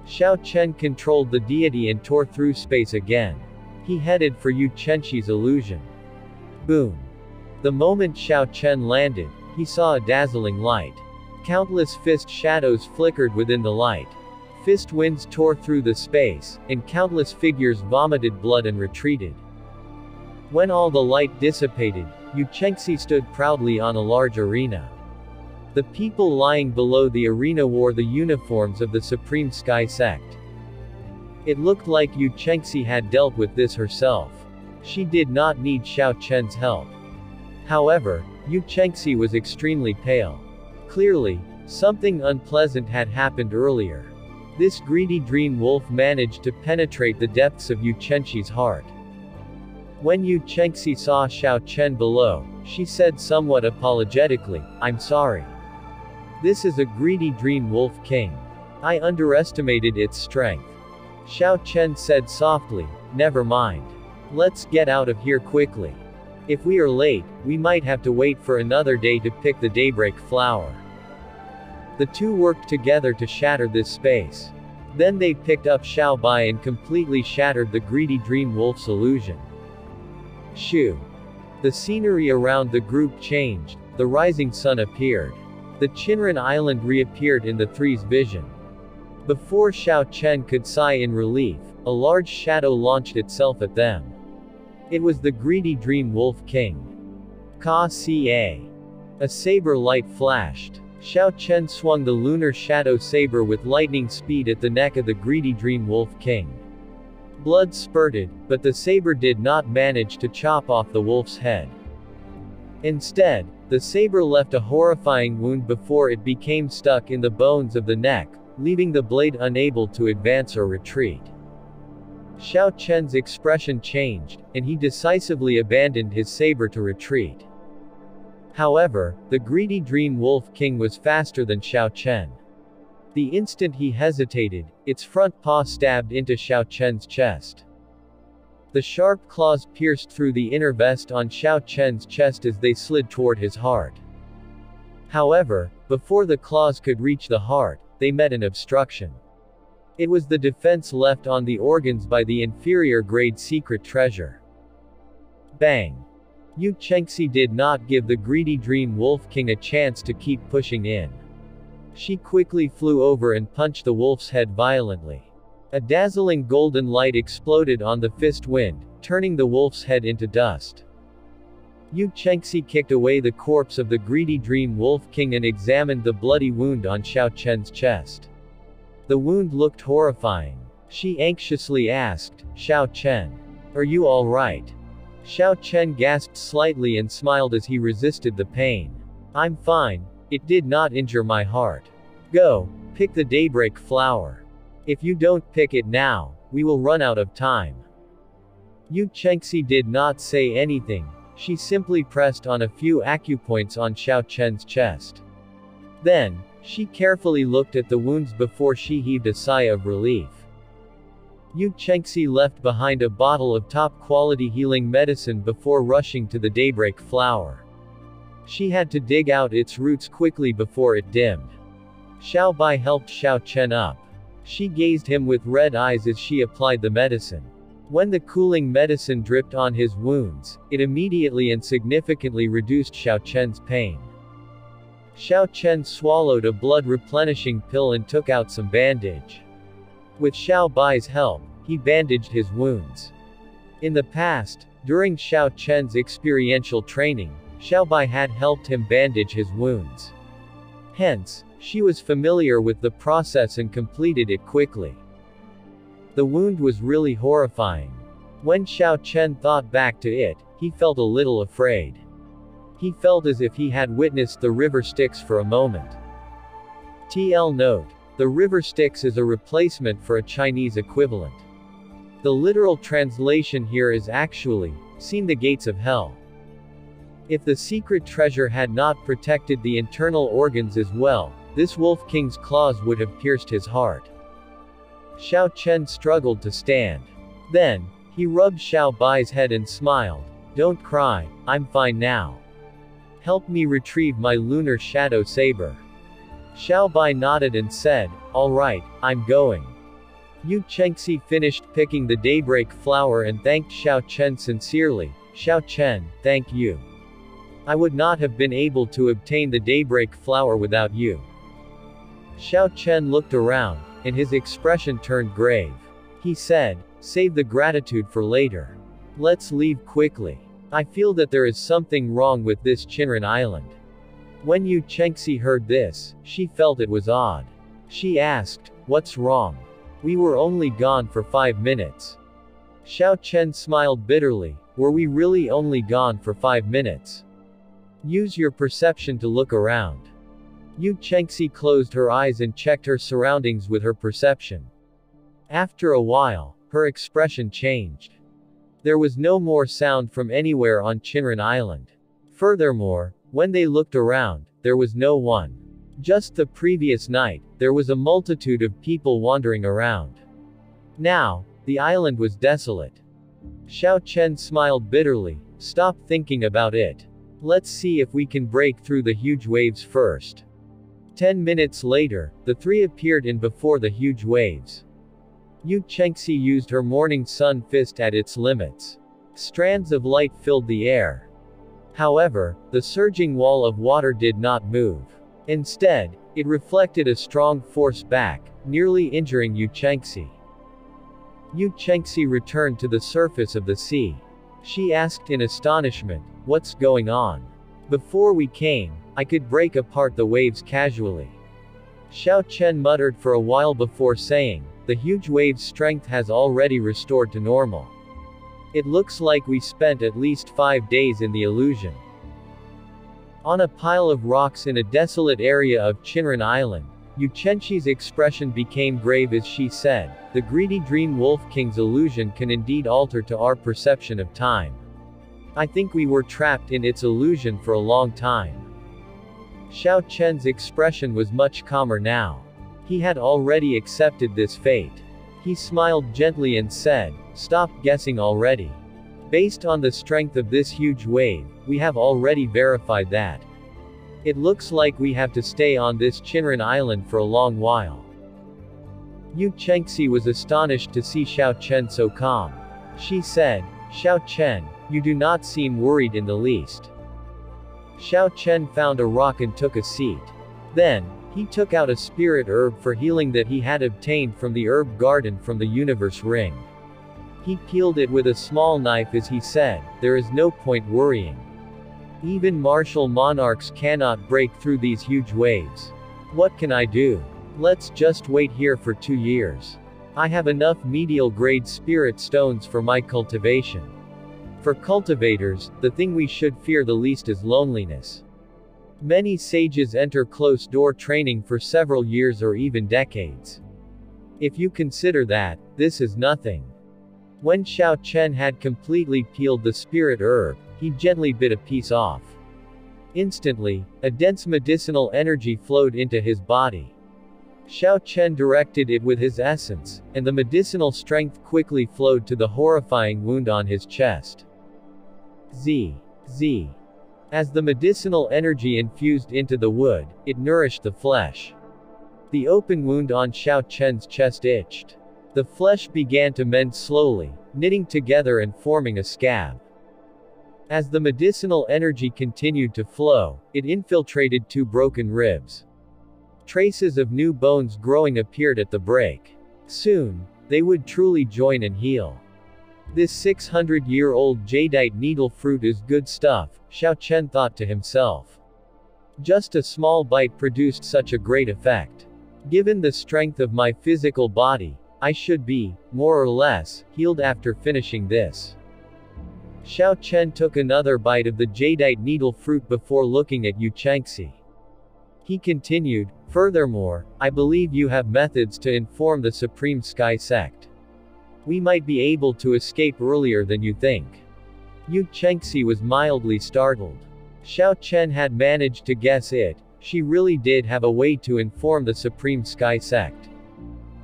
Xiao Chen controlled the deity and tore through space again. He headed for Yu Chenxi's illusion. Boom! The moment Xiao Chen landed, he saw a dazzling light. Countless fist shadows flickered within the light. Fist winds tore through the space, and countless figures vomited blood and retreated. When all the light dissipated, Yu Chenxi stood proudly on a large arena. The people lying below the arena wore the uniforms of the Supreme Sky Sect. It looked like Yu Chenxi had dealt with this herself. She did not need Xiao Chen's help. However, Yu Chenxi was extremely pale. Clearly, something unpleasant had happened earlier. This greedy dream wolf managed to penetrate the depths of Yu Chenxi's heart. When Yu Chenxi saw Xiao Chen below, she said somewhat apologetically, "I'm sorry. This is a greedy dream wolf king. I underestimated its strength." Xiao Chen said softly, "Never mind. Let's get out of here quickly. If we are late, we might have to wait for another day to pick the daybreak flower." The two worked together to shatter this space. Then they picked up Xiao Bai and completely shattered the greedy dream wolf's illusion. Shoo! The scenery around the group changed. The rising sun appeared. The Qinren Island reappeared in the three's vision. Before Xiao Chen could sigh in relief, a large shadow launched itself at them. It was the greedy dream wolf king. Ka-ca. A saber light flashed. Xiao Chen swung the lunar shadow saber with lightning speed at the neck of the greedy dream wolf king. Blood spurted, but the saber did not manage to chop off the wolf's head. Instead, the saber left a horrifying wound before it became stuck in the bones of the neck, leaving the blade unable to advance or retreat. Xiao Chen's expression changed, and he decisively abandoned his saber to retreat. However, the greedy dream wolf king was faster than Xiao Chen. The instant he hesitated, its front paw stabbed into Xiao Chen's chest. The sharp claws pierced through the inner vest on Xiao Chen's chest as they slid toward his heart. However, before the claws could reach the heart, they met an obstruction. It was the defense left on the organs by the inferior grade secret treasure. Bang! Yu Chengxi did not give the greedy Dream Wolf King a chance to keep pushing in. She quickly flew over and punched the wolf's head violently. A dazzling golden light exploded on the fist wind, turning the wolf's head into dust. Yu Chengxi kicked away the corpse of the greedy Dream Wolf King and examined the bloody wound on Xiao Chen's chest. The wound looked horrifying. She anxiously asked, "Xiao Chen, are you all right?" Xiao Chen gasped slightly and smiled as he resisted the pain. "I'm fine. It did not injure my heart. Go, pick the daybreak flower. If you don't pick it now, we will run out of time." Yu Chengxi did not say anything. She simply pressed on a few acupoints on Xiao Chen's chest. Then, she carefully looked at the wounds before she heaved a sigh of relief. Yu Chengxi left behind a bottle of top-quality healing medicine before rushing to the daybreak flower. She had to dig out its roots quickly before it dimmed. Xiao Bai helped Xiao Chen up. She gazed him with red eyes as she applied the medicine. When the cooling medicine dripped on his wounds, it immediately and significantly reduced Xiao Chen's pain. Xiao Chen swallowed a blood-replenishing pill and took out some bandage. With Xiao Bai's help, he bandaged his wounds. In the past, during Xiao Chen's experiential training, Xiao Bai had helped him bandage his wounds. Hence, she was familiar with the process and completed it quickly. The wound was really horrifying. When Xiao Chen thought back to it, he felt a little afraid. He felt as if he had witnessed the river Styx for a moment. TL note: the river Styx is a replacement for a Chinese equivalent. The literal translation here is actually, "seen the gates of hell." If the secret treasure had not protected the internal organs as well, this Wolf King's claws would have pierced his heart. Xiao Chen struggled to stand. Then, he rubbed Xiao Bai's head and smiled. "Don't cry, I'm fine now. Help me retrieve my lunar shadow saber." Xiao Bai nodded and said, "All right, I'm going." Yu Chengxi finished picking the daybreak flower and thanked Xiao Chen sincerely. "Xiao Chen, thank you. I would not have been able to obtain the daybreak flower without you." Xiao Chen looked around, and his expression turned grave. He said, "Save the gratitude for later. Let's leave quickly. I feel that there is something wrong with this Qinren Island." When Yu Chengxi heard this, she felt it was odd. She asked, "What's wrong? We were only gone for 5 minutes." Xiao Chen smiled bitterly. "Were we really only gone for 5 minutes? Use your perception to look around." Yu Chengxi closed her eyes and checked her surroundings with her perception. After a while, her expression changed. There was no more sound from anywhere on Qinren Island. Furthermore, when they looked around, there was no one. Just the previous night, there was a multitude of people wandering around. Now, the island was desolate. Xiao Chen smiled bitterly. "Stop thinking about it. Let's see if we can break through the huge waves first." 10 minutes later, the three appeared in before the huge waves. Yu Chengxi used her morning sun fist at its limits. Strands of light filled the air. However, the surging wall of water did not move. Instead, it reflected a strong force back, nearly injuring Yu Chengxi. Yu Chengxi returned to the surface of the sea. She asked in astonishment, "What's going on? Before we came, I could break apart the waves casually." Xiao Chen muttered for a while before saying, "The huge wave's strength has already restored to normal. It looks like we spent at least 5 days in the illusion." On a pile of rocks in a desolate area of Qinren Island, Yu Chengxi's expression became grave as she said, "The greedy Dream Wolf King's illusion can indeed alter to our perception of time. I think we were trapped in its illusion for a long time." Xiao Chen's expression was much calmer now. He had already accepted this fate. He smiled gently and said, "Stop guessing already. Based on the strength of this huge wave, we have already verified that. It looks like we have to stay on this Qinren Island for a long while." Yu Chengxi was astonished to see Xiao Chen so calm. She said, "Xiao Chen, You do not seem worried in the least. Xiao Chen found a rock and took a seat. Then, he took out a spirit herb for healing that he had obtained from the herb garden from the universe ring. He peeled it with a small knife as he said, "There is no point worrying. Even martial monarchs cannot break through these huge waves. What can I do? Let's just wait here for 2 years. I have enough medial-grade spirit stones for my cultivation." For cultivators, the thing we should fear the least is loneliness. Many sages enter closed-door training for several years or even decades. If you consider that, this is nothing. When Xiao Chen had completely peeled the spirit herb, he gently bit a piece off. Instantly, a dense medicinal energy flowed into his body. Xiao Chen directed it with his essence, and the medicinal strength quickly flowed to the horrifying wound on his chest. Z. As the medicinal energy infused into the wood, it nourished the flesh. The open wound on Xiao Chen's chest itched. The flesh began to mend slowly, knitting together and forming a scab. As the medicinal energy continued to flow, it infiltrated 2 broken ribs. Traces of new bones growing appeared at the break. Soon, they would truly join and heal. This 600-year-old jadeite needle fruit is good stuff, Xiao Chen thought to himself. Just a small bite produced such a great effect. Given the strength of my physical body, I should be, more or less, healed after finishing this. Xiao Chen took another bite of the jadeite needle fruit before looking at Yu Chengxi. He continued, "Furthermore, I believe you have methods to inform the Supreme Sky Sect. We might be able to escape earlier than you think." Yu Chengxi was mildly startled. Xiao Chen had managed to guess it. She really did have a way to inform the Supreme Sky Sect.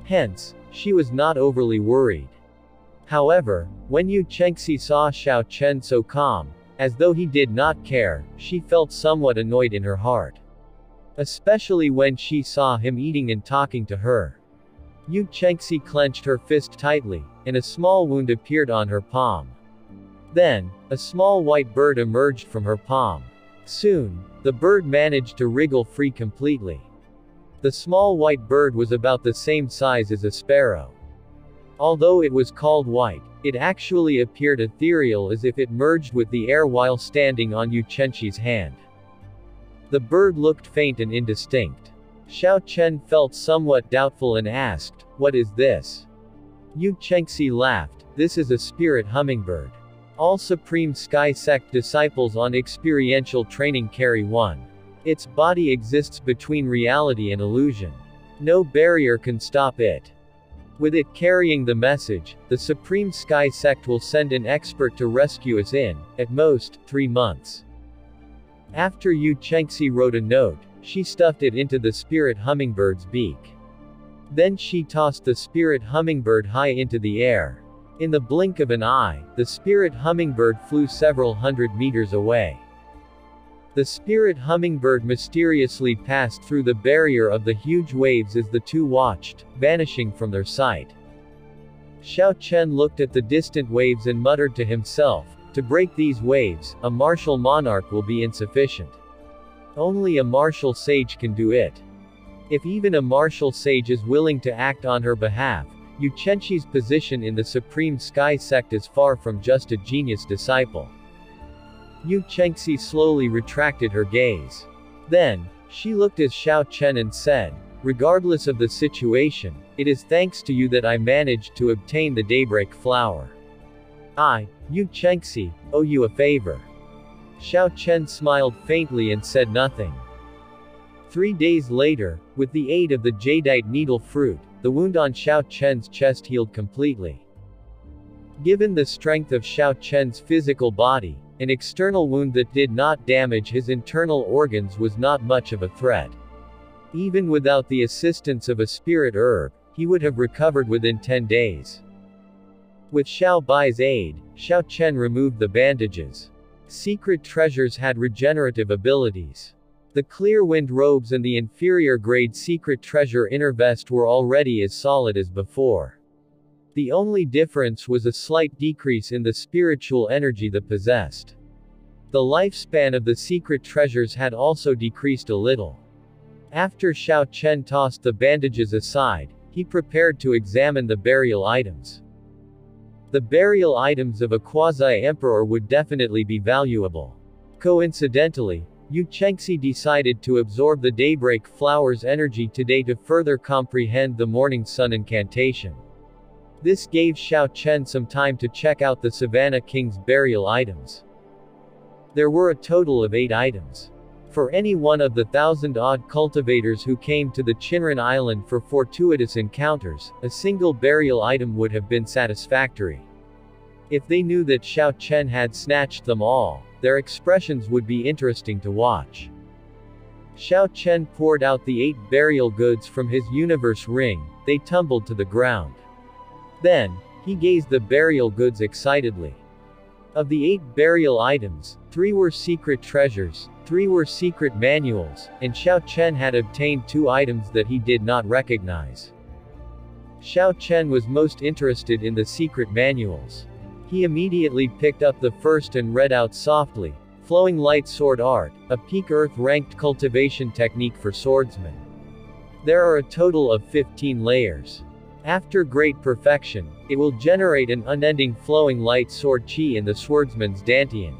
Hence, she was not overly worried. However, when Yu Chengxi saw Xiao Chen so calm, as though he did not care, she felt somewhat annoyed in her heart. Especially when she saw him eating and talking to her. Yu Chengxi clenched her fist tightly, and a small wound appeared on her palm. Then, a small white bird emerged from her palm. Soon, the bird managed to wriggle free completely. The small white bird was about the same size as a sparrow. Although it was called white, it actually appeared ethereal as if it merged with the air while standing on Yu Chengxi's hand. The bird looked faint and indistinct. Xiao Chen felt somewhat doubtful and asked, "What is this?" Yu Chengxi laughed, "This is a spirit hummingbird. All Supreme Sky Sect disciples on experiential training carry one. Its body exists between reality and illusion. No barrier can stop it. With it carrying the message, the Supreme Sky Sect will send an expert to rescue us in, at most, 3 months." After Yu Chengxi wrote a note, she stuffed it into the spirit hummingbird's beak. Then she tossed the spirit hummingbird high into the air. In the blink of an eye, the spirit hummingbird flew several hundred meters away. The spirit hummingbird mysteriously passed through the barrier of the huge waves as the two watched, vanishing from their sight. Xiao Chen looked at the distant waves and muttered to himself, "To break these waves, a martial monarch will be insufficient. Only a martial sage can do it." If even a martial sage is willing to act on her behalf, Yu Chengxi's position in the Supreme Sky Sect is far from just a genius disciple. Yu Chengxi slowly retracted her gaze. Then, she looked at Xiao Chen and said, "Regardless of the situation, it is thanks to you that I managed to obtain the daybreak flower. I, Yu Chengxi, owe you a favor." Xiao Chen smiled faintly and said nothing. 3 days later, with the aid of the jadeite needle fruit, the wound on Xiao Chen's chest healed completely. Given the strength of Xiao Chen's physical body, an external wound that did not damage his internal organs was not much of a threat. Even without the assistance of a spirit herb, he would have recovered within 10 days. With Xiao Bai's aid, Xiao Chen removed the bandages. Secret treasures had regenerative abilities. The clear wind robes and the inferior grade secret treasure inner vest were already as solid as before. The only difference was a slight decrease in the spiritual energy they possessed. The lifespan of the secret treasures had also decreased a little. After Xiao Chen tossed the bandages aside, he prepared to examine the burial items. The burial items of a quasi-emperor would definitely be valuable. Coincidentally, Yu Chengxi decided to absorb the daybreak flower's energy today to further comprehend the morning sun incantation. This gave Xiao Chen some time to check out the Savannah King's burial items. There were a total of 8 items. For any one of the 1,000-odd cultivators who came to the Qinren Island for fortuitous encounters, a single burial item would have been satisfactory. If they knew that Xiao Chen had snatched them all, their expressions would be interesting to watch. Xiao Chen poured out the 8 burial goods from his universe ring. They tumbled to the ground. Then, he gazed the burial goods excitedly. Of the 8 burial items, 3 were secret treasures, 3 were secret manuals, and Xiao Chen had obtained 2 items that he did not recognize. Xiao Chen was most interested in the secret manuals. He immediately picked up the first and read out softly, Flowing Light Sword Art, a peak earth-ranked cultivation technique for swordsmen. There are a total of 15 layers. After great perfection, it will generate an unending flowing light sword qi in the swordsman's dantian.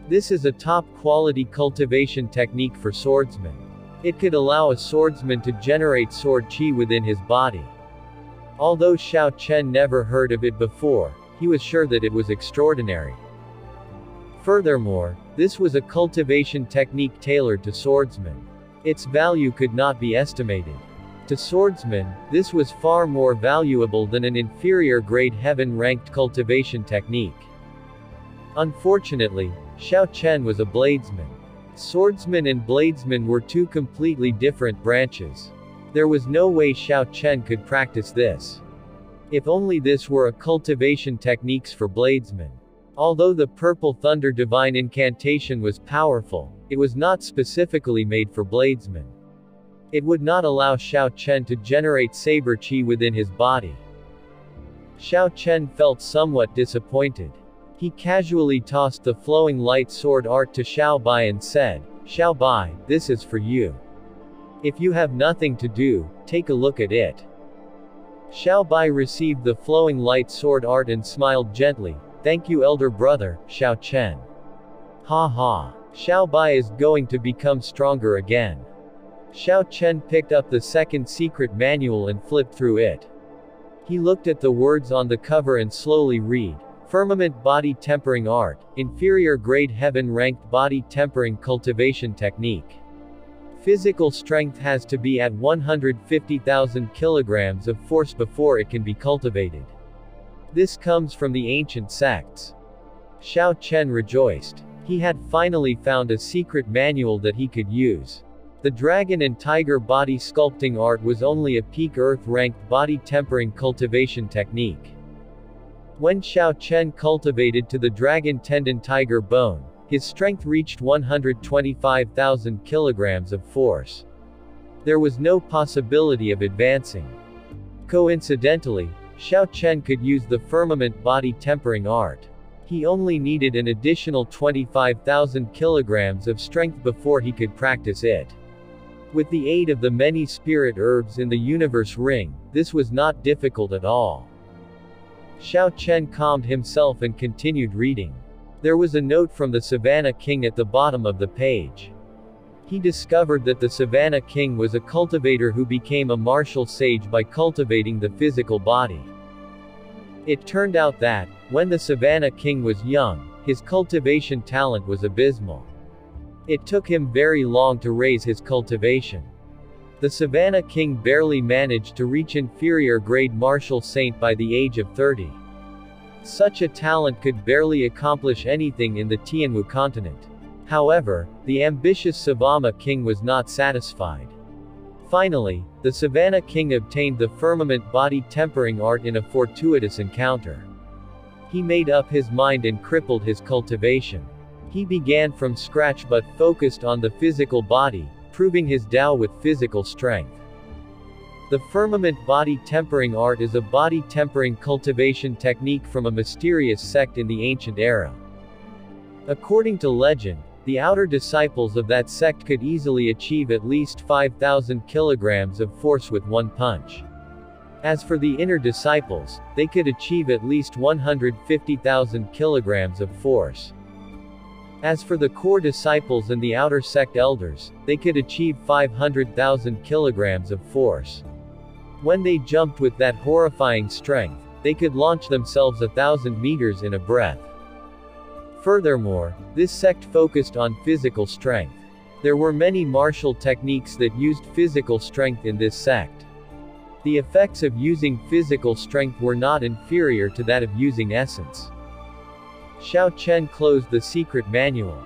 This is a top-quality cultivation technique for swordsmen. It could allow a swordsman to generate sword qi within his body. Although Xiao Chen never heard of it before, he was sure that it was extraordinary. Furthermore, this was a cultivation technique tailored to swordsmen. Its value could not be estimated. To swordsmen, this was far more valuable than an inferior-grade heaven-ranked cultivation technique. Unfortunately, Xiao Chen was a bladesman. Swordsman and bladesman were 2 completely different branches. There was no way Xiao Chen could practice this. If only this were a cultivation techniques for bladesmen. Although the Purple Thunder Divine Incantation was powerful, it was not specifically made for bladesmen. It would not allow Xiao Chen to generate saber qi within his body. Xiao Chen felt somewhat disappointed. He casually tossed the Flowing Light Sword Art to Xiao Bai and said, "Xiao Bai, this is for you. If you have nothing to do, take a look at it." Xiao Bai received the Flowing Light Sword Art and smiled gently. "Thank you, elder brother, Xiao Chen." Ha ha. Xiao Bai is going to become stronger again. Xiao Chen picked up the second secret manual and flipped through it. He looked at the words on the cover and slowly read, Firmament Body Tempering Art, Inferior Grade Heaven Ranked Body Tempering Cultivation Technique. Physical strength has to be at 150,000 kilograms of force before it can be cultivated. This comes from the ancient sects. Xiao Chen rejoiced. He had finally found a secret manual that he could use. The dragon and tiger body sculpting art was only a peak earth-ranked body tempering cultivation technique. When Xiao Chen cultivated to the dragon tendon tiger bone, his strength reached 125,000 kilograms of force. There was no possibility of advancing. Coincidentally, Xiao Chen could use the firmament body tempering art. He only needed an additional 25,000 kilograms of strength before he could practice it. With the aid of the many spirit herbs in the universe ring, this was not difficult at all. Xiao Chen calmed himself and continued reading. There was a note from the Savannah King at the bottom of the page. He discovered that the Savannah King was a cultivator who became a martial sage by cultivating the physical body. It turned out that, when the Savannah King was young, his cultivation talent was abysmal. It took him very long to raise his cultivation. The Savannah King barely managed to reach inferior grade martial saint by the age of 30. Such a talent could barely accomplish anything in the Tianwu continent. However, the ambitious Savannah King was not satisfied. Finally, the Savannah King obtained the firmament body tempering art in a fortuitous encounter. He made up his mind and crippled his cultivation. He began from scratch but focused on the physical body, proving his Tao with physical strength. The firmament body tempering art is a body tempering cultivation technique from a mysterious sect in the ancient era. According to legend, the outer disciples of that sect could easily achieve at least 5,000 kilograms of force with one punch. As for the inner disciples, they could achieve at least 150,000 kilograms of force. As for the core disciples and the outer sect elders, they could achieve 500,000 kilograms of force. When they jumped with that horrifying strength, they could launch themselves 1,000 meters in a breath. Furthermore, this sect focused on physical strength. There were many martial techniques that used physical strength in this sect. The effects of using physical strength were not inferior to that of using essence. Xiao Chen closed the secret manual.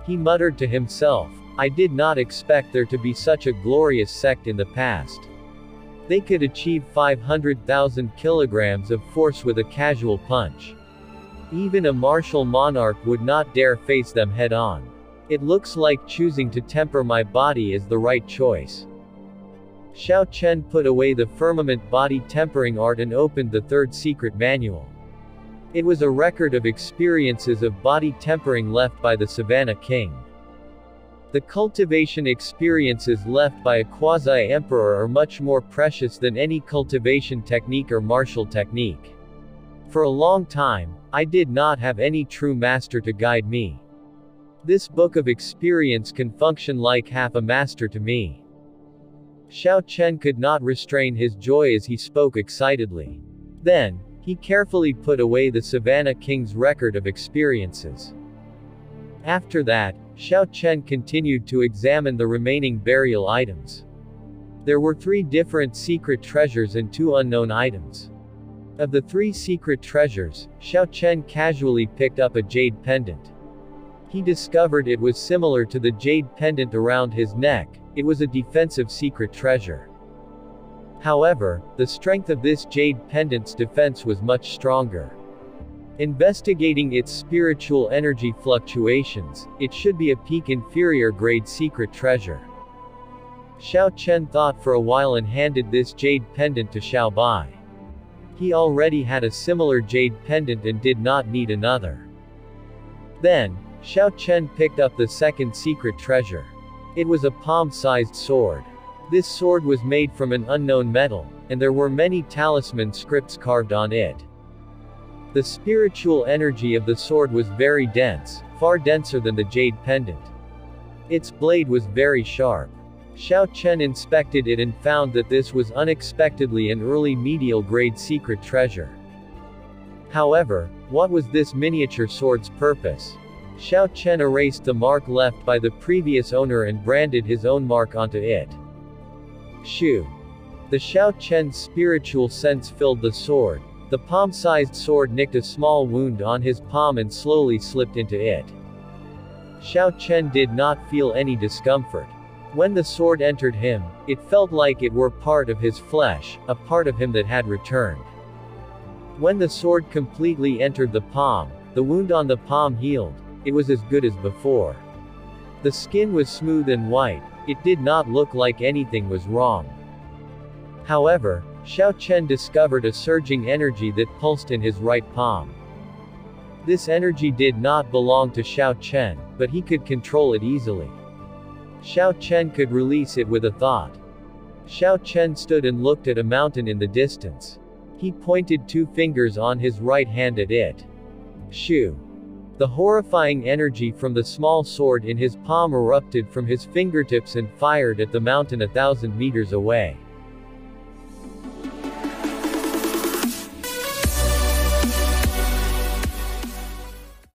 He muttered to himself, "I did not expect there to be such a glorious sect in the past. They could achieve 500,000 kilograms of force with a casual punch. Even a martial monarch would not dare face them head-on. It looks like choosing to temper my body is the right choice." Xiao Chen put away the firmament body tempering art and opened the third secret manual. It was a record of experiences of body tempering left by the Savannah King. The cultivation experiences left by a quasi-emperor are much more precious than any cultivation technique or martial technique. For a long time, I did not have any true master to guide me. This book of experience can function like half a master to me. Xiao Chen could not restrain his joy as he spoke excitedly. Then, he carefully put away the Savannah King's record of experiences. After that, Xiao Chen continued to examine the remaining burial items. There were 3 different secret treasures and 2 unknown items. Of the 3 secret treasures, Xiao Chen casually picked up a jade pendant. He discovered it was similar to the jade pendant around his neck. It was a defensive secret treasure. However, the strength of this jade pendant's defense was much stronger. Investigating its spiritual energy fluctuations, it should be a peak inferior grade secret treasure. Xiao Chen thought for a while and handed this jade pendant to Xiao Bai. He already had a similar jade pendant and did not need another. Then, Xiao Chen picked up the second secret treasure. It was a palm-sized sword. This sword was made from an unknown metal, and there were many talisman scripts carved on it. The spiritual energy of the sword was very dense, far denser than the jade pendant. Its blade was very sharp. Xiao Chen inspected it and found that this was unexpectedly an early medial grade secret treasure. However, what was this miniature sword's purpose? Xiao Chen erased the mark left by the previous owner and branded his own mark onto it. Shoo! The Xiao Chen's spiritual sense filled the sword. The palm-sized sword nicked a small wound on his palm and slowly slipped into it. Xiao Chen did not feel any discomfort. When the sword entered him, it felt like it were part of his flesh, a part of him that had returned. When the sword completely entered the palm, the wound on the palm healed. It was as good as before. The skin was smooth and white. It did not look like anything was wrong. However, Xiao Chen discovered a surging energy that pulsed in his right palm. This energy did not belong to Xiao Chen, but he could control it easily. Xiao Chen could release it with a thought. Xiao Chen stood and looked at a mountain in the distance. He pointed 2 fingers on his right hand at it. Shoo! The horrifying energy from the small sword in his palm erupted from his fingertips and fired at the mountain 1,000 meters away.